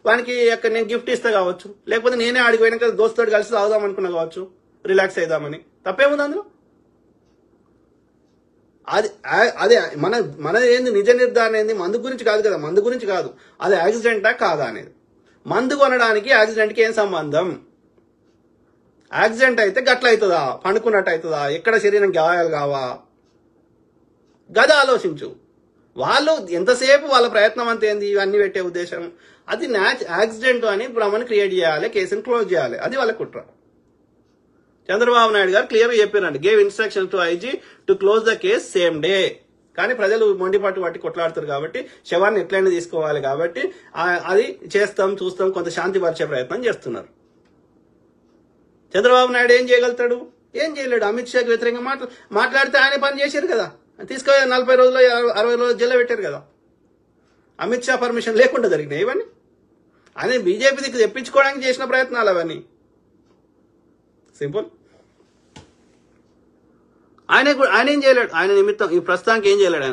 వానికి నేను గిఫ్ట్ ఇస్తా కావచ్చు, లేకపోతే నేనే ఆడికి పోయినాక దోస్తుతో కలిసి తాగుదాం అనుకున్నా కావచ్చు, రిలాక్స్ అవుదామని. తప్పేముంది అందులో? అదే మనది ఏంది, నిజ నిర్ధారణ ఏంది? మందు గురించి కాదు కదా, మందు గురించి కాదు, అది యాక్సిడెంటా కాదా అనేది. మందు కొనడానికి యాక్సిడెంట్కి ఏం సంబంధం? యాక్సిడెంట్ అయితే గట్ల అవుతుందా, పండుకున్నట్టు అవుతుందా, ఎక్కడ శరీరం గాయాలు కావా? గద ఆలోచించు. వాళ్ళు ఎంతసేపు వాళ్ళ ప్రయత్నం అంత ఏంది ఇవన్నీ పెట్టే ఉద్దేశం, అది యాక్సిడెంట్ అని భ్రమను క్రియేట్ చేయాలి, కేసుని క్లోజ్ చేయాలి, అది వాళ్ళ కుట్ర. చంద్రబాబు నాయుడు గారు క్లియర్గా చెప్పారండి, gave instruction to IG to close the case same day. కానీ ప్రజలు మొండిపాటు పట్టి కొట్లాడుతారు కాబట్టి, శవాన్ని ఎట్లయినా తీసుకోవాలి కాబట్టి అది చేస్తాం చూస్తాం కొంత శాంతి పరిచే ప్రయత్నం చేస్తున్నారు. చంద్రబాబు నాయుడు ఏం చేయగలుగుతాడు? ఏం చేయలేడు. అమిత్ షాకి వ్యతిరేకంగా మాట్లాడితే ఆయన పని చేశారు కదా, తీసుకొని 40 రోజులు 60 రోజులు జైల్లో పెట్టారు కదా. అమిత్ షా పర్మిషన్ లేకుండా జరిగినాయి ఇవన్నీ. ఆయన బీజేపీకి తెప్పించుకోవడానికి చేసిన ప్రయత్నాలు అవన్నీ. సింపుల్. ఆయన ఏం చేయలేడు. ఆయన నిమిత్తం ఈ ప్రస్తుతానికి ఏం చేయలేడు.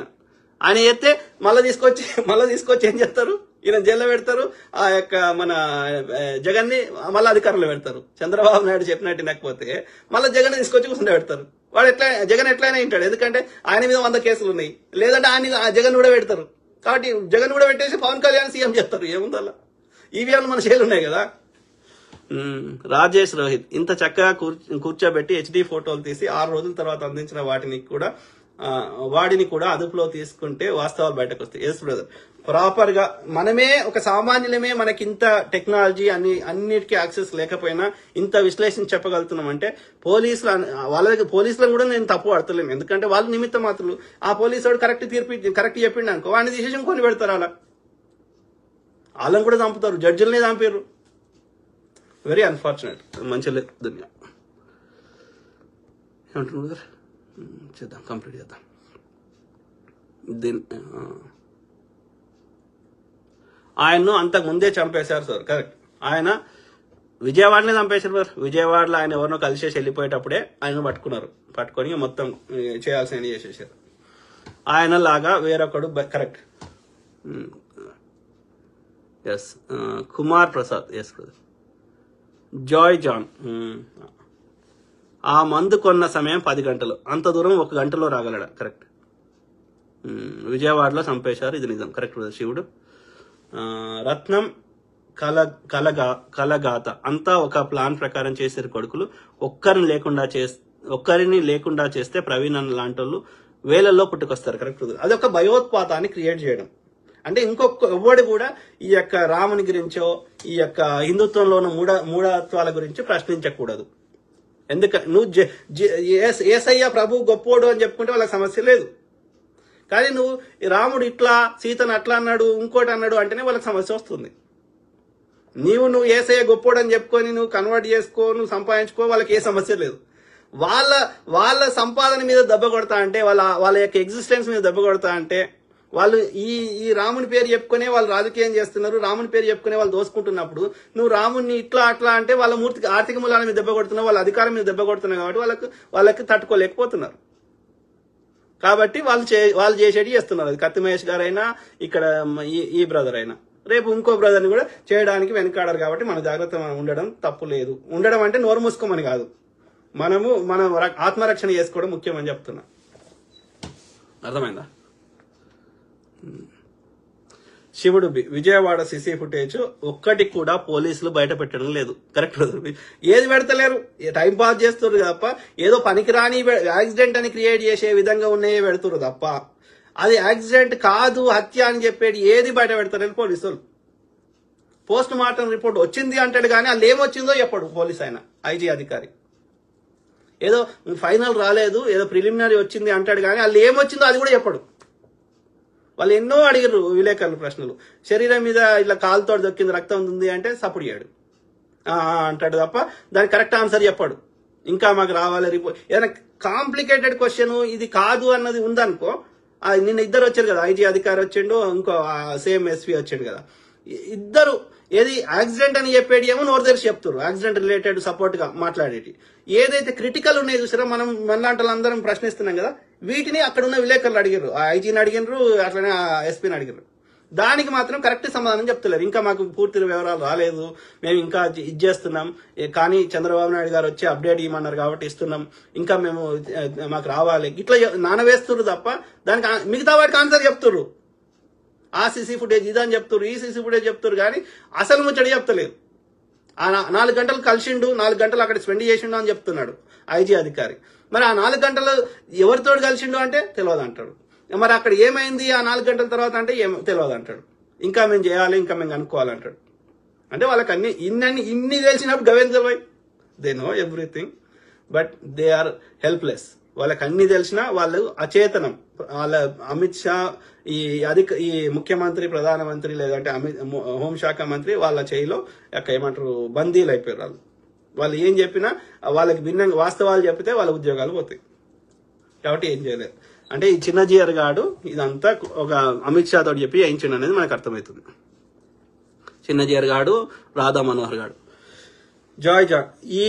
ఆయన చేస్తే మళ్ళీ తీసుకొచ్చి ఏం చేస్తారు, ఈయన జైల్లో పెడతారు, ఆ యొక్క మన జగన్ని మళ్ళీ అధికారంలో పెడతారు. చంద్రబాబు నాయుడు చెప్పినట్టు లేకపోతే మళ్ళీ జగన్ తీసుకొచ్చి కూర్చుంటే పెడతారు. వాడు జగన్ ఎట్లయినా వింటాడు, ఎందుకంటే ఆయన మీద 100 కేసులు ఉన్నాయి. లేదంటే ఆయన జగన్ కూడా పెడతారు. కాబట్టి జగన్ కూడా పెట్టేసి పవన్ కళ్యాణ్ సీఎం చేస్తారు. ఏముందల్లా ఈవీఎంలు మన చేలు ఉన్నాయి కదా. రాజేష్ రోహిత్ ఇంత చక్కగా కూర్చోబెట్టి హెచ్డి ఫోటోలు తీసి 6 రోజుల తర్వాత అందించిన వాడిని కూడా అదుపులో తీసుకుంటే వాస్తవాలు బయటకు వస్తాయి. ఎస్ బ్రదర్, ప్రాపర్ గా మనమే ఒక సామాన్యులమే మనకి ఇంత టెక్నాలజీ అన్నిటికీ యాక్సెస్ లేకపోయినా ఇంత విశ్లేషణ చెప్పగలుగుతున్నాం అంటే పోలీసులను కూడా నేను తప్పు పడతలేను. ఎందుకంటే వాళ్ళు నిమిత్త మాత్రులు. ఆ పోలీసు వాడు కరెక్ట్ చెప్పిండు అనుకో, వాడిని తీసేసి కొని పెడతారు. వాళ్ళని కూడా చంపుతారు, జడ్జిలనే చంపారు. Very unfortunate. మంచి లేదు దునియా. ఏమంటున్నారు కదా, చేద్దాం, కంప్లీట్ చేద్దాం. ఆయన్ను అంతకు ముందే చంపేశారు సార్. కరెక్ట్. ఆయన విజయవాడనే చంపేశారు సార్. విజయవాడలో ఆయన ఎవరినో కలిసేసి వెళ్ళిపోయేటప్పుడే ఆయన పట్టుకొని మొత్తం చేయాల్సిన చేసేసారు. ఆయన లాగా వేరొకడు. Correct. Yes, Kumar Prasad. Yes brother. Joy John, ఆ మందు కొన్న సమయం 10 గంటలు, అంత దూరం 1 గంటలో రాగలడా? కరెక్ట్. విజయవాడలో చంపేశారు, ఇది నిజం. Correct brother. శివుడు. రత్నం కలగాత అంతా ఒక ప్లాన్ ప్రకారం చేసారు కొడుకులు. ఒక్కరిని లేకుండా చేస్తే ప్రవీణ్ అన్న లాంటి వాళ్ళు వేలల్లో పుట్టుకొస్తారు. Correct brother. అదొక భయోత్పాతాన్ని క్రియేట్ చేయడం. అంటే ఎవ్వడు కూడా ఈ యొక్క రాముని గురించో ఈ యొక్క హిందుత్వంలో ఉన్న మూఢత్వాల గురించి ప్రశ్నించకూడదు. ఎందుకంటే నువ్వు ఏసయ్య ప్రభు గొప్పోడు అని చెప్పుకుంటే వాళ్ళకి సమస్య లేదు. కానీ నువ్వు రాముడు ఇట్లా, సీతను అట్లా అన్నాడు, ఇంకోటి అన్నాడు అంటేనే వాళ్ళకి సమస్య వస్తుంది. నువ్వు ఏసయ్య గొప్పోడు అని చెప్పుకొని నువ్వు కన్వర్ట్ చేసుకో, నువ్వు సంపాదించుకో, వాళ్ళకి ఏ సమస్య లేదు. వాళ్ళ సంపాదన మీద దెబ్బ కొడతా అంటే, వాళ్ళ యొక్క ఎగ్జిస్టెన్స్ మీద దెబ్బ కొడతా అంటే, వాళ్ళు ఈ రాముని పేరు చెప్పుకునే వాళ్ళు రాజకీయం చేస్తున్నారు, రాముని పేరు చెప్పుకునే వాళ్ళు దోసుకుంటున్నప్పుడు నువ్వు రాముని ఇట్లా అట్లా అంటే వాళ్ళ ఆర్థిక మూలాల మీద దెబ్బ కొడుతున్నావు, వాళ్ళ అధికారం మీద దెబ్బ కొడుతున్నావు. కాబట్టి వాళ్ళకి తట్టుకోలేకపోతున్నారు. కాబట్టి వాళ్ళు చేసేది చేస్తున్నారు. అది కత్తి మహేష్ గారైనా, ఇక్కడ ఈ బ్రదర్ అయినా, రేపు ఇంకో బ్రదర్ని కూడా చేయడానికి వెనకాడారు. కాబట్టి మన జాగ్రత్త ఉండడం తప్పు లేదు. ఉండడం అంటే నోరు మూసుకోమని కాదు, మనం ఆత్మరక్షణ చేసుకోవడం ముఖ్యమని చెప్తున్నా. అర్థమైందా? శివుడు విజయవాడ సిసి ఫుటేజ్ ఒక్కటి కూడా పోలీసులు బయట పెట్టడం లేదు. కరెక్ట్. ఏది పెడతలేరు, టైం పాస్ చేస్తున్నారు తప్ప, ఏదో పనికిరాని యాక్సిడెంట్ అని క్రియేట్ చేసే విధంగా ఉన్నాయే పెడుతున్నారు తప్ప, అది యాక్సిడెంట్ కాదు, హత్య అని చెప్పేది ఏది బయట పెడతలేరు పోలీసులు. పోస్ట్ మార్టం రిపోర్ట్ వచ్చింది అంటాడు కానీ అది ఏమొచ్చిందో చెప్పడు పోలీస్ ఆయన, ఐజీ అధికారి. ఏదో ఫైనల్ రాలేదు, ఏదో ప్రిలిమినరీ వచ్చింది అంటాడు కానీ అది ఏమొచ్చిందో అది కూడా చెప్పడు. వాళ్ళు ఎన్నో అడిగారు విలేకరులు ప్రశ్నలు. శరీరం మీద ఇట్లా కాలుతో దొక్కింది, రక్తం ఉంది అంటే సపోర్ట్ చేయడు అంటాడు తప్ప దానికి కరెక్ట్ ఆన్సర్ చెప్పాడు. ఇంకా మాకు రావాలి రిపోర్ట్. ఏదైనా కాంప్లికేటెడ్ క్వశ్చన్ ఇది కాదు అన్నది ఉందనుకో, నిన్న ఇద్దరు వచ్చారు కదా, ఐజీ అధికారి వచ్చిండు, ఇంకో సేమ్ ఎస్పీ వచ్చాడు కదా, ఇద్దరు ఏది యాక్సిడెంట్ అని చెప్పేది ఏమో నోరు తెరిచి చెప్తారు, యాక్సిడెంట్ రిలేటెడ్ సపోర్ట్ గా మాట్లాడేటి. ఏదైతే క్రిటికల్ ఉన్నాయో చూసారా, మనలాంటి అందరం ప్రశ్నిస్తున్నాం కదా, వీటిని అక్కడ ఉన్న విలేకరులు అడిగారు, ఆ ఐజీని అడిగినారు, అట్లనే ఎస్పీని అడిగారు. దానికి మాత్రం కరెక్ట్ సమాధానం చెప్తలేరు. ఇంకా మాకు పూర్తి వివరాలు రాలేదు, మేము ఇంకా ఇది చేస్తున్నాం, కానీ చంద్రబాబు నాయుడు గారు వచ్చి అప్డేట్ ఇవ్వమన్నారు కాబట్టి ఇస్తున్నాం, ఇంకా మాకు రావాలి, ఇట్లా నానవేస్తున్నారు తప్ప దానికి మిగతా వాటికి ఆన్సర్ చెప్తున్నారు. ఆ సీసీ ఫుటేజ్ ఇదని చెప్తారు, ఈ సీసీ ఫుటేజ్ చెప్తారు, కానీ అసలు ముచ్చడి చెప్తలేదు. 4 గంటలు కలిసిండు, 4 గంటలు అక్కడ స్పెండ్ చేసిండు అని చెప్తున్నాడు ఐజీ అధికారి. మరి ఆ 4 గంటలు ఎవరితో కలిసిండు అంటే తెలియదు అంటాడు. మరి అక్కడ ఏమైంది ఆ 4 గంటల తర్వాత అంటే ఏం తెలియదు అంటాడు. ఇంకా మేము చేయాలి, ఇంకా మేము కనుక్కోవాలంటాడు. అంటే వాళ్ళకి ఇన్ని తెలిసినప్పుడు గవేం తెలియదు. They know everything but they are helpless. వాళ్ళకి అన్ని తెలిసినా వాళ్ళు అచేతనం. వాళ్ళ అమిత్ షా ఈ ముఖ్యమంత్రి, ప్రధానమంత్రి లేదంటే హోంశాఖ మంత్రి వాళ్ళ చేయిలో ఏమంటారు బందీలు అయిపోయారు. వాళ్ళు ఏం చెప్పినా వాళ్ళకి భిన్నంగా వాస్తవాలు చెప్పితే వాళ్ళ ఉద్యోగాలు పోతాయి. కాబట్టి ఏం చేయలేదు. అంటే ఈ చిన్న జిఆర్ గాడు ఇదంతా ఒక అమిత్ షా తోటి చెప్పి వేయించండి అనేది మనకు అర్థమవుతుంది. చిన్న జిఆర్ గాడు, రాధా మనోహర్ గాడు. జాయ్ ఈ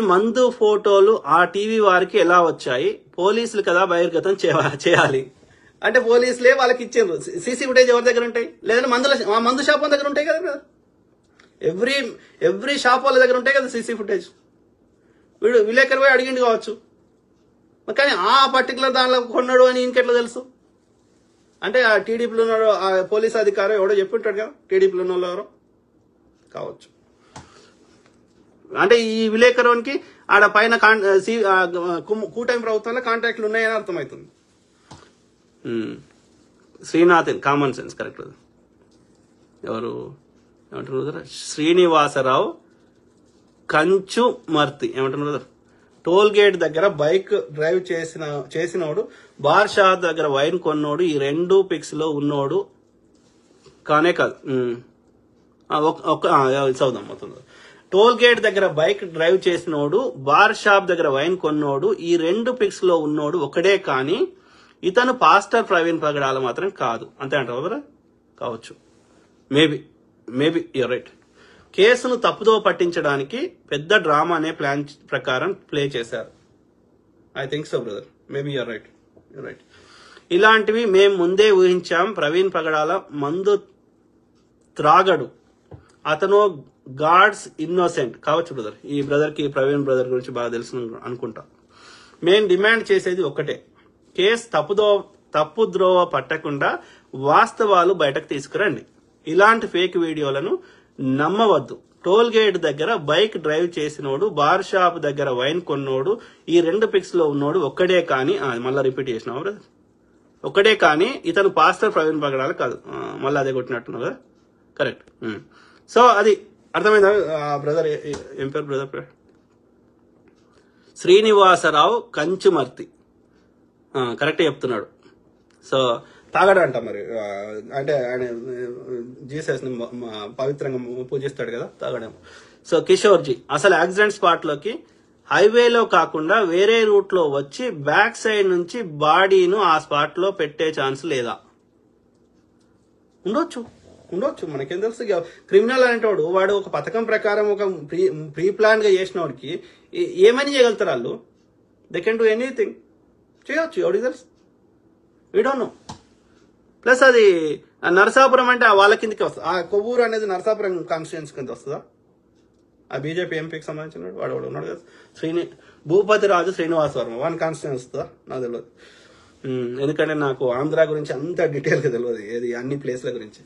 మందు ఫోటోలు ఆ టీవీ వారికి ఎలా వచ్చాయి? పోలీసులు కదా బహిర్గతం చేయాలి అంటే పోలీసులే వాళ్ళకి ఇచ్చారు. సీసీ ఫుటేజ్ ఎవరి దగ్గర ఉంటాయి? లేదంటే మందు షాప్ దగ్గర ఉంటాయి కదా. ఎవ్రీ షాప్ వాళ్ళ దగ్గర ఉంటాయి కదా సీసీ ఫుటేజ్. వీడు విలేకరు పోయి అడిగిండు కావచ్చు, కానీ ఆ పర్టికులర్ దానిలో కొన్నాడు అని ఇంకెట్లా తెలుసు? అంటే ఆ టీడీపీలో ఉన్నాడు ఆ పోలీస్ అధికారి ఎవడో చెప్పింటాడు కదా టీడీపీలో ఉన్న వాళ్ళు ఎవరో కావచ్చు. అంటే ఈ విలేకరునికి ఆడ పైన కూటమి ప్రభుత్వంలో కాంటాక్ట్లు ఉన్నాయని అర్థమవుతుంది. Srinathan common sense correct. ఎవరు ఏమంటున్నారు కదా, శ్రీనివాసరావు కంచుమర్తి ఏమంటున్నారు కదా, టోల్ గేట్ దగ్గర బైక్ డ్రైవ్ చేసినోడు, బార్ షాప్ దగ్గర వైన్ కొన్నోడు, ఈ 2 పిక్స్ లో ఉన్నోడు కానే కాదు. చదువుదాం మొత్తం. టోల్ గేట్ దగ్గర బైక్ డ్రైవ్ చేసినోడు, బార్ షాప్ దగ్గర వైన్ కొన్నోడు, ఈ 2 పిక్స్ లో ఉన్నోడు ఒకడే కానీ ఇతను పాస్టర్ ప్రవీణ్ పగడాల మాత్రం కాదు. అంతే అంటారు కదా, కావచ్చు. Maybe you're right. కేసును తప్పుదో పట్టించడానికి పెద్ద డ్రామానే ప్లాన్ ప్రకారం ప్లే చేశారు. I think so brother, maybe you're right. ఇలాంటివి మేము ముందే ఊహించాం. ప్రవీణ్ పగడాల మందు త్రాగడు, అతను గాడ్స్ ఇన్నోసెంట్ కావచ్చు బ్రదర్. ఈ బ్రదర్ కి ప్రవీణ్ బ్రదర్ గురించి బాగా తెలుసు అనుకుంటా. మేము డిమాండ్ చేసేది ఒక్కటే, కేసు తప్పుద్రోవ పట్టకుండా వాస్తవాలు బయటకు తీసుకురండి. ఇలాంటి ఫేక్ వీడియోలను నమ్మవద్దు. టోల్ గేట్ దగ్గర బైక్ డ్రైవ్ చేసినోడు, బార్ షాప్ దగ్గర వైన్ కొన్నోడు, ఈ 2 పిక్స్ లో ఉన్నోడు ఒక్కడే కానీ, మళ్ళీ రిపీట్ చేసినావు బ్రదర్, ఒక్కడే కానీ ఇతను పాస్టర్ ప్రవీణ్ పగడాలు కాదు. మళ్ళీ అదే కొట్టినట్టున్నావు కదా, కరెక్ట్. సో అది అర్థమైందా బ్రదర్? ఏం పేరు బ్రదర్ పేరు? శ్రీనివాసరావు కంచుమర్తి, కరెక్ట్ చెప్తున్నాడు. సో తాగడంట మరి, అంటే ఆయన జీసస్ ని పవిత్రంగా పూజిస్తాడు కదా, తాగడం. సో కిషోర్జీ, అసలు యాక్సిడెంట్ స్పాట్ లోకి హైవేలో కాకుండా వేరే రూట్ లో వచ్చి బ్యాక్ సైడ్ నుంచి బాడీను ఆ స్పాట్ లో పెట్టే ఛాన్స్ లేదా? ఉండొచ్చు, మనకేం తెలుసు. క్రిమినల్ అనేటోడు వాడు ఒక పథకం ప్రకారం ఒక ప్రీ ప్లాన్ గా చేసిన వాడికి ఏమని చేయగలుగుతారు వాళ్ళు? దే కెన్ డూ ఎనీథింగ్, చేయొచ్చు. ఎవరికి తెలుసు? We don't know. ప్లస్ అది నరసాపురం అంటే వాళ్ళ కిందకి వస్తుంది. ఆ కొవ్వూరు అనేది నరసాపురం కాన్స్టిట్యుయెన్సీ కింద వస్తుందా? ఆ బీజేపీ ఎంపీకి సంబంధించిన వాడు ఉన్నాడు కదా, భూపతి రాజు శ్రీనివాస వర్మ, వన్ కాన్స్టిట్యుయెన్సీ వస్తుందా? నాకు తెలియదు. ఎందుకంటే నాకు ఆంధ్ర గురించి అంత డీటెయిల్గా తెలియదు, ఏది అన్ని ప్లేస్ల గురించి.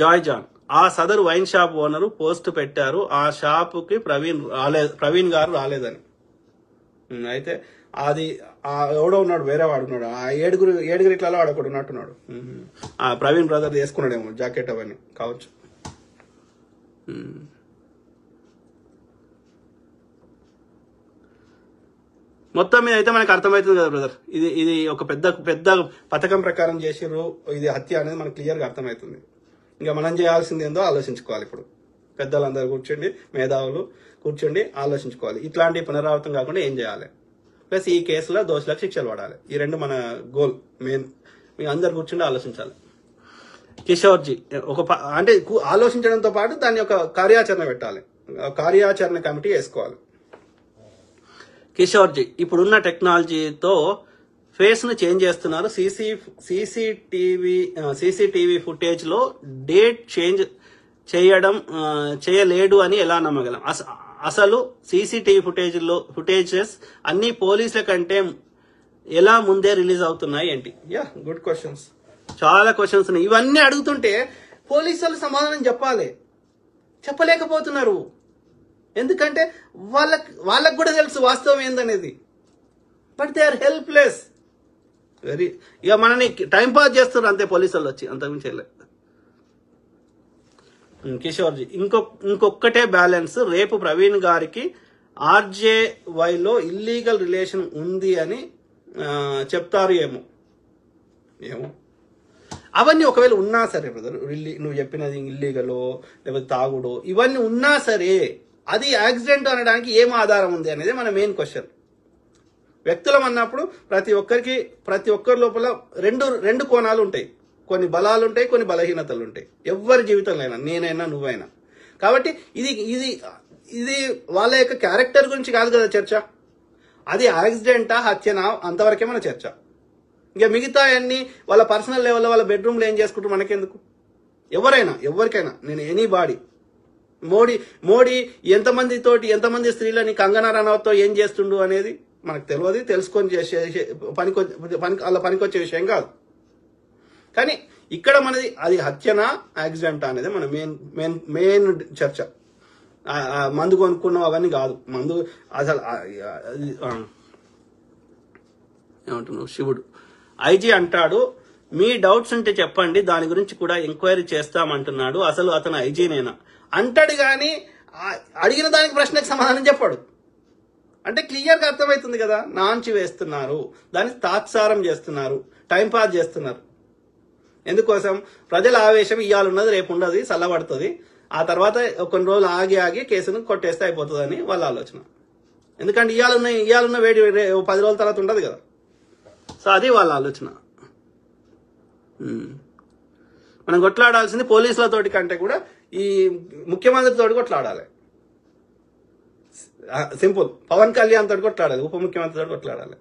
జాయ్ జాన్, ఆ సదరు వైన్ షాప్ ఓనరు పోస్ట్ పెట్టారు, ఆ షాపుకి ప్రవీణ్ గారు రాలేదని. అయితే అది ఎవడో ఉన్నాడు, వేరే వాడు ఉన్నాడు, ఆ ఏడుగురు ఇట్లా వాడు ఒకడు ఉన్నట్టున్నాడు. ఆ ప్రవీణ్ బ్రదర్ వేసుకున్నాడేమో జాకెట్ అవన్నీ కావచ్చు. మొత్తం మీద అయితే మనకు అర్థమవుతుంది కదా బ్రదర్, ఇది ఒక పెద్ద పథకం ప్రకారం చేసిర్రు, ఇది హత్య అనేది మనకు క్లియర్గా అర్థమవుతుంది. ఇంకా మనం చేయాల్సింది ఏందో ఆలోచించుకోవాలి. ఇప్పుడు పెద్దలందరూ కూర్చోండి, మేధావులు కూర్చోండి, ఆలోచించుకోవాలి. ఇట్లాంటి పునరావృతం కాకుండా ఏం చేయాలి, ప్లస్ ఈ కేసులో దోషులకు శిక్షలు పడాలి. ఈ 2 మన గోల్ మెయిన్. మీ అందరు కూర్చుండి ఆలోచించాలి. కిషోర్జీ, అంటే ఆలోచించడంతో పాటు దాన్ని ఒక కార్యాచరణ పెట్టాలి, కార్యాచరణ కమిటీ వేసుకోవాలి. కిషోర్జీ, ఇప్పుడున్న టెక్నాలజీతో ఫేస్ ను చేంజ్ చేస్తున్నారు. సీసీటీవీ ఫుటేజ్ లో డేట్ చేంజ్ చేయలేడు అని ఎలా నమ్మగలం? అసలు సీసీటీవీ ఫుటేజెస్ అన్ని పోలీసుల కంటే ఎలా ముందే రిలీజ్ అవుతున్నాయి ఏంటి? గుడ్ క్వశ్చన్స్, చాలా క్వశ్చన్స్ ఉన్నాయి. ఇవన్నీ అడుగుతుంటే పోలీసులు సమాధానం చెప్పలేకపోతున్నారు. ఎందుకంటే వాళ్ళకు కూడా తెలుసు వాస్తవం ఏందనేది, బట్ దే ఆర్ హెల్ప్లెస్. ఇక మనని టైం పాస్ చేస్తున్నారు అంతే పోలీసు వాళ్ళు వచ్చి, అంతకుమించి చేయలేదు. కిషోర్జీ ఇంకొక్కటే బ్యాలెన్స్, రేపు ప్రవీణ్ గారికి ఆర్జేవైలో ఇల్లీగల్ రిలేషన్ ఉంది అని చెప్తారు ఏమో. అవన్నీ ఒకవేళ ఉన్నా సరే బ్రదర్, నువ్వు చెప్పినది ఇల్లీగలో లేకపోతే తాగుడో ఇవన్నీ ఉన్నా సరే అది యాక్సిడెంట్ అనడానికి ఏం ఆధారం ఉంది అనేది మన మెయిన్ క్వశ్చన్. వ్యక్తులం అన్నప్పుడు ప్రతి ఒక్కరి లోపల రెండు కోణాలు ఉంటాయి. కొన్ని బలాలు ఉంటాయి, కొన్ని బలహీనతలు ఉంటాయి. ఎవరి జీవితంలో అయినా, నేనైనా నువ్వైనా. కాబట్టి ఇది వాళ్ళ యొక్క క్యారెక్టర్ గురించి కాదు కదా చర్చ. అది యాక్సిడెంటా హత్యనా అంతవరకే మన చర్చ. ఇక మిగతా అన్ని వాళ్ళ పర్సనల్ లెవెల్లో వాళ్ళ బెడ్రూమ్లో ఏం చేసుకుంటారు మనకెందుకు. ఎవరికైనా నేను ఎనీ బాడీ మోడీ ఎంతమంది స్త్రీలని కంగనా రనౌత్తో ఏం చేస్తుండు అనేది మనకు తెలియదు. తెలుసుకొని చేసే అలా పనికొచ్చే విషయం కాదు. కానీ ఇక్కడ మనది అది హత్యనా యాక్సిడెంటా అనేది మన మెయిన్ చర్చ. మందు కొనుక్కున్నాం అవన్నీ కాదు. మందు అసలు ఏమంటున్నావు శివుడు. ఐజీ అంటాడు మీ డౌట్స్ ఉంటే చెప్పండి, దాని గురించి కూడా ఎంక్వైరీ చేస్తామంటున్నాడు. అసలు అతను ఐజీనేనా అంటాడు కానీ అడిగిన దానికి ప్రశ్నకు సమాధానం చెప్పాడు. అంటే క్లియర్గా అర్థమవుతుంది కదా, నాంచి వేస్తున్నారు, దాన్ని తాత్సారం చేస్తున్నారు, టైంపాస్ చేస్తున్నారు. ఎందుకోసం ప్రజల ఆవేశం ఇయ్యాలున్నది రేపు ఉండదు, చల్లబడుతుంది. ఆ తర్వాత కొన్ని రోజులు ఆగి కేసును కొట్టేస్తే అయిపోతుందని వాళ్ళ ఆలోచన. ఎందుకంటే ఇయ్యాలున్న వేడి 10 రోజుల తర్వాత ఉండదు కదా. సో అది వాళ్ళ ఆలోచన. మనం కొట్లాడాల్సింది పోలీసులతోటి కంటే కూడా ఈ ముఖ్యమంత్రితోటి కొట్లాడాలి. సింపుల్. పవన్ కళ్యాణ్ తోటి కొట్లాడాలి, ఉప ముఖ్యమంత్రి తోటి కొట్లాడాలి.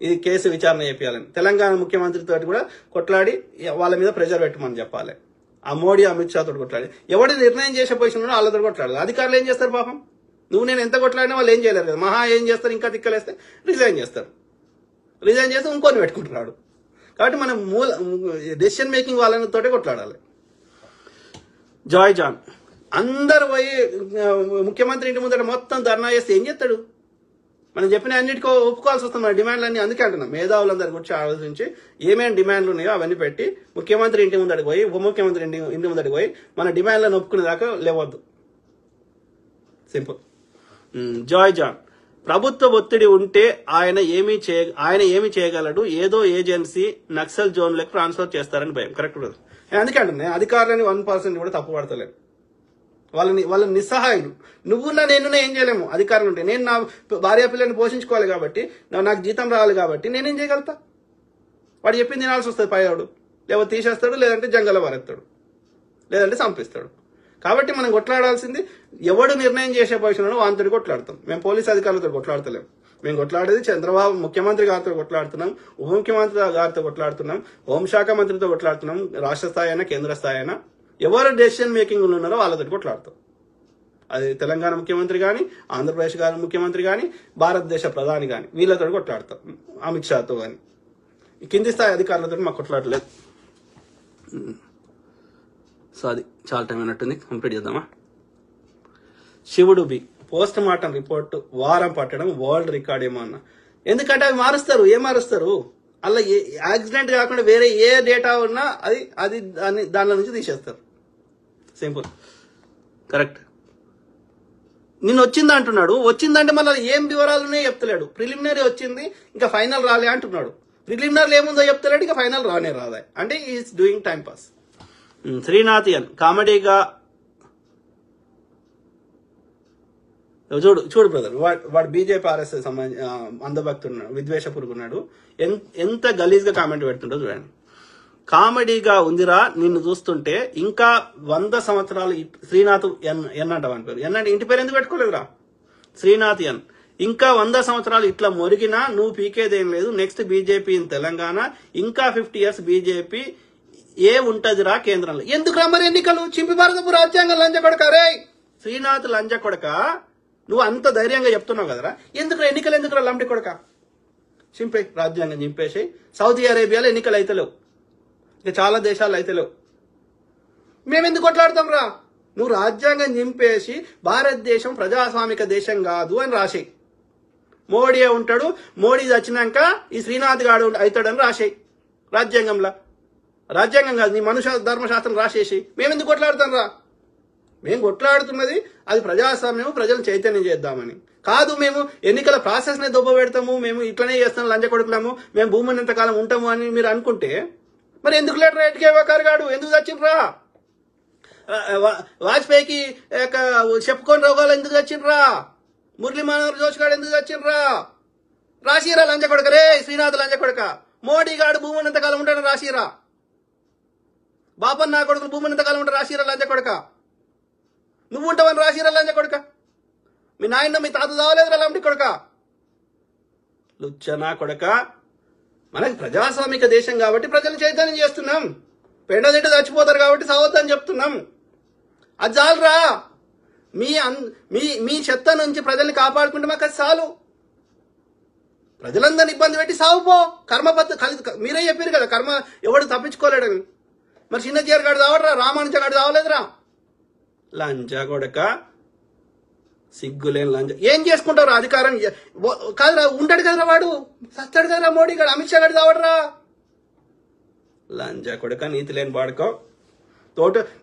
ఇది కేసు విచారణ చేయాలని తెలంగాణ ముఖ్యమంత్రితో కూడా కొట్లాడి వాళ్ళ మీద ప్రెజర్ పెట్టమని చెప్పాలి. ఆ మోడీ అమిత్ షా తోటి కొట్లాడి ఎవడి నిర్ణయం చేసే పొజిషన్ ఉన్నాడో వాళ్ళతో కొట్లాడాలి. అధికారులు ఏం చేస్తారు పాపం, నువ్వు నేను ఎంత కొట్లాడినా వాళ్ళు ఏం చేయలేరు కదా. మహా ఏం చేస్తారు, ఇంకా తిక్కలేస్తే రిజైన్ చేస్తే ఇంకొని పెట్టుకుంటున్నాడు. కాబట్టి మనం డెసిషన్ మేకింగ్ వాళ్ళతోటే కొట్లాడాలి. జాయ్ జాన్ అందరు పోయి ముఖ్యమంత్రి ఇంటి ముందర మొత్తం ధర్నా చేస్తే ఏం చేస్తాడు? మనం చెప్పిన అన్నిటికో ఒప్పుకోవాల్సి వస్తుంది. మన డిమాండ్లన్నీ అందుకే అంటున్నాం. మేధావులందరి గురించి ఆలోచించి ఏమేమి డిమాండ్లు ఉన్నాయో అవన్నీ పెట్టి ముఖ్యమంత్రి ఇంటి ముందడికి పోయి ఉప ముఖ్యమంత్రి ఇంటి ముందడికి పోయి మన డిమాండ్లను ఒప్పుకునేదాకా లేవద్దు. సింపుల్. జాయ్ జాన్ ప్రభుత్వ ఒత్తిడి ఉంటే ఆయన ఏమి చేయగలడు, ఏదో ఏజెన్సీ నక్సల్ జోన్లకు ట్రాన్స్ఫర్ చేస్తారని భయం. Correct brother. అందుకే అంటున్నాయి అధికారులని 1% కూడా తప్పు పడతలేదు. వాళ్ళ నిస్సహాయులు. నువ్వున్నా నేనున్నా ఏం చేయలేము. అధికారులు ఉంటే నేను నా భార్య పిల్లల్ని పోషించుకోవాలి కాబట్టి, నాకు జీతం రావాలి కాబట్టి నేనేం చేయగలుగుతా? వాడు చెప్పింది తినాల్సి వస్తుంది. పైవాడు లేకపోతే తీసేస్తాడు, లేదంటే జంగల్లో పారేస్తాడు, లేదంటే చంపిస్తాడు. కాబట్టి మనం కొట్లాడాల్సింది ఎవడు నిర్ణయం చేసే పొజిషన్లో వాంతటి కొట్లాడతాం. మేము పోలీస్ అధికారులతో కొట్లాడతలేం. మేము కొట్లాడేది చంద్రబాబు ముఖ్యమంత్రి గారితో కొట్లాడుతున్నాం, ఉప ముఖ్యమంత్రి గారితో కొట్లాడుతున్నాం, హోంశాఖ మంత్రితో కొట్లాడుతున్నాం. రాష్ట్ర స్థాయి అయినా కేంద్ర స్థాయి అయినా ఎవరు డెసిషన్ మేకింగ్ ఉన్నారో వాళ్ళతో కొట్లాడతాం. అది తెలంగాణ ముఖ్యమంత్రి కానీ, ఆంధ్రప్రదేశ్ ముఖ్యమంత్రి కానీ, భారతదేశ ప్రధాని కానీ వీళ్ళతో కొట్లాడతాం. అమిత్ షాతో కానీ. కింది స్థాయి అధికారులతో మాకు కొట్లాడలేదు. సో అది చాలా టైం అయినట్టుంది, కంప్లీట్ చేద్దామా? శివుడు బి పోస్ట్ మార్టం రిపోర్ట్ వారం పట్టడం వరల్డ్ రికార్డ్ ఏమో అన్న. ఎందుకంటే అవి మారుస్తారు. ఏం మారుస్తారు? అలా యాక్సిడెంట్ కాకుండా వేరే ఏ డేటా ఉన్నా అది దానిలో నుంచి తీసేస్తారు. సింపుల్. కరెక్ట్. నిన్న వచ్చింది అంటున్నాడు. వచ్చిందంటే మళ్ళీ ఏం వివరాలు ఉన్నాయో చెప్తలేడు. ప్రిలిమినరీ వచ్చింది, ఇంకా ఫైనల్ రాలే అంటున్నాడు. ప్రిలిమినరీ ఏముందో చెప్తలేడు, ఇక ఫైనల్ రాదే. అంటే ఈస్ డూయింగ్ టైం పాస్. శ్రీనాథియన్ కామెడీగా చూడు బ్రదర్, వాడు బీజేపీ ఆర్ఎస్ఎస్ అంధభక్తున్నాడు, విద్వేషపురుగున్నాడు. ఎంత గలీజ్గా కామెంట్ పెడుతుండో చూడండి. కామెడీగా ఉందిరా నిన్ను చూస్తుంటే. ఇంకా 100 సంవత్సరాలు శ్రీనాథ్ ఎన్ అంటావు అని పేరు. ఎన్నంటే ఇంటి పేరు ఎందుకు పెట్టుకోలేదురా? శ్రీనాథ్ ఎన్. ఇంకా 100 సంవత్సరాలు ఇట్లా మొరిగినా నువ్వు పీకేదేం లేదు. Next BJP in Telangana. ఇంకా 50 years బీజేపీ ఉంటదిరా కేంద్రంలో. ఎందుకురా మరి ఎన్నికలు? చింపి భారతపు రాజ్యాంగం లంచ కొడక. రే శ్రీనాథ్ లంచ కొడక, నువ్వు అంత ధైర్యంగా చెప్తున్నావు కదరా, ఎందుకురా ఎన్నికలు? ఎందుకురా లంబడి కొడక? చింపే రాజ్యాంగం చింపేసి. సౌదీ అరేబియాలో ఎన్నికలు అయితే లేవు, ఇక చాలా దేశాలు అయితే లేవు. మేమెందుకు కొట్లాడతాం రా? నువ్వు రాజ్యాంగం చింపేసి భారతదేశం ప్రజాస్వామిక దేశం కాదు అని రాసి మోడీ ఉంటాడు, మోడీ వచ్చినాక ఈ శ్రీనాథ్ గాడు అవుతాడని రాసేయి రాజ్యాంగంలో. రాజ్యాంగం కాదు, నీ మనుష్య ధర్మశాస్త్రం రాసేసి మేమెందుకు కొట్లాడుతాం రా? మేము కొట్లాడుతున్నది అది ప్రజాస్వామ్యం, ప్రజలను చైతన్యం చేద్దామని కాదు. మేము ఎన్నికల ప్రాసెస్ నే దొబ్బ పెడతాము, మేము ఇట్లనే చేస్తాం, లంచ కొడుకులాము, మేము భూమిని ఎంతకాలం ఉంటాము అని మీరు అనుకుంటే మరి ఎందుకు లేటర్ ఎట్కే గాడు ఎందుకు చచ్చిండ్రా? వాజ్పేయికి చెప్పుకొని రోగాలు ఎందుకు చచ్చిండ్రా? మురళీ మనోహర్ జోషి గాడు ఎందుకు చచ్చిండ్రా? రాసిరా లంచ కొడక రే శ్రీనాథ్ లంచ కొడక. మోడీ గాడు భూమిని ఎంతకాలం ఉంటాడు రాసిరా. బాపన్న కొడుకులు భూమిని ఎంతకాలం ఉంటాడు రాసిరా లంచ కొడక. నువ్వు ఉంటావని రాసిరా లంచ కొడక. మీ నాయన మీ తాత చావలేదురా లంబడి కొడక. లుచ్చనా కొడక. మనకి ప్రజాస్వామిక దేశం కాబట్టి ప్రజలు చైతన్యం చేస్తున్నాం. పెండదింట చచ్చిపోతారు కాబట్టి సావద్దని చెప్తున్నాం. అది చాలురా. మీ చెత్త నుంచి ప్రజల్ని కాపాడుకుంటే మాకు అది చాలు. ప్రజలందరినీ ఇబ్బంది పెట్టి సావుపో. మీరే చెప్పారు కదా కర్మ ఎవడు తప్పించుకోలేడని. మరి చిన్నజీఆర్ గాడు చావడరా, రామానుజ గాడు చావలేదురా. లంచా కొడక, సిగ్గులేని లంచ. ఏం చేసుకుంటారు అధికారం? కాదురా, ఉంటాడు కదరా వాడు, సస్తాడు కదరా మోడీ గాడు, అమిత్ షా గాడు చావడరా. లంచా కొడక, నీతి లేని పాడుకో.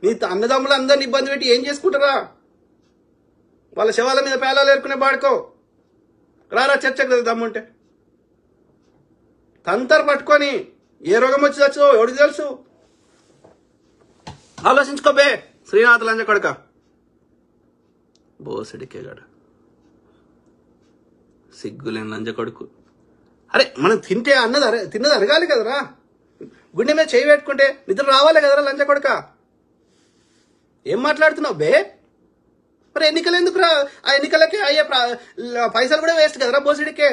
నీ అన్నదమ్ములు అందరిని ఇబ్బంది పెట్టి ఏం చేసుకుంటారా? వాళ్ళ శవాల మీద పేలాలు ఏరుకునే పాడుకో. రారా చర్చకు కదా దమ్ముంటే. తంతరు పట్టుకొని ఏ రోగం వచ్చి చచ్చో ఎవడికి తెలుసు? ఆలోచించుకోబే శ్రీనాథ్ లంచ కొడక. బోసడికేగాడు, సిగ్గులేని లంచ కొడుకు. అరే మనం తిన్నది అరగాలి కదరా. గుండె మీద చేయి పెట్టుకుంటే నిద్ర రావాలి కదరా లంచ కొడక. ఏం మాట్లాడుతున్నావు బే? మరి ఎన్నికలు ఎందుకురా? ఆ ఎన్నికలకి అయ్యే పైసలు కూడా వేస్ట్ కదరా బోసిడికే.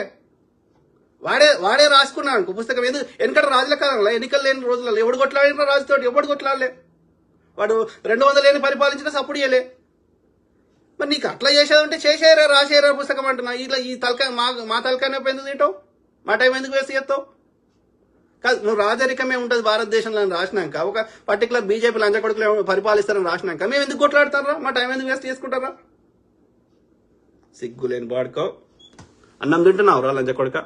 వాడే రాసుకున్నాడు పుస్తకం. ఎందుకు ఎన్నికల రాజుల కాలంలో ఎన్నికలు లేని రోజులలో ఎవడు కొట్లాడిన రాజుతోటి ఎవడు కొట్లాడలే. వాడు 200 ఏళ్ళు పరిపాలించినా సప్పుడు చేయలే. మరి నీకు అట్లా చేసేదంటే చేసేయరా, రాసేయరా పుస్తకం అంటున్నా. ఇట్లా ఈ తలకాయ మా తలకాయ ఎందుకు తింటావు? మా టైం ఎందుకు వేస్ట్ చేస్తావు? కాదు, నువ్వు రాజరికమే ఉంటుంది భారతదేశంలో రాసినాక, ఒక పర్టికులర్ బీజేపీ లంచ కొడుకులు పరిపాలిస్తారని రాసినాక మేము ఎందుకు కొట్లాడతారా? మా టైం ఎందుకు వేస్ట్ చేసుకుంటారా? సిగ్గులేని బాడుకో. అన్నం తింటున్నావు రా లంచ కొడుక.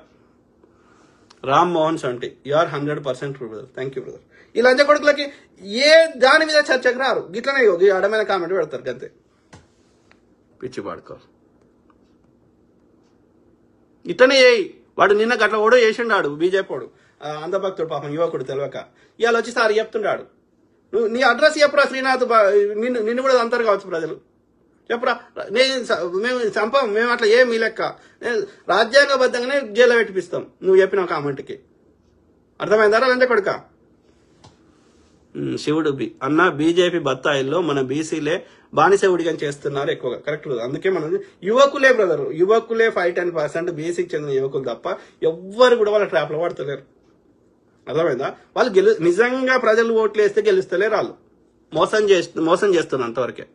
Ram Mohan Santi, you are 100% true brother. Thank you brother. ఈ లంచ కొడుకులకి ఏ దాని మీద చర్చకు రారు, గిట్లనే అడమైన కామెంట్ పెడతారు గంతే. పిచ్చి పాడుకో. ఇట్లనే వాడు నిన్న గట్ల ఓడో చేసిండాడు బీజేపీ వాడు, అంధభక్తుడు పాపం యువకుడు తెలియక. ఇవాళ వచ్చి సార్ చెప్తుండాడు, నువ్వు నీ అడ్రస్ చెప్పురా శ్రీనాథ్, నిన్ను కూడా అంటారు కావచ్చు ప్రజలు. చెప్పురా, మేము అట్లా ఏం మీ లెక్క రాజ్యాంగబద్ధంగానే జైల్లో పెట్టిపిస్తాం నువ్వు చెప్పిన కామెంట్కి. అర్థమైందారా లంచ కొడుక? శివుడు అన్న బీజేపీ బత్తాయిల్లో మన బీసీలే బానిస ఉడిగని చేస్తున్నారు ఎక్కువగా. కరెక్ట్. అందుకే మనం యువకులే బ్రదర్, యువకులే 5-10% బీసీకి చెందిన యువకులు తప్ప ఎవ్వరు కూడా వాళ్ళ ట్రాప్ లో పడతలేరు. అర్థమైందా? వాళ్ళు నిజంగా ప్రజలు ఓట్లు వేస్తే గెలుస్తలేరు. వాళ్ళు మోసం చేస్తున్నారు అంతవరకే.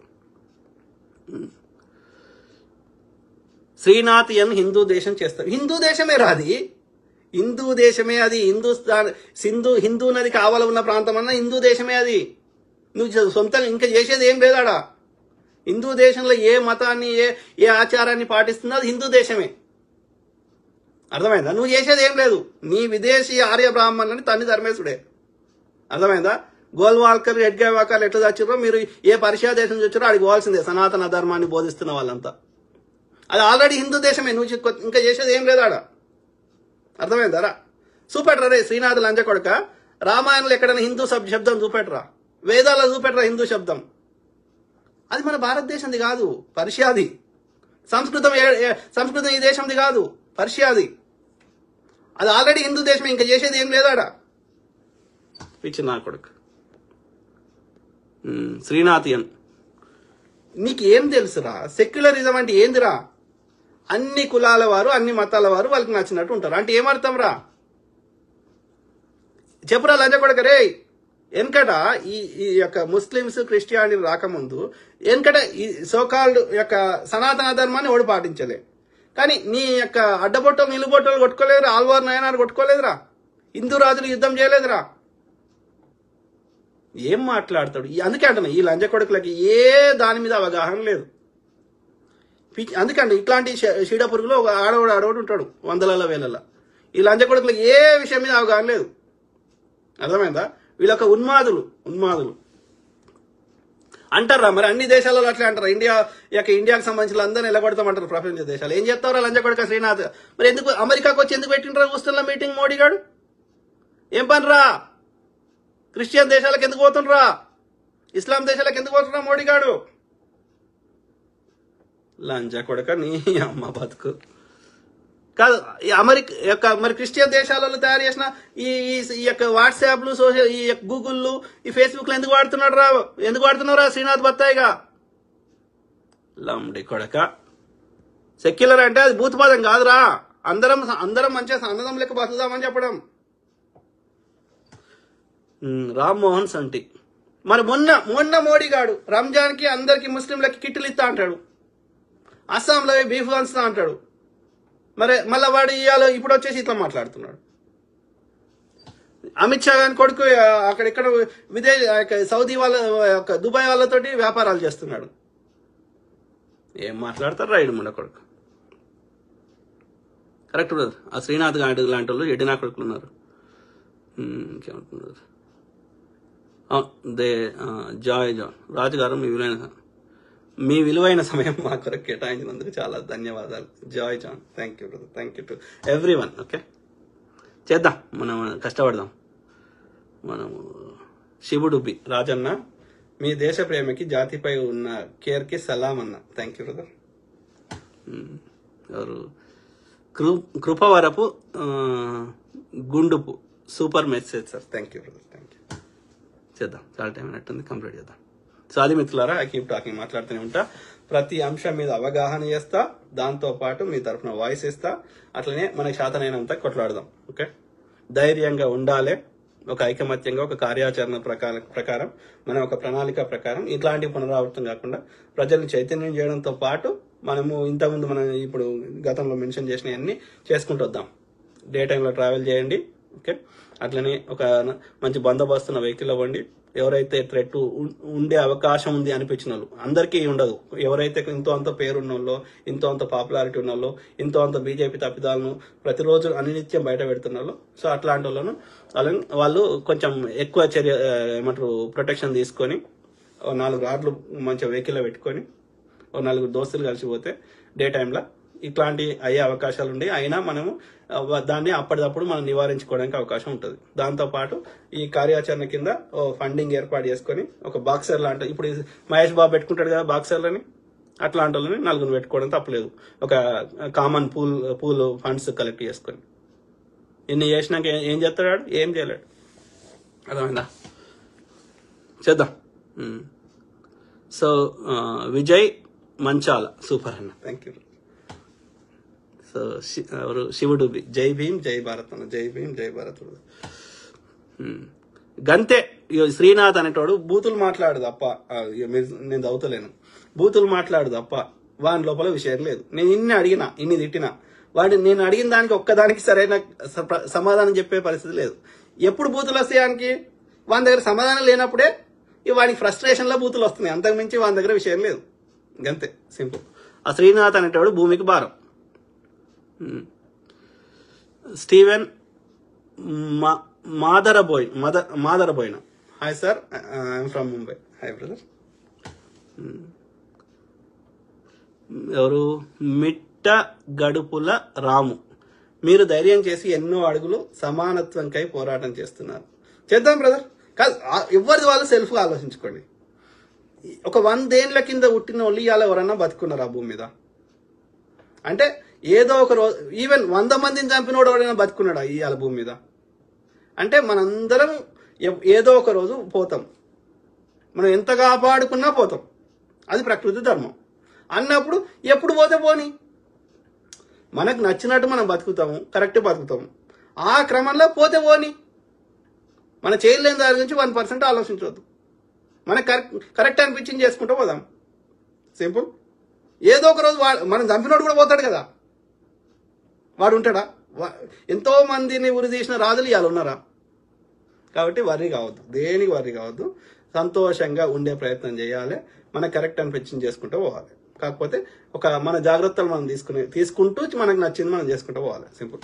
శ్రీనాథ్ హిందూ దేశం చేస్తారు. హిందూ దేశమే రాది, హిందూ దేశమే అది. హిందూస్థాన్ హిందూ నది కావాల ఉన్న ప్రాంతం అన్నా హిందూ దేశమే అది. నువ్వు సొంతంగా ఇంకా చేసేది ఏం లేదాడా. హిందూ దేశంలో ఏ మతాన్ని ఏ ఆచారాన్ని పాటిస్తుందో అది హిందూ దేశమే. అర్థమైందా? నువ్వు చేసేది ఏం లేదు. నీ విదేశీ ఆర్య బ్రాహ్మణులని తన్ని ధర్మేశుడే. అర్థమైందా? గోల్వాల్కర్, ఎడ్గేవాకర్ ఎట్లా చచ్చారో మీరు ఏ పర్షియా దేశం నుంచి వచ్చారో అడిగి పోవాల్సిందే. సనాతన ధర్మాన్ని బోధిస్తున్న వాళ్ళంతా అది ఆల్రెడీ హిందూ దేశమే. నువ్వు ఇంకా చేసేది ఏం లేదాడా. అర్థమైందారా? చూపెట్టరా రే శ్రీనాథ్ లంచ కొడక. రామాయణంలో ఎక్కడైనా హిందూ శబ్దం చూపెట్టరా, వేదాల్లో చూపెట్టరా హిందూ శబ్దం. అది మన భారతదేశంది కాదు, పర్షియాది. సంస్కృతం ఈ దేశంది కాదు, పర్షియాది. అది ఆల్రెడీ హిందూ దేశమే, ఇంకా చేసేది ఏం లేదాడా. పిచ్చి నా కొడుకు శ్రీనాథియన్. నీకు ఏం తెలుసురా? సెక్యులరిజం అంటే ఏందిరా? అన్ని కులాల వారు, అన్ని మతాల వారు వాళ్ళకి నచ్చినట్టు ఉంటారు అంటే ఏమర్థం రా? చెప్పురా లంచ కొడక రే. వెనకట ఈ యొక్క ముస్లిమ్స్, క్రిస్టియానిటీ రాకముందు వెనకట ఈ సోకాల్డ్ యొక్క సనాతన ధర్మాన్ని ఓడి పాటించలే. కానీ నీ యొక్క అడ్డబొట్టలు, నిలుబొట్టలు కొట్టుకోలేదురా, ఆల్వార్ నయనారు కొట్టుకోలేదురా, హిందూ రాజులు యుద్ధం చేయలేదురా. ఏం మాట్లాడతాడు? అందుకే అంటున్నా, ఈ లంచ కొడుకులకి ఏ దాని మీద అవగాహన లేదు. అందుకండి ఇట్లాంటి షీడ పురుగులో ఒక ఆడవాడు ఉంటాడు వందల వేలల్లో. ఈ లంచ కొడుకులకు ఏ విషయం మీద అవగాహన లేదు. అర్థమైందా? వీళ్ళొక ఉన్మాదులు అంటారా మరి? అన్ని దేశాలలో అట్లా అంటారా? ఇండియాకి సంబంధించిన అందరిని నిలబడతామంటారు ప్రపంచ దేశాలు. ఏం చెప్తారా లంచ కొడుక శ్రీనాథ్? మరి ఎందుకు అమెరికాకు వచ్చి ఎందుకు పెట్టిండ్రా హూస్టన్లో మీటింగ్ మోడీ గారు? ఏం పనిరా? క్రిస్టియన్ దేశాలకు ఎందుకు పోతుండ్రా? ఇస్లాం దేశాలకు ఎందుకు పోతుండ్రా మోడీ గారు? లంచ కొడుక నీ అమ్మ బతుకు కాదు. అమెరికా యొక్క మరి క్రిస్టియన్ దేశాలలో తయారు చేసిన ఈ యొక్క వాట్సాప్లు, ఈ యొక్క గూగుల్లు, ఈ ఫేస్బుక్లు ఎందుకు వాడుతున్నారా శ్రీనాథ్ బత్తాయిగా? లండి కొడక. సెక్యులర్ అంటే అది భూతపాదం కాదురా. అందరం మంచిగా అన్నదం లెక్క బతుకుదామని చెప్పడం. రామ్మోహన్ సంటి మరి మొన్న మోడీ గాడు రంజాన్కి అందరికి ముస్లింలకి కిట్లు ఇస్తా అంటాడు, అస్సాంలో బీఫ్ వంచుతా అంటాడు. మరి మళ్ళీ వాడు ఇప్పుడు వచ్చేసి ఇట్లా మాట్లాడుతున్నాడు. అమిత్ షా గారి కొడుకు అక్కడిక్కడ సౌదీ దుబాయ్ వాళ్ళతోటి వ్యాపారాలు చేస్తున్నాడు. ఏం మాట్లాడతారు రైడు ముండ కొడుకు. Correct brother. ఆ శ్రీనాథ్ గారి లాంటి వాళ్ళు ఎడినా కొడుకులు ఉన్నారు. ఇంకేమంటున్నారు? జాయ్ రాజుగారు మీ విలువైన సమయం మా కొరకు కేటాయించినందుకు చాలా ధన్యవాదాలు. Joy John. Thank you brother. Thank you to everyone. Okay, చేద్దాం, మనం కష్టపడదాం. మనము శివుడుబి రాజన్న, మీ దేశ ప్రేమకి జాతిపై ఉన్న కేర్కి సలాం అన్న. Thank you brother. ఎవరు? Krupavarapu Gundupu super message sir. Thank you brother. Thank you. చేద్దాం, చాలా టైం అయినట్టుంది, కంప్లీట్ చేద్దాం. సో అది మిత్రులారా, ఐ కీప్ టాకింగ్, మాట్లాడుతూనే ఉంటా. ప్రతి అంశం మీద అవగాహన చేస్తా, దాంతో పాటు మీ తరఫున వాయిస్ ఇస్తా. అట్లనే మనకి శాతనైనంత కొట్లాడదాం. ఓకే, ధైర్యంగా ఉండాలి. ఒక ఐకమత్యంగా ఒక కార్యాచరణ ప్రకారం మనం ఒక ప్రణాళిక ప్రకారం ఇట్లాంటి పునరావృతం కాకుండా ప్రజల్ని చైతన్యం చేయడంతో పాటు మనము ఇంతకుముందు మనం ఇప్పుడు గతంలో మెన్షన్ చేసినవన్నీ చేసుకుంటూ వద్దాం. డే టైంలో ట్రావెల్ చేయండి. ఓకే, అట్లనే ఒక మంచి బందోబస్తున్న వెహికల్ అవ్వండి. ఎవరైతే థ్రెట్ ఉండే అవకాశం ఉంది అనిపించిన వాళ్ళు, అందరికీ ఉండదు. ఎవరైతే ఇంతో అంత పేరున్న వాళ్ళు, ఇంతో అంత పాపులారిటీ ఉన్న వాళ్ళు, ఇంతో అంత బీజేపీ తప్పిదాలను ప్రతిరోజు అనినిత్యం బయట పెడుతున్నారు. సో అట్లాంటి వాళ్ళు కొంచెం ఎక్కువ ఏమంటారు ప్రొటెక్షన్ తీసుకొని 4 ఆర్లు మంచిగా వెహికల్లో పెట్టుకొని 4 దోస్తులు కలిసిపోతే డే టైంలో ఇట్లాంటి అయ్యే అవకాశాలు ఉండి, అయినా మనము దాన్ని అప్పటిదప్పుడు మనం నివారించుకోవడానికి అవకాశం ఉంటుంది. దాంతోపాటు ఈ కార్యాచరణ కింద ఫండింగ్ ఏర్పాటు చేసుకొని ఒక బాక్సర్ లాంటి, ఇప్పుడు మహేష్ బాబు పెట్టుకుంటాడు కదా బాక్సర్లని, అట్లాంటి వాళ్ళని 4 పెట్టుకోవడం తప్పలేదు. ఒక కామన్ పూల్ ఫండ్స్ కలెక్ట్ చేసుకొని ఇన్ని చేసినాక ఏం చేస్తాడు? ఏం చేయలేడు. అర్థమైందా? చేద్దాం. సో విజయ్ మంచాల సూపర్ అన్న. Thank you. సో ఎవరు? శివుడు జై భీమ్ జై భారత్ అన్న. జై భీమ్ జై భారత్. గంతే. శ్రీనాథ్ అనేటోడు బూతులు మాట్లాడు తప్ప, నేను చదువుతలేను, బూతులు మాట్లాడు తప్ప వాని లోపల విషయం లేదు. నేను ఇన్ని అడిగినా, ఇన్ని తిట్టినా, నేను అడిగిన దానికి ఒక్కదానికి సరైన సమాధానం చెప్పే పరిస్థితి లేదు. ఎప్పుడు బూతులు వస్తాయానికి? వాని దగ్గర సమాధానం లేనప్పుడే వానికి ఫ్రస్ట్రేషన్లో బూతులు వస్తున్నాయి. అంతకుమించి వాని దగ్గర విషయం లేదు. గంతే, సింపుల్. ఆ శ్రీనాథ్ అనేటోడు భూమికి భారం. Steven Madaraboina. Hi sir, I'm from Mumbai. Hi brother. ఎవరు? మిట్ట గడుపుల రాము. మీరు ధైర్యం చేసి ఎన్నో అడుగులు సమానత్వంకై పోరాటం చేస్తున్నారు. చేద్దాం బ్రదర్. కాదు, ఎవరిది వాళ్ళు సెల్ఫ్గా ఆలోచించుకోండి. ఒక 100 ఏళ్ల కింద పుట్టిన వాళ్ళు ఇవాళ ఎవరన్నా బతుకున్నారు ఆ భూమి మీద అంటే? ఏదో ఒక రోజు ఈవెన్ 100 మందిని చంపినోడు ఎవరైనా బతుకున్నాడా ఇవాళ భూమి మీద అంటే? మనందరం ఏదో ఒక రోజు పోతాం. మనం ఎంత కాపాడుకున్నా పోతాం. అది ప్రకృతి ధర్మం అన్నప్పుడు ఎప్పుడు పోతే పోని, మనకు నచ్చినట్టు మనం బతుకుతాము, కరెక్ట్ బతుకుతాము. ఆ క్రమంలో పోతే పోని, మన చేయలేని దాని గురించి 1% ఆలోచించవద్దు. మనకు కరెక్ట్ అనిపించింది చేసుకుంటూ పోదాం. సింపుల్. ఏదో ఒక రోజు మనం చంపినోడు కూడా పోతాడు కదా, వాడు ఉంటాడా? ఎంతో మందిని ఉరి తీసిన రాజులు ఇవాళ ఉన్నారా? కాబట్టి వర్రీ కావద్దు, దేనికి వర్రీ కావద్దు. సంతోషంగా ఉండే ప్రయత్నం చేయాలి. మనకు కరెక్ట్ అనిపించింది చేసుకుంటూ పోవాలి. కాకపోతే మన జాగ్రత్తలు మనం తీసుకుంటూ మనకు నచ్చింది మనం చేసుకుంటూ పోవాలి. సింపుల్.